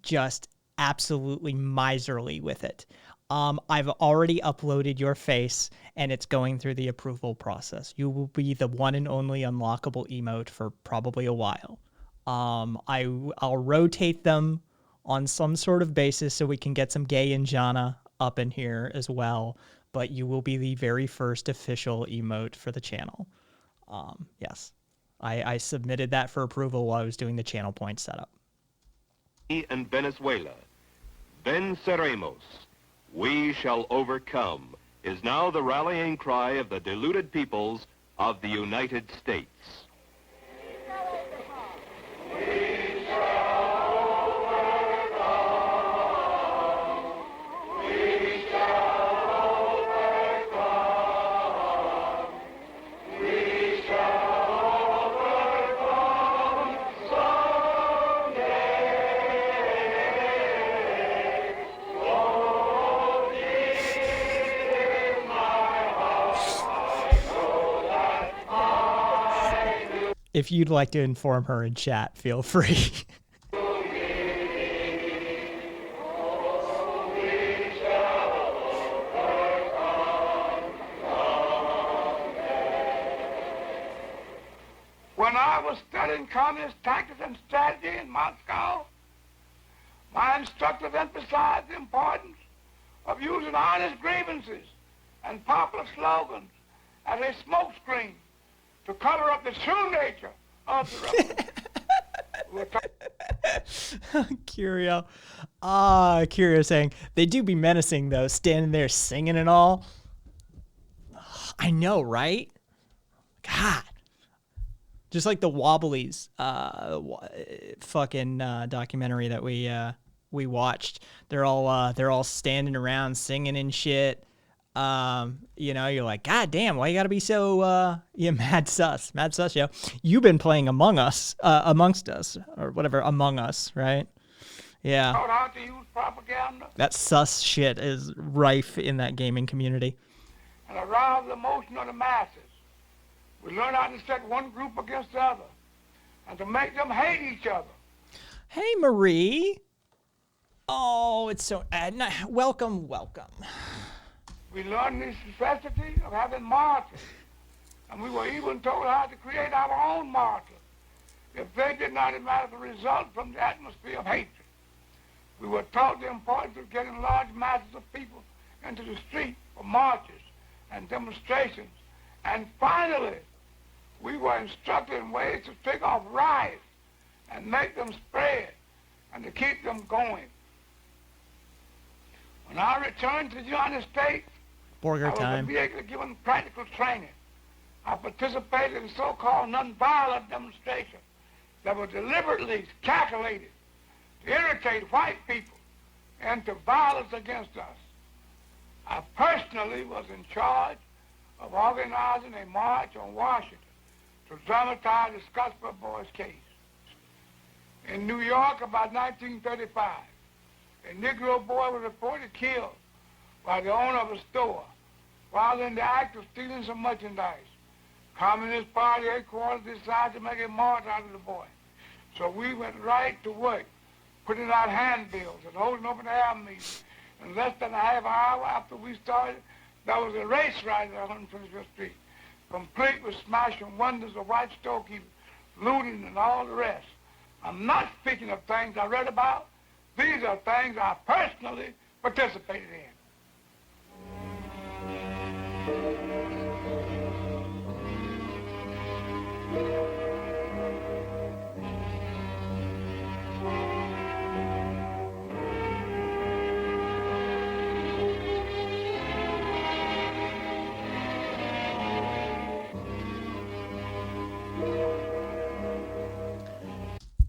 just absolutely miserly with it. I've already uploaded your face and it's going through the approval process. You will be the one and only unlockable emote for probably a while. I'll rotate them on some sort of basis so we can get some gay and Jana up in here as well, but you will be the very first official emote for the channel. Yes, I submitted that for approval while I was doing the channel point setup. And Venezuela. Venceremos, we shall overcome, is now the rallying cry of the deluded peoples of the United States. If you'd like to inform her in chat, feel free. When I was studying communist tactics and strategy in Moscow, my instructors emphasized the importance of using honest grievances and popular slogans as a smokescreen to cover up the true nature of the revolution. Curio. Curio saying, they do be menacing, though, standing there singing and all. I know, right? God. Just like the Wobblies fucking documentary that we watched. They're all standing around singing and shit. You know, you're like, God damn, why you gotta be so mad sus, yo. You've been playing Amongst Us, or whatever, Among Us, right? Yeah. How to use propaganda That sus shit is rife in that gaming community. and arouse the emotion of the masses. We learn how to set one group against the other and to make them hate each other. Hey, Marie. Oh, it's so welcome. We learned the necessity of having martyrs, and we were even told how to create our own martyrs if they did not imagine the result from the atmosphere of hatred. We were taught the importance of getting large masses of people into the street for marches and demonstrations. And finally, we were instructed in ways to take off riots and make them spread and to keep them going. When I returned to the United States, Burger I was time. immediately given practical training. I participated in so-called nonviolent demonstrations that were deliberately calculated to irritate white people into violence against us. I personally was in charge of organizing a march on Washington to dramatize the Scottsboro Boys case. In New York, about 1935, a Negro boy was reported killed by the owner of a store while in the act of stealing some merchandise. Communist Party headquarters decided to make a march out of the boy. So we went right to work, putting out handbills and holding open air meetings. In less than a half hour after we started, there was a race riot on 125th Street, complete with smashing windows of white storekeepers, looting, and all the rest. I'm not speaking of things I read about. These are things I personally participated in.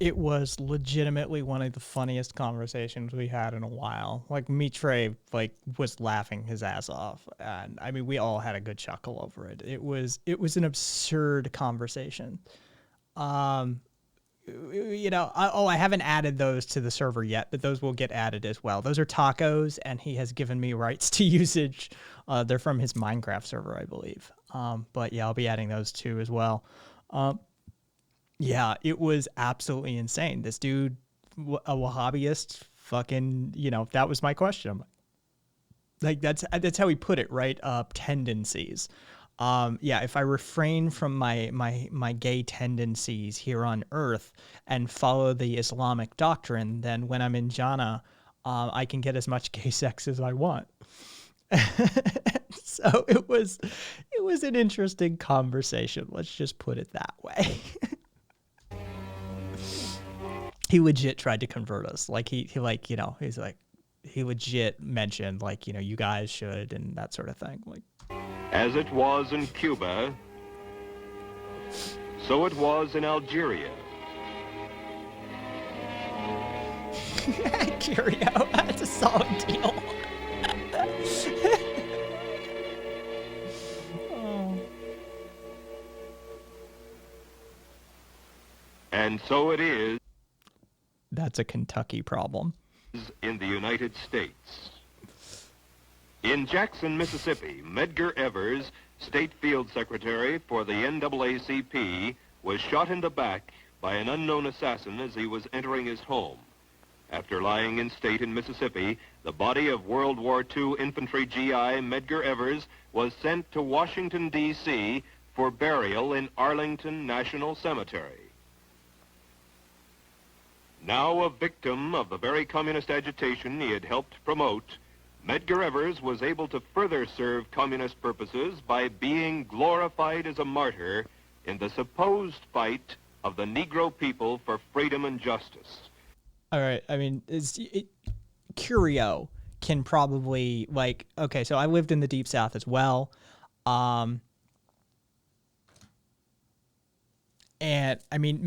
It was legitimately one of the funniest conversations we had in a while. Like, Mitre, was laughing his ass off. And, I mean, we all had a good chuckle over it. It was an absurd conversation. You know, I haven't added those to the server yet, but those will get added as well. Those are tacos, and he has given me rights to usage. They're from his Minecraft server, I believe. But, yeah, I'll be adding those too as well. Yeah, it was absolutely insane. This dude, a Wahhabist, fucking, you know, that was my question. I'm like, that's how he put it, right? Tendencies. Yeah, if I refrain from my gay tendencies here on Earth and follow the Islamic doctrine, then when I'm in Jannah, I can get as much gay sex as I want. So it was an interesting conversation. Let's just put it that way. He legit tried to convert us. Like he like, you know, he's like, he legit mentioned like, you know, you guys should and that sort of thing. Like, as it was in Cuba, so it was in Algeria. Curio, that's a solid deal. Oh. And so it is. That's a Kentucky problem. In the United States. In Jackson, Mississippi, Medgar Evers, State Field Secretary for the NAACP, was shot in the back by an unknown assassin as he was entering his home. After lying in state in Mississippi, the body of World War II infantry GI Medgar Evers was sent to Washington, D.C. for burial in Arlington National Cemetery. Now a victim of the very communist agitation he had helped promote, Medgar Evers was able to further serve communist purposes by being glorified as a martyr in the supposed fight of the Negro people for freedom and justice. All right, I mean, Curio can probably, like, okay, so I lived in the Deep South as well. And, I mean,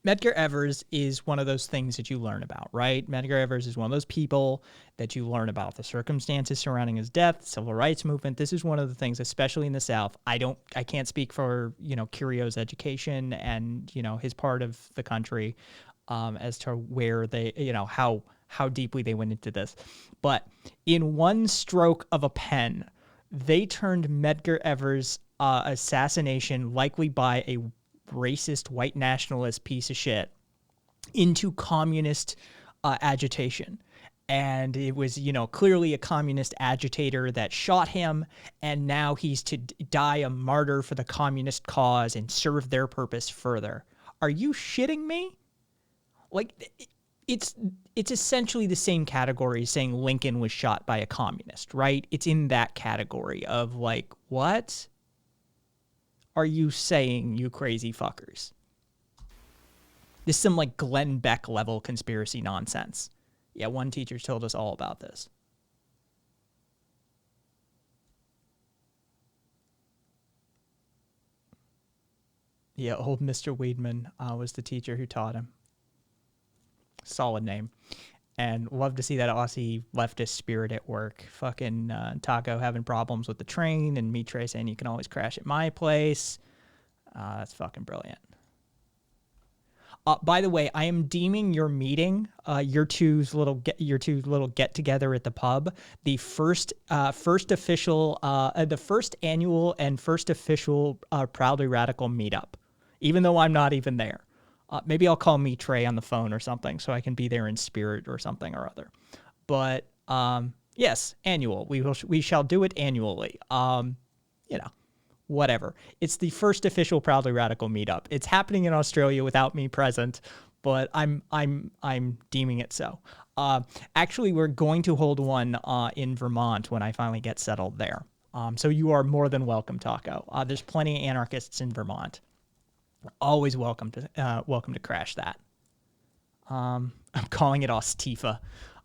Medgar Evers is one of those things that you learn about, right? Medgar Evers is one of those people that you learn about, the circumstances surrounding his death, civil rights movement. This is one of the things, especially in the South. I can't speak for, Curio's education and, his part of the country as to where they, how deeply they went into this. But in one stroke of a pen, they turned Medgar Evers' assassination, likely by a racist white nationalist piece of shit, into communist agitation. And it was, clearly a communist agitator that shot him, and now he's to die a martyr for the communist cause and serve their purpose further. Are you shitting me? Like, it's essentially the same category as saying Lincoln was shot by a communist, right? It's in that category of, like, what are you saying, you crazy fuckers? This is some, like, Glenn Beck level conspiracy nonsense. Yeah, one teacher told us all about this. Yeah, old Mr. Weidman was the teacher who taught him. Solid name. And love to see that Aussie leftist spirit at work. Fucking Taco having problems with the train, and Mitre saying you can always crash at my place. That's fucking brilliant. By the way, I am deeming your meeting, your two little get together at the pub, the first official, the first annual and first official Proudly Radical meetup, even though I'm not even there. Maybe I'll call Mitre on the phone or something so I can be there in spirit or something or other. But yes, annual. We shall do it annually. Whatever. It's the first official Proudly Radical meetup. It's happening in Australia without me present, but I'm deeming it so. Actually, we're going to hold one in Vermont when I finally get settled there. So you are more than welcome, Taco. There's plenty of anarchists in Vermont. Always welcome to crash that. I'm calling it Ostifa.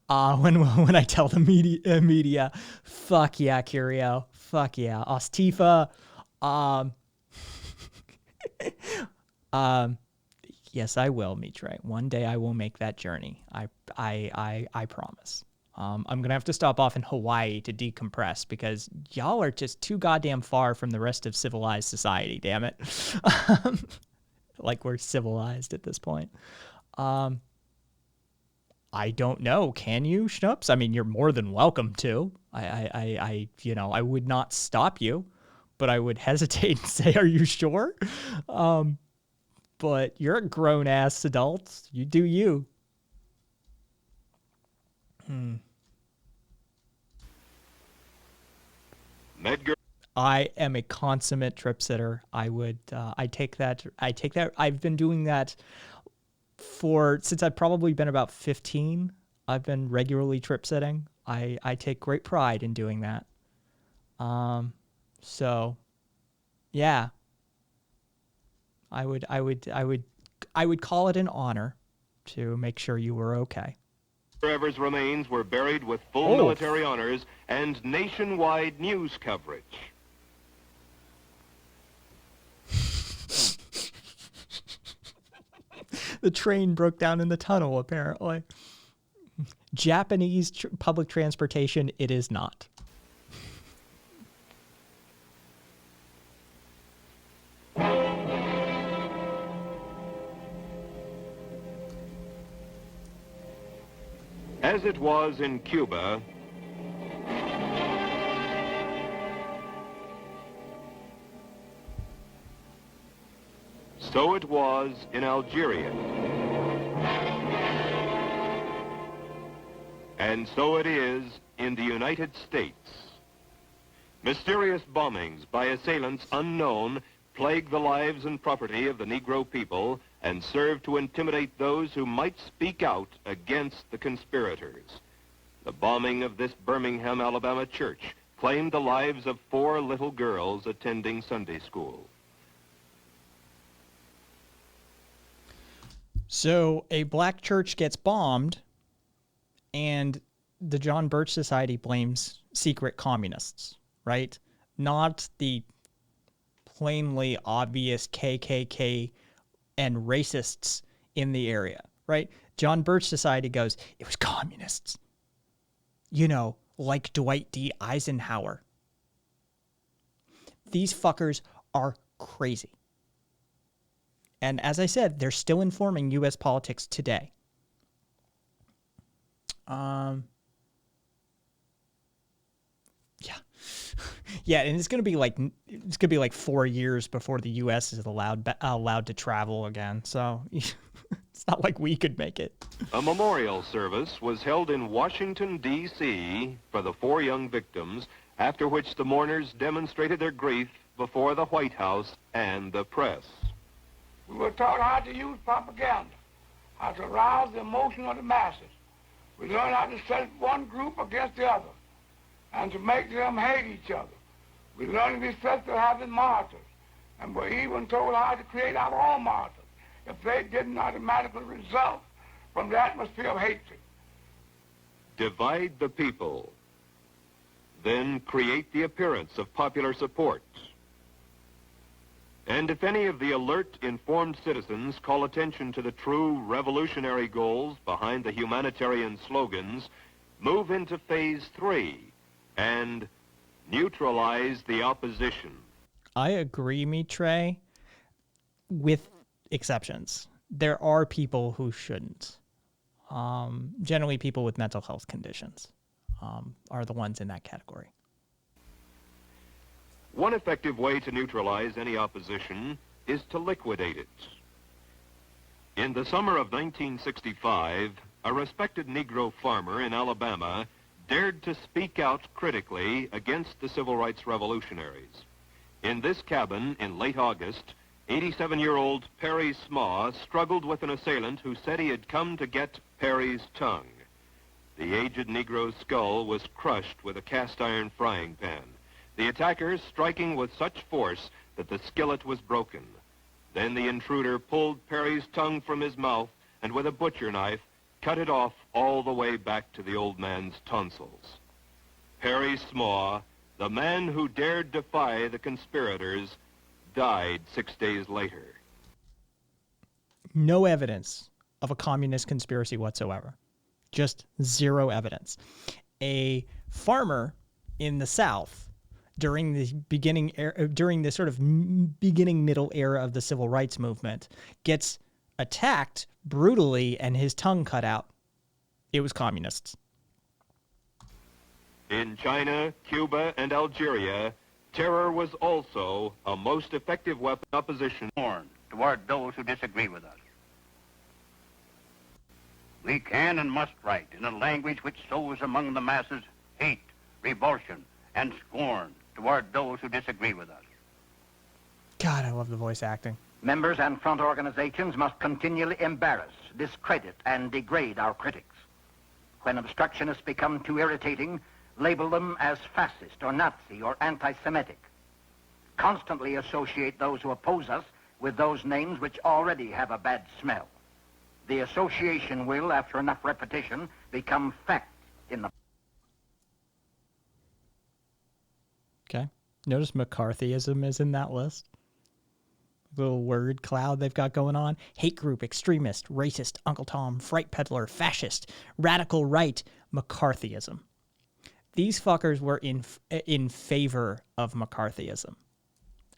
When I tell the media, fuck yeah, Curio, fuck yeah, Ostifa. Yes, I will, Mitre. One day I will make that journey. I promise. I'm gonna have to stop off in Hawaii to decompress because y'all are just too goddamn far from the rest of civilized society. Damn it. Like we're civilized at this point. I don't know. Can you, Schnoops? I mean, you're more than welcome to. I would not stop you, but I would hesitate and say, "Are you sure?" But you're a grown ass adult. You do you. Medgar. I am a consummate trip sitter. I take that. I've been doing that since I've probably been about 15. I've been regularly trip sitting. I take great pride in doing that. So yeah, I would call it an honor to make sure you were okay. Evers' remains were buried with full military honors and nationwide news coverage. The train broke down in the tunnel, apparently. Japanese public transportation, it is not. As it was in Cuba, so it was in Algeria. And so it is in the United States. Mysterious bombings by assailants unknown plague the lives and property of the Negro people and serve to intimidate those who might speak out against the conspirators. The bombing of this Birmingham, Alabama church claimed the lives of 4 little girls attending Sunday school. So a black church gets bombed, and the John Birch Society blames secret communists, right? Not the plainly obvious KKK and racists in the area, right? John Birch Society goes, it was communists. You know, like Dwight D. Eisenhower. These fuckers are crazy. And as I said, they're still informing U.S. politics today. Yeah. Yeah, and it's gonna be like 4 years before the U.S. is allowed to travel again. So it's not like we could make it. A memorial service was held in Washington, D.C. for the 4 young victims, after which the mourners demonstrated their grief before the White House and the press. We were taught how to use propaganda, how to arouse the emotion of the masses. We learned how to set one group against the other and to make them hate each other. We learned to be successful having martyrs, and were even told how to create our own martyrs if they didn't automatically result from the atmosphere of hatred. Divide the people, then create the appearance of popular support. And if any of the alert, informed citizens call attention to the true revolutionary goals behind the humanitarian slogans, move into phase 3 and neutralize the opposition. I agree, Mitre, with exceptions. There are people who shouldn't. Generally, people with mental health conditions are the ones in that category. One effective way to neutralize any opposition is to liquidate it. In the summer of 1965, a respected Negro farmer in Alabama dared to speak out critically against the civil rights revolutionaries. In this cabin in late August, 87-year-old Perry Smaw struggled with an assailant who said he had come to get Perry's tongue. The aged Negro's skull was crushed with a cast-iron frying pan, the attackers striking with such force that the skillet was broken. Then the intruder pulled Perry's tongue from his mouth and with a butcher knife cut it off all the way back to the old man's tonsils. Perry Smaw, the man who dared defy the conspirators, died 6 days later. No evidence of a communist conspiracy whatsoever. Just zero evidence. A farmer in the South during the beginning era, during the sort of beginning middle era of the civil rights movement gets attacked brutally and his tongue cut out. It was communists. In China, Cuba, and Algeria, terror was also a most effective weapon of opposition toward those who disagree with us. We can and must write in a language which sows among the masses hate, revulsion, and scorn toward those who disagree with us. God, I love the voice acting. Members and front organizations must continually embarrass, discredit, and degrade our critics. When obstructionists become too irritating, label them as fascist or Nazi or anti-Semitic. Constantly associate those who oppose us with those names which already have a bad smell. The association will, after enough repetition, become fact in the... Okay. Notice McCarthyism is in that list. Little word cloud they've got going on. Hate group, extremist, racist, Uncle Tom, fright peddler, fascist, radical right, McCarthyism. These fuckers were in favor of McCarthyism.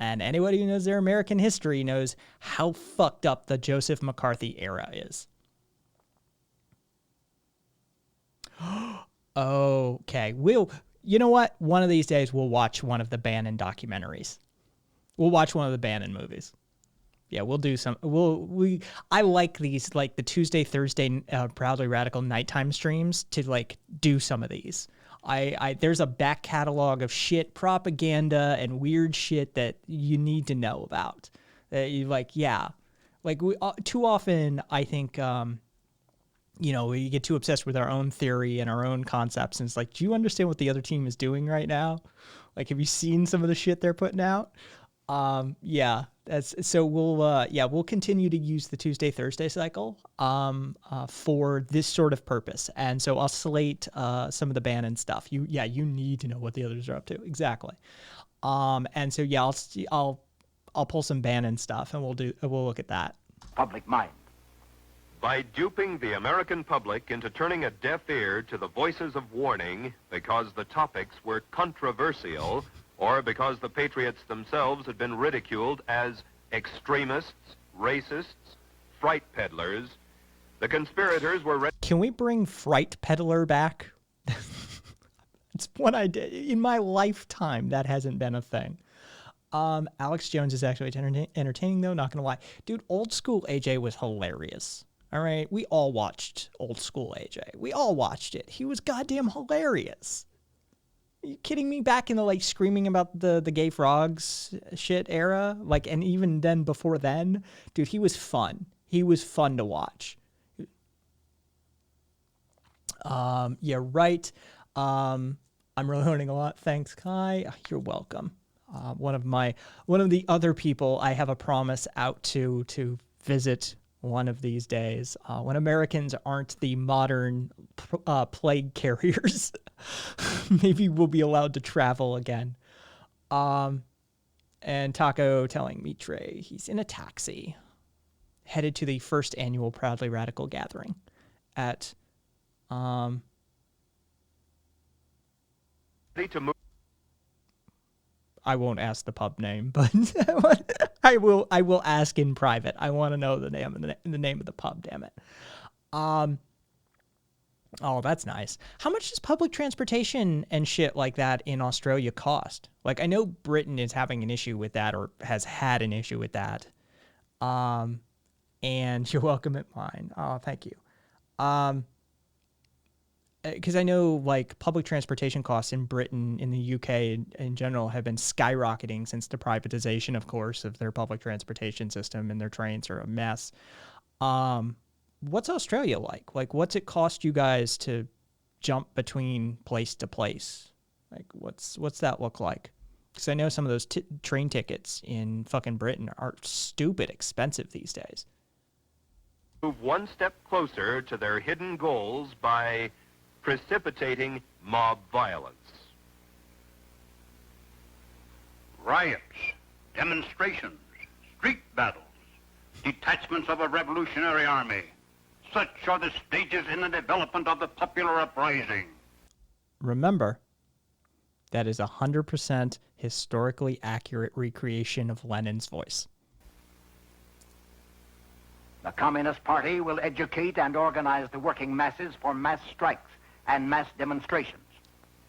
And anybody who knows their American history knows how fucked up the Joseph McCarthy era is. Okay. You know what? One of these days we'll watch one of the Bannon documentaries. We'll watch one of the Bannon movies. Yeah, we'll do some. I like these, like the Tuesday, Thursday, Proudly Radical nighttime streams to like do some of these. There's a back catalog of shit, propaganda, and weird shit that you need to know about. That you too often, I think, we get too obsessed with our own theory and our own concepts, and it's like, do you understand what the other team is doing right now? Like, have you seen some of the shit they're putting out? We'll continue to use the Tuesday-Thursday cycle for this sort of purpose. And so I'll slate some of the Bannon stuff. You need to know what the others are up to. Exactly. And so I'll pull some Bannon stuff and we'll look at that. Public mind. By duping the American public into turning a deaf ear to the voices of warning because the topics were controversial, or because the patriots themselves had been ridiculed as extremists, racists, fright peddlers, the conspirators were ready. Can we bring Fright Peddler back? It's what I did in my lifetime. That hasn't been a thing. Alex Jones is actually entertaining, though, not gonna lie. Dude, old school AJ was hilarious. All right, we all watched old school AJ. We all watched it. He was goddamn hilarious. Are you kidding me? Back in the screaming about the gay frogs shit era, and even then before then, dude, he was fun. He was fun to watch. Yeah, right. I'm really learning a lot. Thanks, Kai. You're welcome. One of the other people I have a promise out to visit one of these days, when Americans aren't the modern plague carriers. Maybe we'll be allowed to travel again. And Taco telling me, Trey, he's in a taxi, headed to the first annual Proudly Radical gathering at I won't ask the pub name, but I will ask in private. I want to know the name of the pub, damn it. Oh, that's nice. How much does public transportation and shit like that in Australia cost? I know Britain is having an issue with that, or has had an issue with that. And you're welcome at mine. Oh, thank you. Because I know public transportation costs in Britain, in the UK in general, have been skyrocketing since the privatization, of course, of their public transportation system, and their trains are a mess. What's Australia like? What's it cost you guys to jump between place to place? What's that look like? Because I know some of those train tickets in fucking Britain are stupid expensive these days. Move one step closer to their hidden goals by precipitating mob violence. Riots, demonstrations, street battles, detachments of a revolutionary army. Such are the stages in the development of the popular uprising. Remember, that is 100% historically accurate recreation of Lenin's voice. The Communist Party will educate and organize the working masses for mass strikes and mass demonstrations.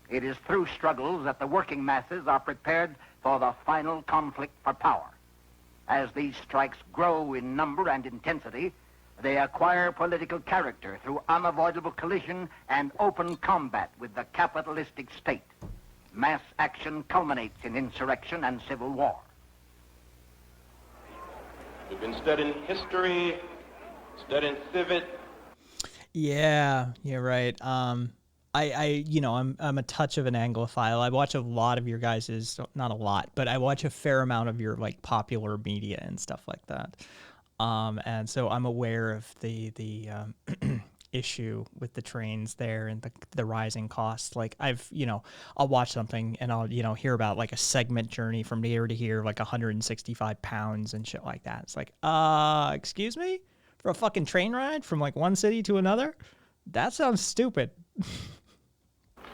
It is through struggles that the working masses are prepared for the final conflict for power. As these strikes grow in number and intensity, they acquire political character through unavoidable collision and open combat with the capitalistic state. Mass action culminates in insurrection and civil war. We've been studying history, studying civics. Yeah, right. I'm a touch of an Anglophile. I watch a lot of your guys's, not a lot, but I watch a fair amount of your popular media and stuff like that. And so I'm aware of the issue with the trains there and the rising costs. I'll watch something and I'll, hear about a segment journey from here to here, 165 pounds and shit like that. It's excuse me? For a fucking train ride from one city to another? That sounds stupid.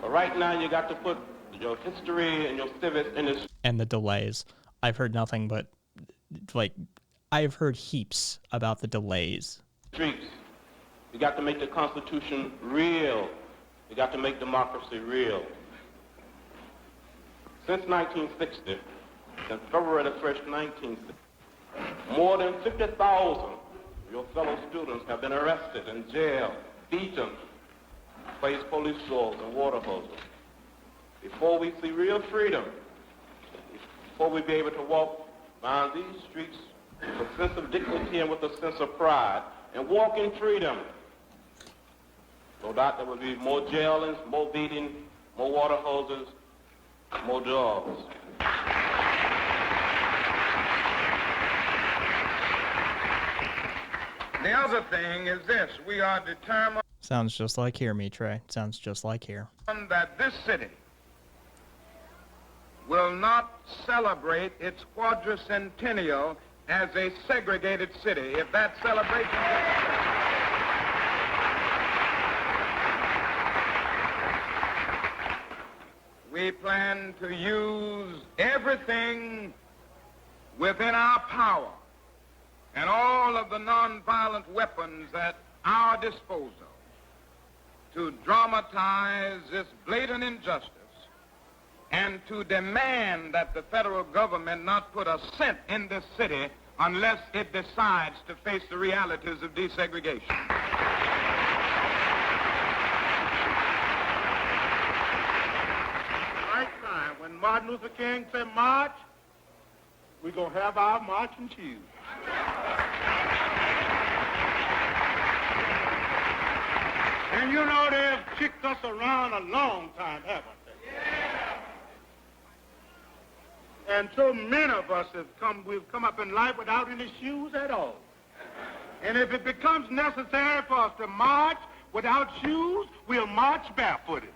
But right now you got to put your history and your civics in this. And the delays. I've heard nothing but, I've heard heaps about the delays. Streets. You got to make the Constitution real. You got to make democracy real. Since 1960, since February the 1st, 1960, more than 50,000 of your fellow students have been arrested and jailed, beaten, placed police doors and water hoses. before we see real freedom, before we be able to walk down these streets with a sense of dignity and with a sense of pride, and walk in freedom, no doubt there will be more jailings, more beating, more water hoses, more dogs. The other thing is this: we are determined Sounds just like here, Mitre. Sounds just like here. that this city will not celebrate its quadricentennial as a segregated city. If that celebration we plan to use everything within our power and all of the nonviolent weapons at our disposal to dramatize this blatant injustice and to demand that the federal government not put a cent in this city unless it decides to face the realities of desegregation. Right time, when Martin Luther King said march, we're going to have our marching shoes. And you know they've kicked us around a long time, haven't they? And so many of us we've come up in life without any shoes at all. And if it becomes necessary for us to march without shoes, we'll march barefooted.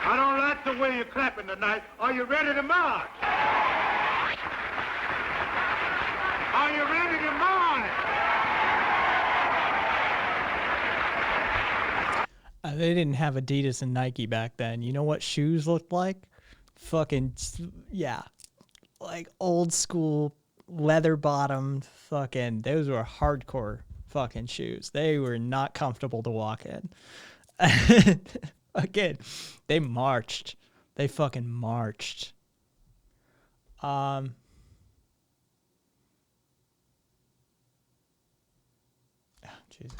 I don't like the way you're clapping tonight. Are you ready to march? Are you ready to march? They didn't have Adidas and Nike back then. You know what shoes looked like? Fucking, yeah. Like old school leather bottomed fucking, those were hardcore fucking shoes. They were not comfortable to walk in. Again, they marched. They fucking marched. Jesus.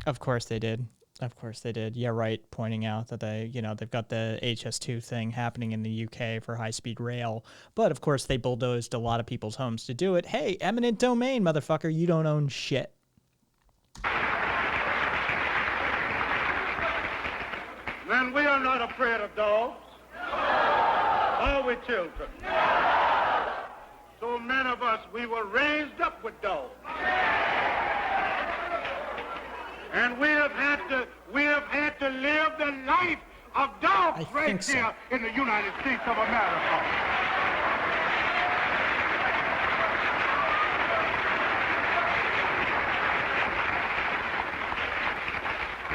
Of course they did. Of course they did. Yeah, right. Pointing out that they've got the HS2 thing happening in the UK for high-speed rail. But of course they bulldozed a lot of people's homes to do it. Hey, eminent domain, motherfucker. You don't own shit. Then we are not afraid of dogs. Are we, children? So many of us, we were raised up with dogs. And we have had to live the life of dogs right here in the United States of America.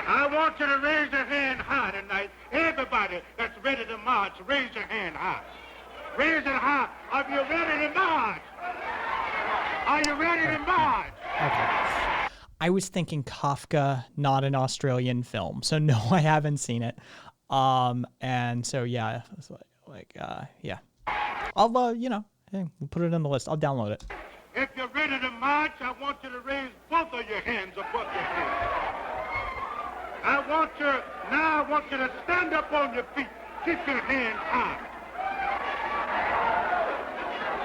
I want you to raise your hand high tonight. Everybody that's ready to march, raise your hand high. Raise it high. Are you ready to march? Are you ready to march? Okay. I was thinking Kafka, not an Australian film. So no, I haven't seen it. And so yeah, it's yeah. I'll hey, we'll put it on the list. I'll download it. If you're ready to march, I want you to raise both of your hands above your head. I want you to stand up on your feet. Keep your hands high.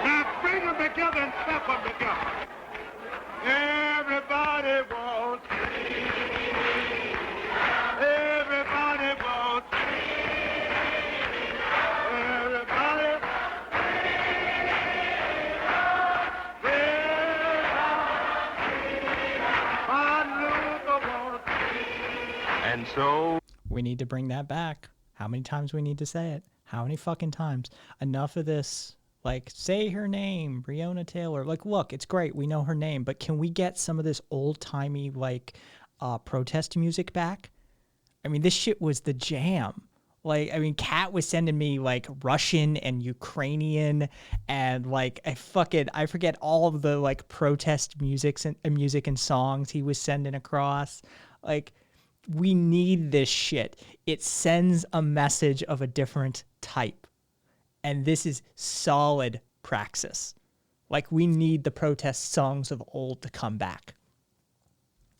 Now bring them together and step them together. Everybody wants freedom. Everybody wants freedom. Everybody. And so we need to bring that back. How many times we need to say it? How many fucking times? Enough of this. Like, say her name, Breonna Taylor. Like, look, it's great. We know her name. But can we get some of this old-timey, protest music back? I mean, this shit was the jam. Like, I mean, Kat was sending me, Russian and Ukrainian and, I forget all of the, protest music and songs he was sending across. We need this shit. It sends a message of a different type. And this is solid praxis. We need the protest songs of old to come back.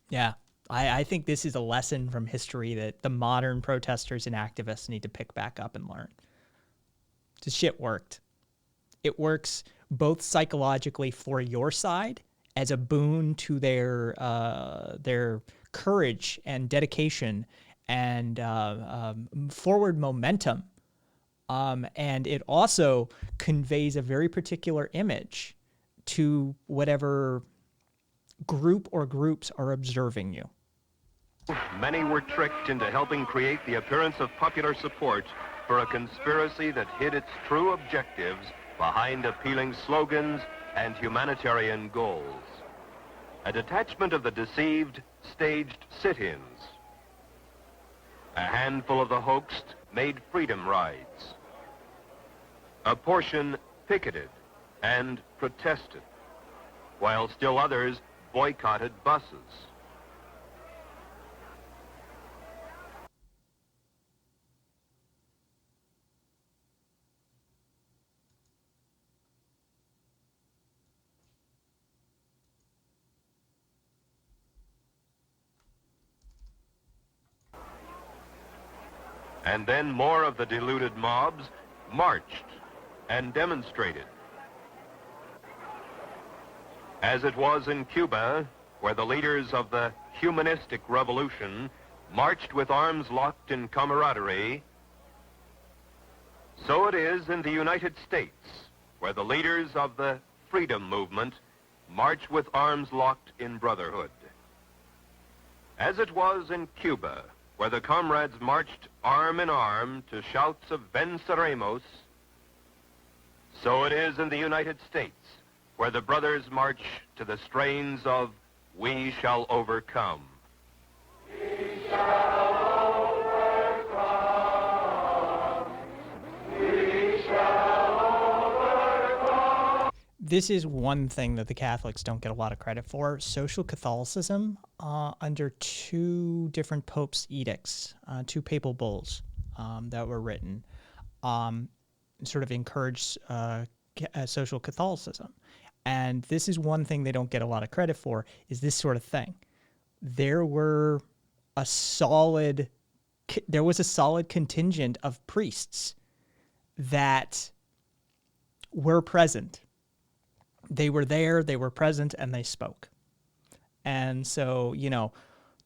Yeah, I think this is a lesson from history that the modern protesters and activists need to pick back up and learn. This shit worked. It works both psychologically for your side as a boon to their courage and dedication and forward momentum. And it also conveys a very particular image to whatever group or groups are observing you. Many were tricked into helping create the appearance of popular support for a conspiracy that hid its true objectives behind appealing slogans and humanitarian goals. A detachment of the deceived staged sit-ins. A handful of the hoaxed made freedom rides. A portion picketed and protested, while still others boycotted buses. And then more of the deluded mobs marched and demonstrated. As it was in Cuba, where the leaders of the humanistic revolution marched with arms locked in camaraderie, so it is in the United States, where the leaders of the freedom movement march with arms locked in brotherhood. As it was in Cuba, where the comrades marched arm in arm to shouts of Venceremos, so it is in the United States, where the brothers march to the strains of We Shall Overcome. We shall overcome. We shall overcome. This is one thing that the Catholics don't get a lot of credit for. Social Catholicism, under two different popes' edicts, two papal bulls that were written, sort of encouraged social Catholicism. And this is one thing they don't get a lot of credit for, is this sort of thing. There was a solid contingent of priests that were present. They were there, they were present, and they spoke. And so, you know,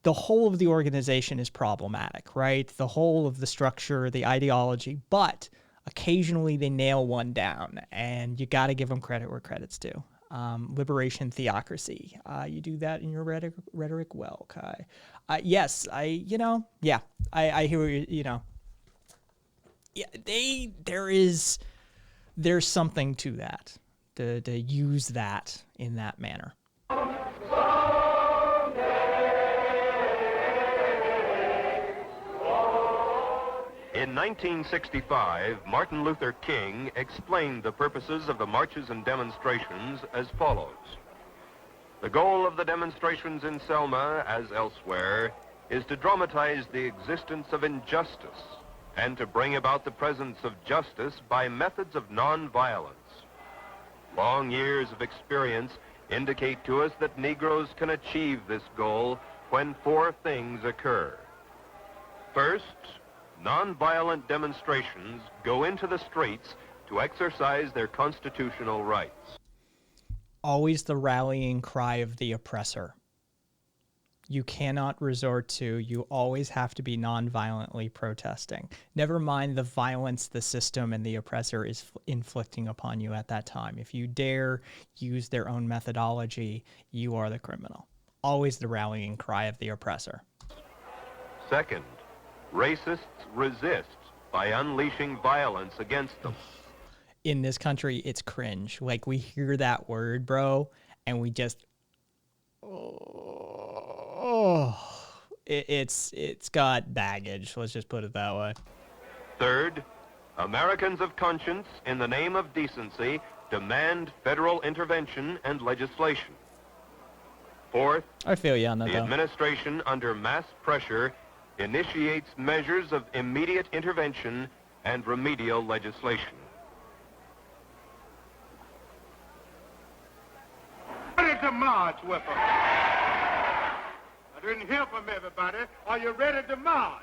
the whole of the organization is problematic, right? The whole of the structure, the ideology, but occasionally they nail one down, and you got to give them credit where credit's due. Liberation theocracy. You do that in your rhetoric well, Kai. Yes, I hear you know. Yeah, there's something to that, to use that in that manner. In 1965, Martin Luther King explained the purposes of the marches and demonstrations as follows. The goal of the demonstrations in Selma, as elsewhere, is to dramatize the existence of injustice and to bring about the presence of justice by methods of nonviolence. Long years of experience indicate to us that Negroes can achieve this goal when four things occur. First, nonviolent demonstrations go into the streets to exercise their constitutional rights. Always the rallying cry of the oppressor. You cannot resort to, you always have to be nonviolently protesting. Never mind the violence the system and the oppressor is inflicting upon you at that time. If you dare use their own methodology, you are the criminal. Always the rallying cry of the oppressor. Second, racists resist by unleashing violence against them. In this country, it's cringe. Like, we hear that word, bro, and we just, it's got baggage. Let's just put it that way. Third, Americans of conscience, in the name of decency, demand federal intervention and legislation. Fourth, I feel you on that, the though. administration, under mass pressure, initiates measures of immediate intervention and remedial legislation. Ready to march with them. Didn't hear from everybody. Are you ready to march?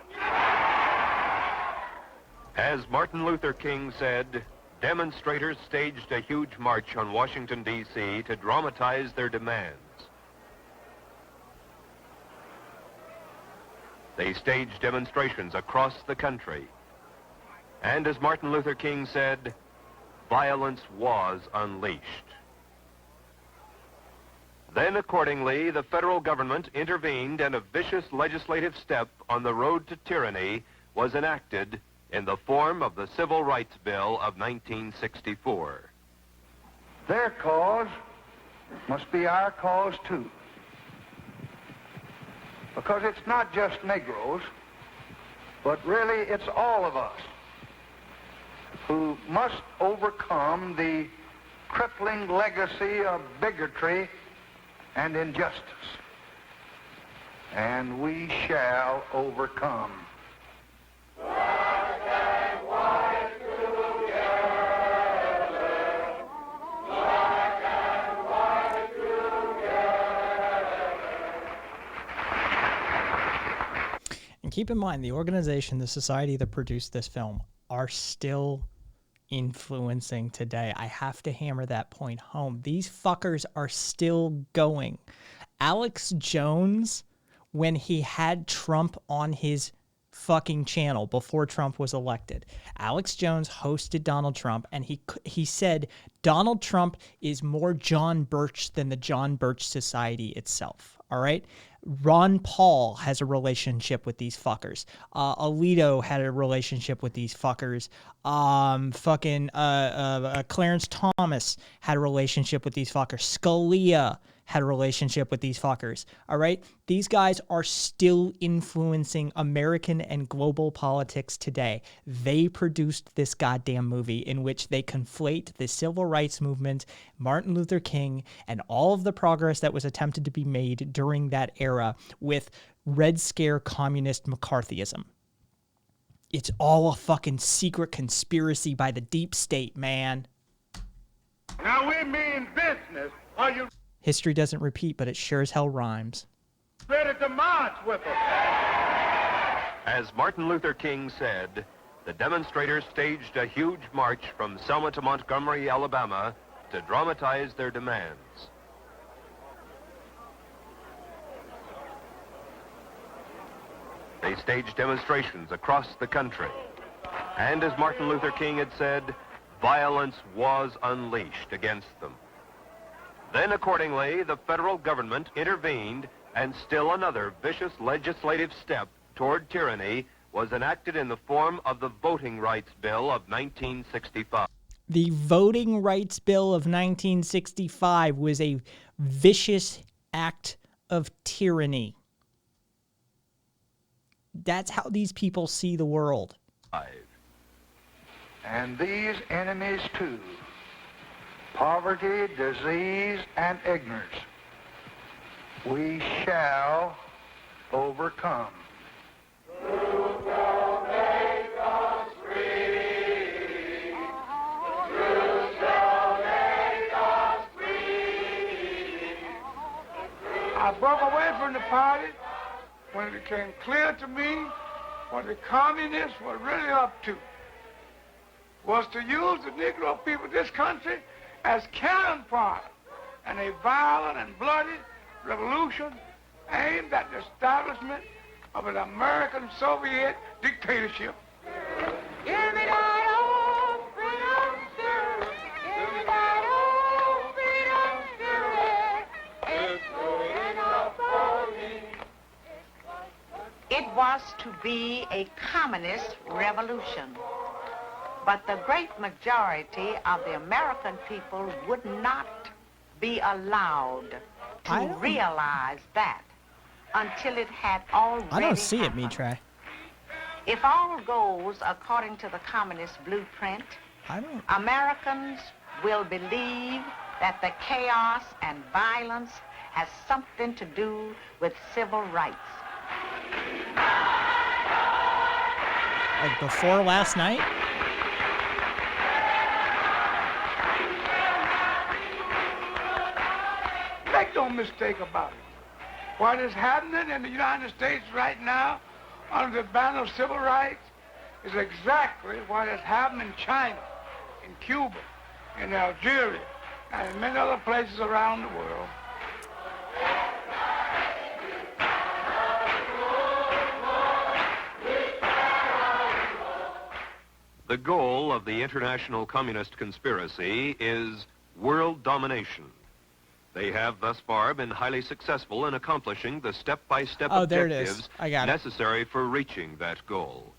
As Martin Luther King said, demonstrators staged a huge march on Washington, D.C. to dramatize their demands. They staged demonstrations across the country. And as Martin Luther King said, violence was unleashed. Then, accordingly, the federal government intervened and a vicious legislative step on the road to tyranny was enacted in the form of the Civil Rights Bill of 1964. Their cause must be our cause, too. Because it's not just Negroes, but really it's all of us who must overcome the crippling legacy of bigotry and injustice. And we shall overcome. And keep in mind, the organization, the society that produced this film are still influencing today. I have to hammer that point home. These fuckers are still going. Alex Jones, when he had Trump on his fucking channel before Trump was elected, Alex Jones hosted Donald Trump, and he said Donald Trump is more John Birch than the John Birch Society itself. All right. Ron Paul has a relationship with these fuckers. Alito had a relationship with these fuckers. Clarence Thomas had a relationship with these fuckers. Scalia had a relationship with these fuckers. All right? These guys are still influencing American and global politics today. They produced this goddamn movie in which they conflate the civil rights movement, Martin Luther King, and all of the progress that was attempted to be made during that era with Red Scare communist McCarthyism. It's all a fucking secret conspiracy by the deep state, man. Now we mean business. Are you History doesn't repeat, but it sure as hell rhymes. ready to march with us? As Martin Luther King said, the demonstrators staged a huge march from Selma to Montgomery, Alabama, to dramatize their demands. They staged demonstrations across the country. And as Martin Luther King had said, violence was unleashed against them. Then, accordingly, the federal government intervened, and still another vicious legislative step toward tyranny was enacted in the form of the Voting Rights Bill of 1965. The Voting Rights Bill of 1965 was a vicious act of tyranny. That's how these people see the world. And these enemies, too, poverty, disease, and ignorance, we shall overcome. I broke away from the party when it became clear to me what the communists were really up to was to use the Negro people of this country as cannon fodder in a violent and bloody revolution aimed at the establishment of an American Soviet dictatorship. Give me that old freedom spirit. Give me that old freedom spirit. It's good enough for me. It was to be a communist revolution. But the great majority of the American people would not be allowed to realize that until it had already I don't see happened. it, Mitre. If all goes according to the communist blueprint, Americans will believe that the chaos and violence has something to do with civil rights. Like before last night? Make no mistake about it. What is happening in the United States right now under the banner of civil rights is exactly what has happened in China, in Cuba, in Algeria, and in many other places around the world. The goal of the international communist conspiracy is world domination. They have thus far been highly successful in accomplishing the step-by-step there it is. objectives I got it. necessary for reaching that goal.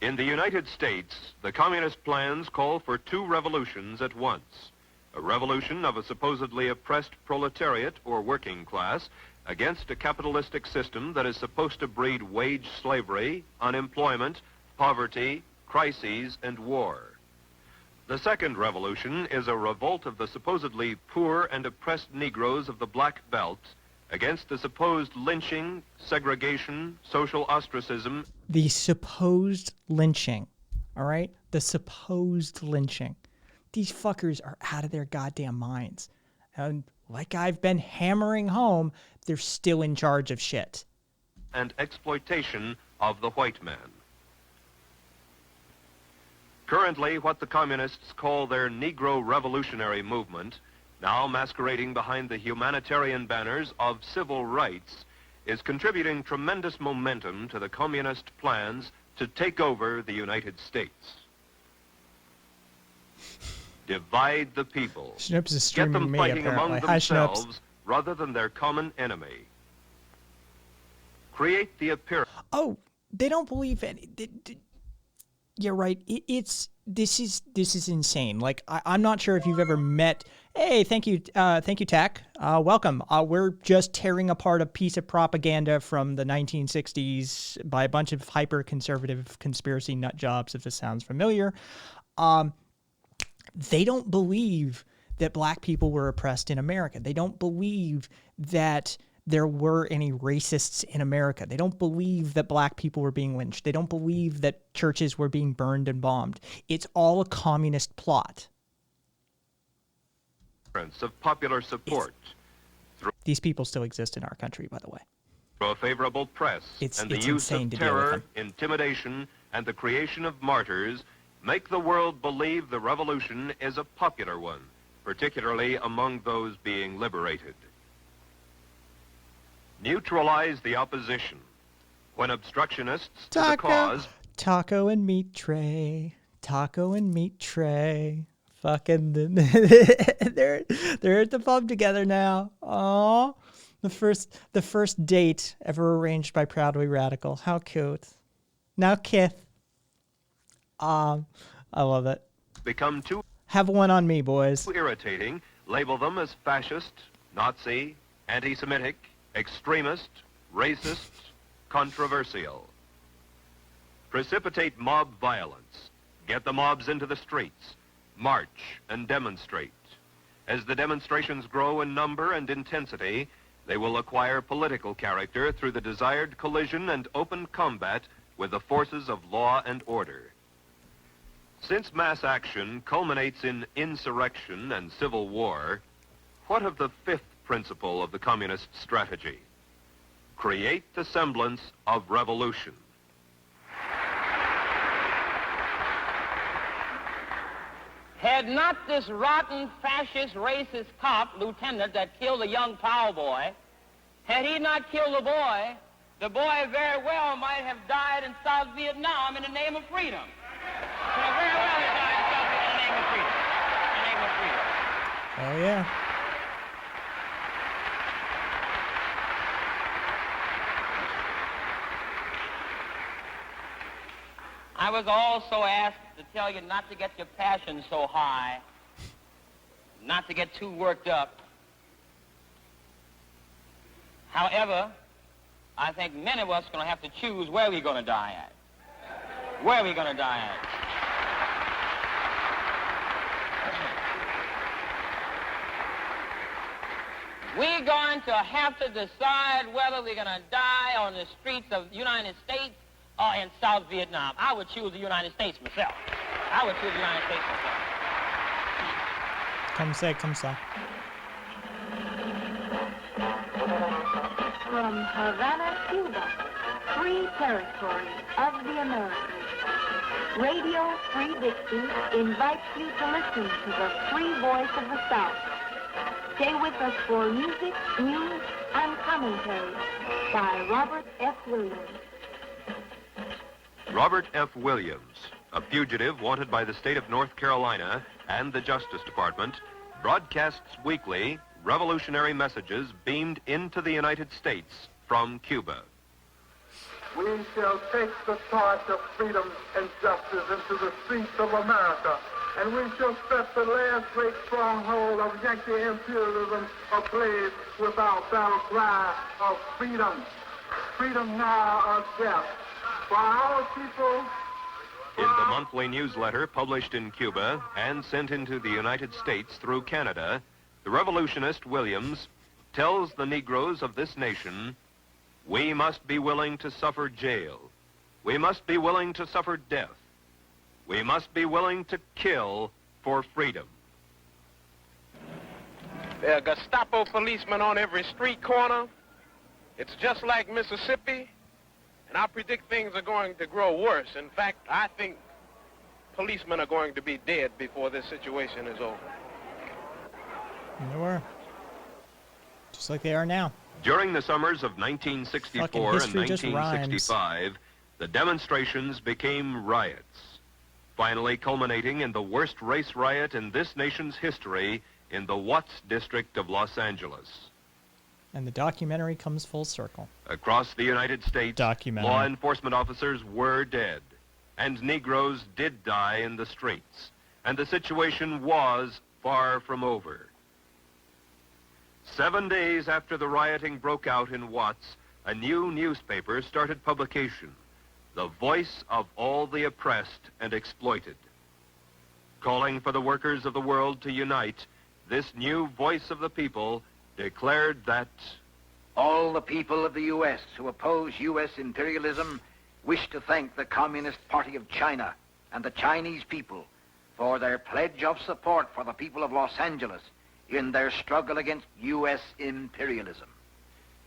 In the United States, the communist plans call for two revolutions at once. A revolution of a supposedly oppressed proletariat or working class against a capitalistic system that is supposed to breed wage slavery, unemployment, poverty, crises, and war. The second revolution is a revolt of the supposedly poor and oppressed Negroes of the Black Belt against the supposed lynching, segregation, social ostracism. The supposed lynching, all right? The supposed lynching. These fuckers are out of their goddamn minds. And like I've been hammering home, they're still in charge of shit. And exploitation of the white man. Currently, what the communists call their Negro Revolutionary Movement, now masquerading behind the humanitarian banners of civil rights, is contributing tremendous momentum to the communist plans to take over the United States. Divide the people. Schnoops is Get streaming them me, fighting apparently. among Hi, Schnoops. themselves rather than their common enemy. Create the appearance. Oh, they don't believe any. You're right. This is insane. Like I'm not sure if you've ever met. Hey, thank you, Tech. Welcome. We're just tearing apart a piece of propaganda from the 1960s by a bunch of hyper-conservative conspiracy nut jobs. If this sounds familiar, they don't believe that black people were oppressed in America. They don't believe that there were any racists in America. They don't believe that black people were being lynched. They don't believe that churches were being burned and bombed. It's all a communist plot. Of popular support. These people still exist in our country, by the way. Through a favorable press and the use of terror, intimidation, and the creation of martyrs, make the world believe the revolution is a popular one, particularly among those being liberated. Neutralize the opposition. When obstructionists to the cause... Taco and meat tray. Taco and meat tray. Fucking... they're at the pub together now. Aww. The first date ever arranged by Proudly Radical. How cute. Now Kith. I love it. Become too... Have one on me, boys. Irritating. Label them as fascist, Nazi, anti-Semitic, extremist, racist, controversial. Precipitate mob violence. Get the mobs into the streets. March and demonstrate. As the demonstrations grow in number and intensity, they will acquire political character through the desired collision and open combat with the forces of law and order. Since mass action culminates in insurrection and civil war, what of the fifth principle of the communist strategy? Create the semblance of revolution. Had not this rotten, fascist, racist cop, lieutenant, that killed the young Powell boy, had he not killed the boy very well might have died in South Vietnam in the name of freedom. So very well he died in South Vietnam in the name of freedom. In the name of freedom. Oh, yeah. I was also asked to tell you not to get your passion so high, not to get too worked up. However, I think many of us are going to have to choose where we're going to die at. Where we're going to die at. We're going to have to decide whether we're going to die on the streets of the United States or in South Vietnam. I would choose the United States myself. I would choose the United States myself. Come say. from Havana, Cuba, free territory of the Americas, Radio Free Dixie invites you to listen to the free voice of the South. Stay with us for music, news, and commentary by Robert F. Williams. Robert F. Williams, a fugitive wanted by the state of North Carolina and the Justice Department, broadcasts weekly revolutionary messages beamed into the United States from Cuba. We shall take the torch of freedom and justice into the streets of America, and we shall set the last great stronghold of Yankee imperialism ablaze with our battle cry of freedom. Freedom now or death. For our people... In the monthly newsletter published in Cuba and sent into the United States through Canada, the revolutionist Williams tells the Negroes of this nation, we must be willing to suffer jail. We must be willing to suffer death. We must be willing to kill for freedom. There are Gestapo policemen on every street corner. It's just like Mississippi, and I predict things are going to grow worse. In fact, I think policemen are going to be dead before this situation is over. They were. Just like they are now. During the summers of 1964 and 1965, the demonstrations became riots, finally culminating in the worst race riot in this nation's history in the Watts district of Los Angeles. And the documentary comes full circle. Across the United States, law enforcement officers were dead, and Negroes did die in the streets, and the situation was far from over. 7 days after the rioting broke out in Watts, a new newspaper started publication, the voice of all the oppressed and exploited. Calling for the workers of the world to unite, this new voice of the people declared that all the people of the U.S. who oppose U.S. imperialism wish to thank the Communist Party of China and the Chinese people for their pledge of support for the people of Los Angeles in their struggle against U.S. imperialism.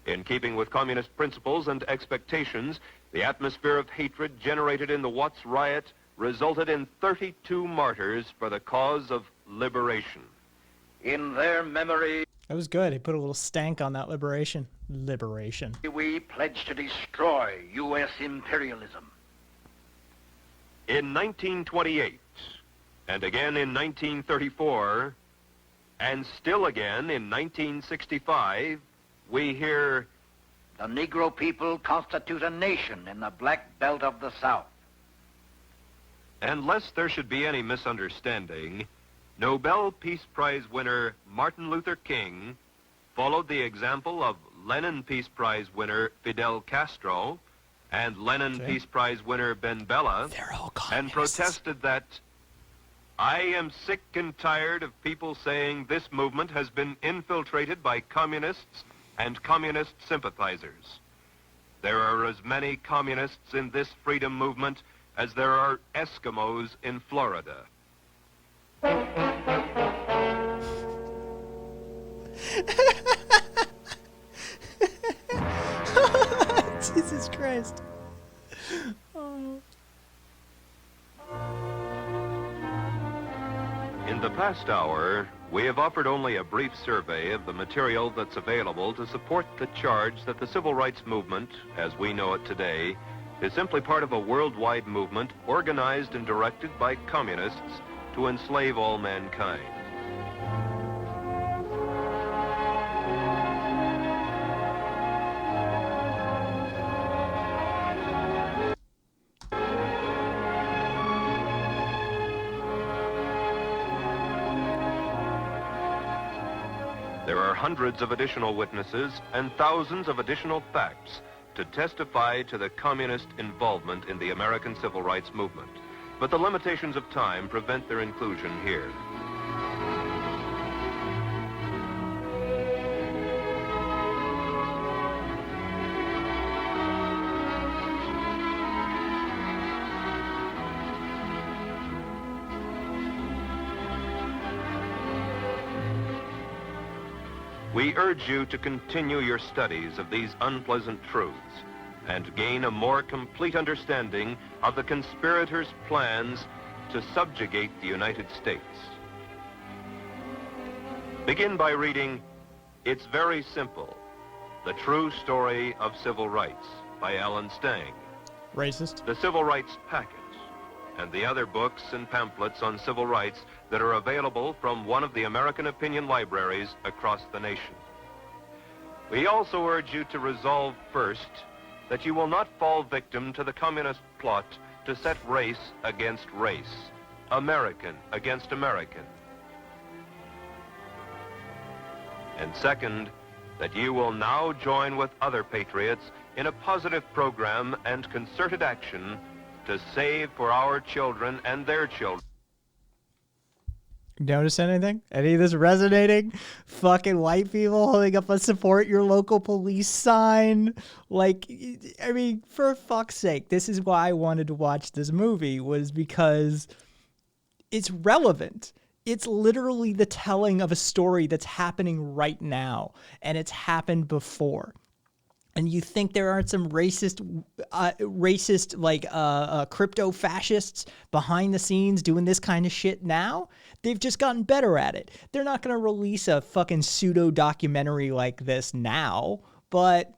In keeping with communist principles and expectations, the atmosphere of hatred generated in the Watts riot resulted in 32 martyrs for the cause of liberation. In their memory... That was good. He put a little stank on that liberation. Liberation. We pledge to destroy U.S. imperialism. In 1928, and again in 1934, and still again in 1965, we hear, the Negro people constitute a nation in the black belt of the South. And lest there should be any misunderstanding, Nobel Peace Prize winner Martin Luther King followed the example of Lenin Peace Prize winner Fidel Castro and Lenin Peace Prize winner Ben Bella and protested that I am sick and tired of people saying this movement has been infiltrated by communists and communist sympathizers. There are as many communists in this freedom movement as there are Eskimos in Florida. Jesus Christ. Oh. In the past hour, we have offered only a brief survey of the material that's available to support the charge that the civil rights movement, as we know it today, is simply part of a worldwide movement organized and directed by communists to enslave all mankind. There are hundreds of additional witnesses and thousands of additional facts to testify to the communist involvement in the American civil rights movement. But the limitations of time prevent their inclusion here. We urge you to continue your studies of these unpleasant truths and gain a more complete understanding of the conspirators' plans to subjugate the United States. Begin by reading It's Very Simple, The True Story of Civil Rights by Alan Stang. Racist. The Civil Rights Packet, and the other books and pamphlets on civil rights that are available from one of the American opinion libraries across the nation. We also urge you to resolve first that you will not fall victim to the communist plot to set race against race, American against American. And second, that you will now join with other patriots in a positive program and concerted action to save for our children and their children. Notice anything? Any of this resonating? Fucking white people holding up a support your local police sign. Like, I mean, for fuck's sake, this is why I wanted to watch this movie, was because it's relevant. It's literally the telling of a story that's happening right now, and it's happened before. And you think there aren't some racist crypto fascists behind the scenes doing this kind of shit now? They've just gotten better at it. They're not going to release a fucking pseudo documentary like this now, but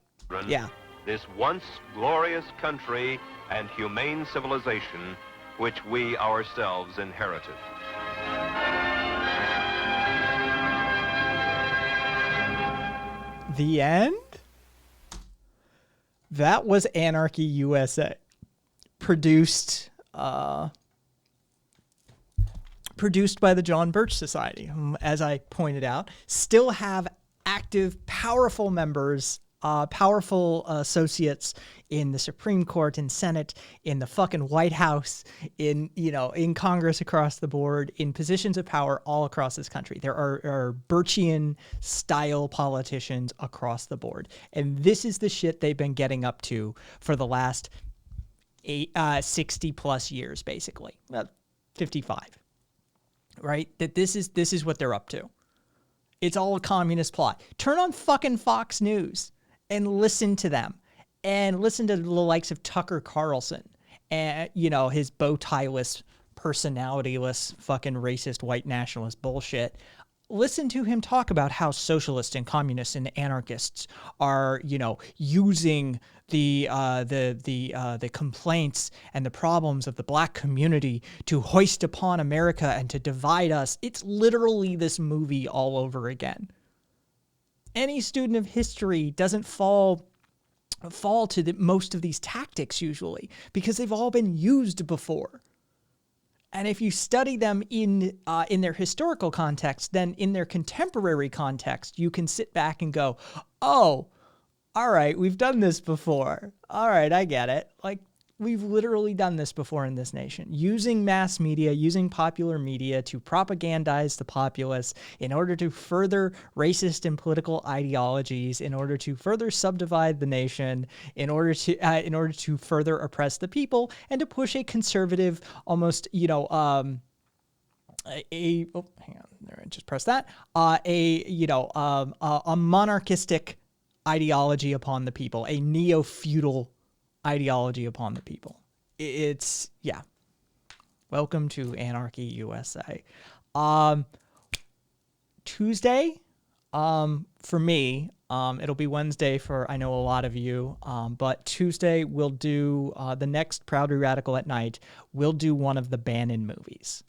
yeah. This once glorious country and humane civilization which we ourselves inherited. The end? That was Anarchy USA, produced by the John Birch Society, as I pointed out, still have active, powerful members, powerful associates in the Supreme Court and Senate, in the fucking White House, in Congress across the board, in positions of power all across this country. There are Birchian style politicians across the board. And this is the shit they've been getting up to for the last 60 plus years, basically. 55. Right? That this is what they're up to. It's all a communist plot. Turn on fucking Fox News and listen to them. And listen to the likes of Tucker Carlson and, his bow tie-less, personality-less, fucking racist white nationalist bullshit. Listen to him talk about how socialists and communists and anarchists are, using the complaints and the problems of the black community to hoist upon America and to divide us. It's literally this movie all over again. Any student of history doesn't fall to most of these tactics usually because they've all been used before. And if you study them in their historical context, then in their contemporary context, you can sit back and go, oh, all right, we've done this before. All right, I get it. Like, we've literally done this before in this nation, using mass media, using popular media to propagandize the populace in order to further racist and political ideologies, in order to further subdivide the nation, in order to further oppress the people, and to push a conservative, almost, hang on, there, just press that, a monarchistic ideology upon the people, a neo-feudal ideology upon the people. It's, yeah. Welcome to Anarchy USA. Tuesday, for me, it'll be Wednesday for, I know, a lot of you, but Tuesday we'll do, the next Proudly Radical at night, we'll do one of the Bannon movies,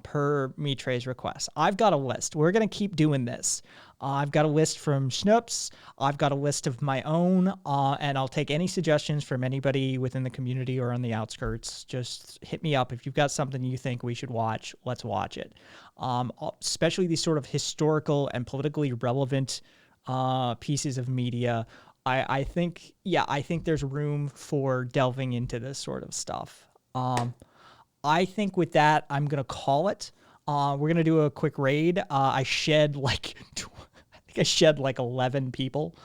per Mitre's request. I've got a list. We're going to keep doing this. I've got a list from Schnoops. I've got a list of my own, and I'll take any suggestions from anybody within the community or on the outskirts. Just hit me up. If you've got something you think we should watch, let's watch it. Especially these sort of historical and politically relevant pieces of media. I think there's room for delving into this sort of stuff. I think with that, I'm going to call it. We're going to do a quick raid. I shed like 11 people.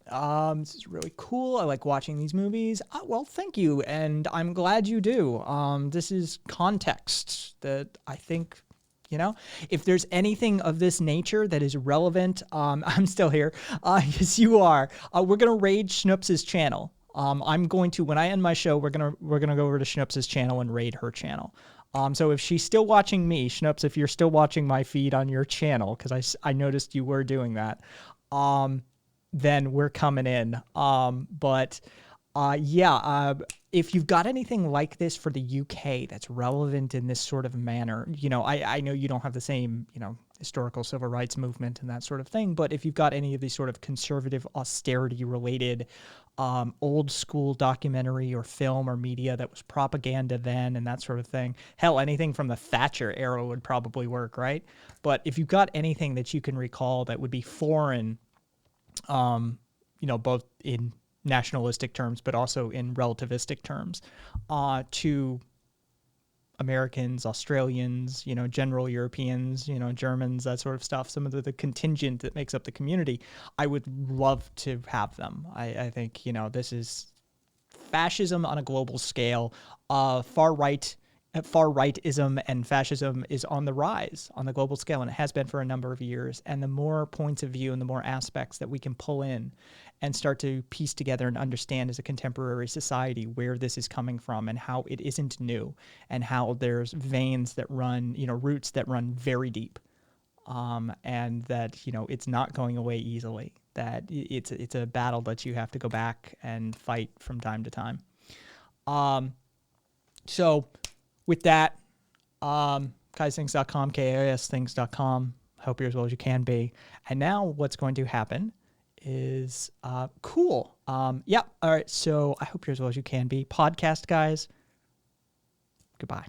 This is really cool. I like watching these movies. Well, thank you. And I'm glad you do. This is context that I think, You know, if there's anything of this nature that is relevant, I'm still here. Yes, you are. We're gonna raid Schnoops's channel. I'm going to, when I end my show, we're gonna go over to Schnoops's channel and raid her channel. So if she's still watching me, Schnoops, if you're still watching my feed on your channel, because I noticed you were doing that, then we're coming in. If you've got anything like this for the UK that's relevant in this sort of manner, you know, I know you don't have the same, you know, historical civil rights movement and that sort of thing, but if you've got any of these sort of conservative austerity related old school documentary or film or media that was propaganda then and that sort of thing, hell, anything from the Thatcher era would probably work, right? But if you've got anything that you can recall that would be foreign, you know, both in nationalistic terms, but also in relativistic terms, to Americans, Australians, you know, general Europeans, you know, Germans, that sort of stuff, some of the contingent that makes up the community, I would love to have them. I think, you know, this is fascism on a global scale. Far-rightism and fascism is on the rise on the global scale, and it has been for a number of years. And the more points of view and the more aspects that we can pull in and start to piece together and understand as a contemporary society where this is coming from and how it isn't new and how there's veins that run, you know, roots that run very deep, and that, you know, it's not going away easily, that it's a battle that you have to go back and fight from time to time. So with that, kaisthings.com, kaisthings.com, hope you're as well as you can be. And now what's going to happen is cool. Yep. All right. So I hope you're as well as you can be. Podcast guys, goodbye.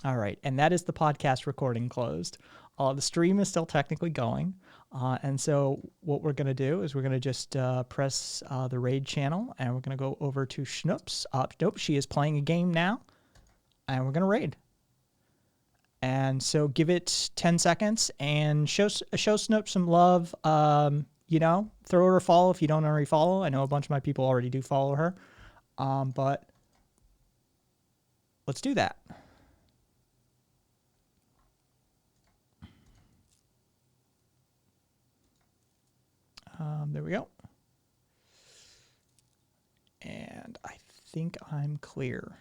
All right. And that is the podcast recording closed. The stream is still technically going. And so what we're going to do is we're going to just press the raid channel, and we're going to go over to Schnoops. Nope, she is playing a game now, and we're going to raid. And so give it 10 seconds and show Schnoops some love. You know, throw her a follow if you don't already follow. I know a bunch of my people already do follow her. But let's do that. There we go. And I think I'm clear.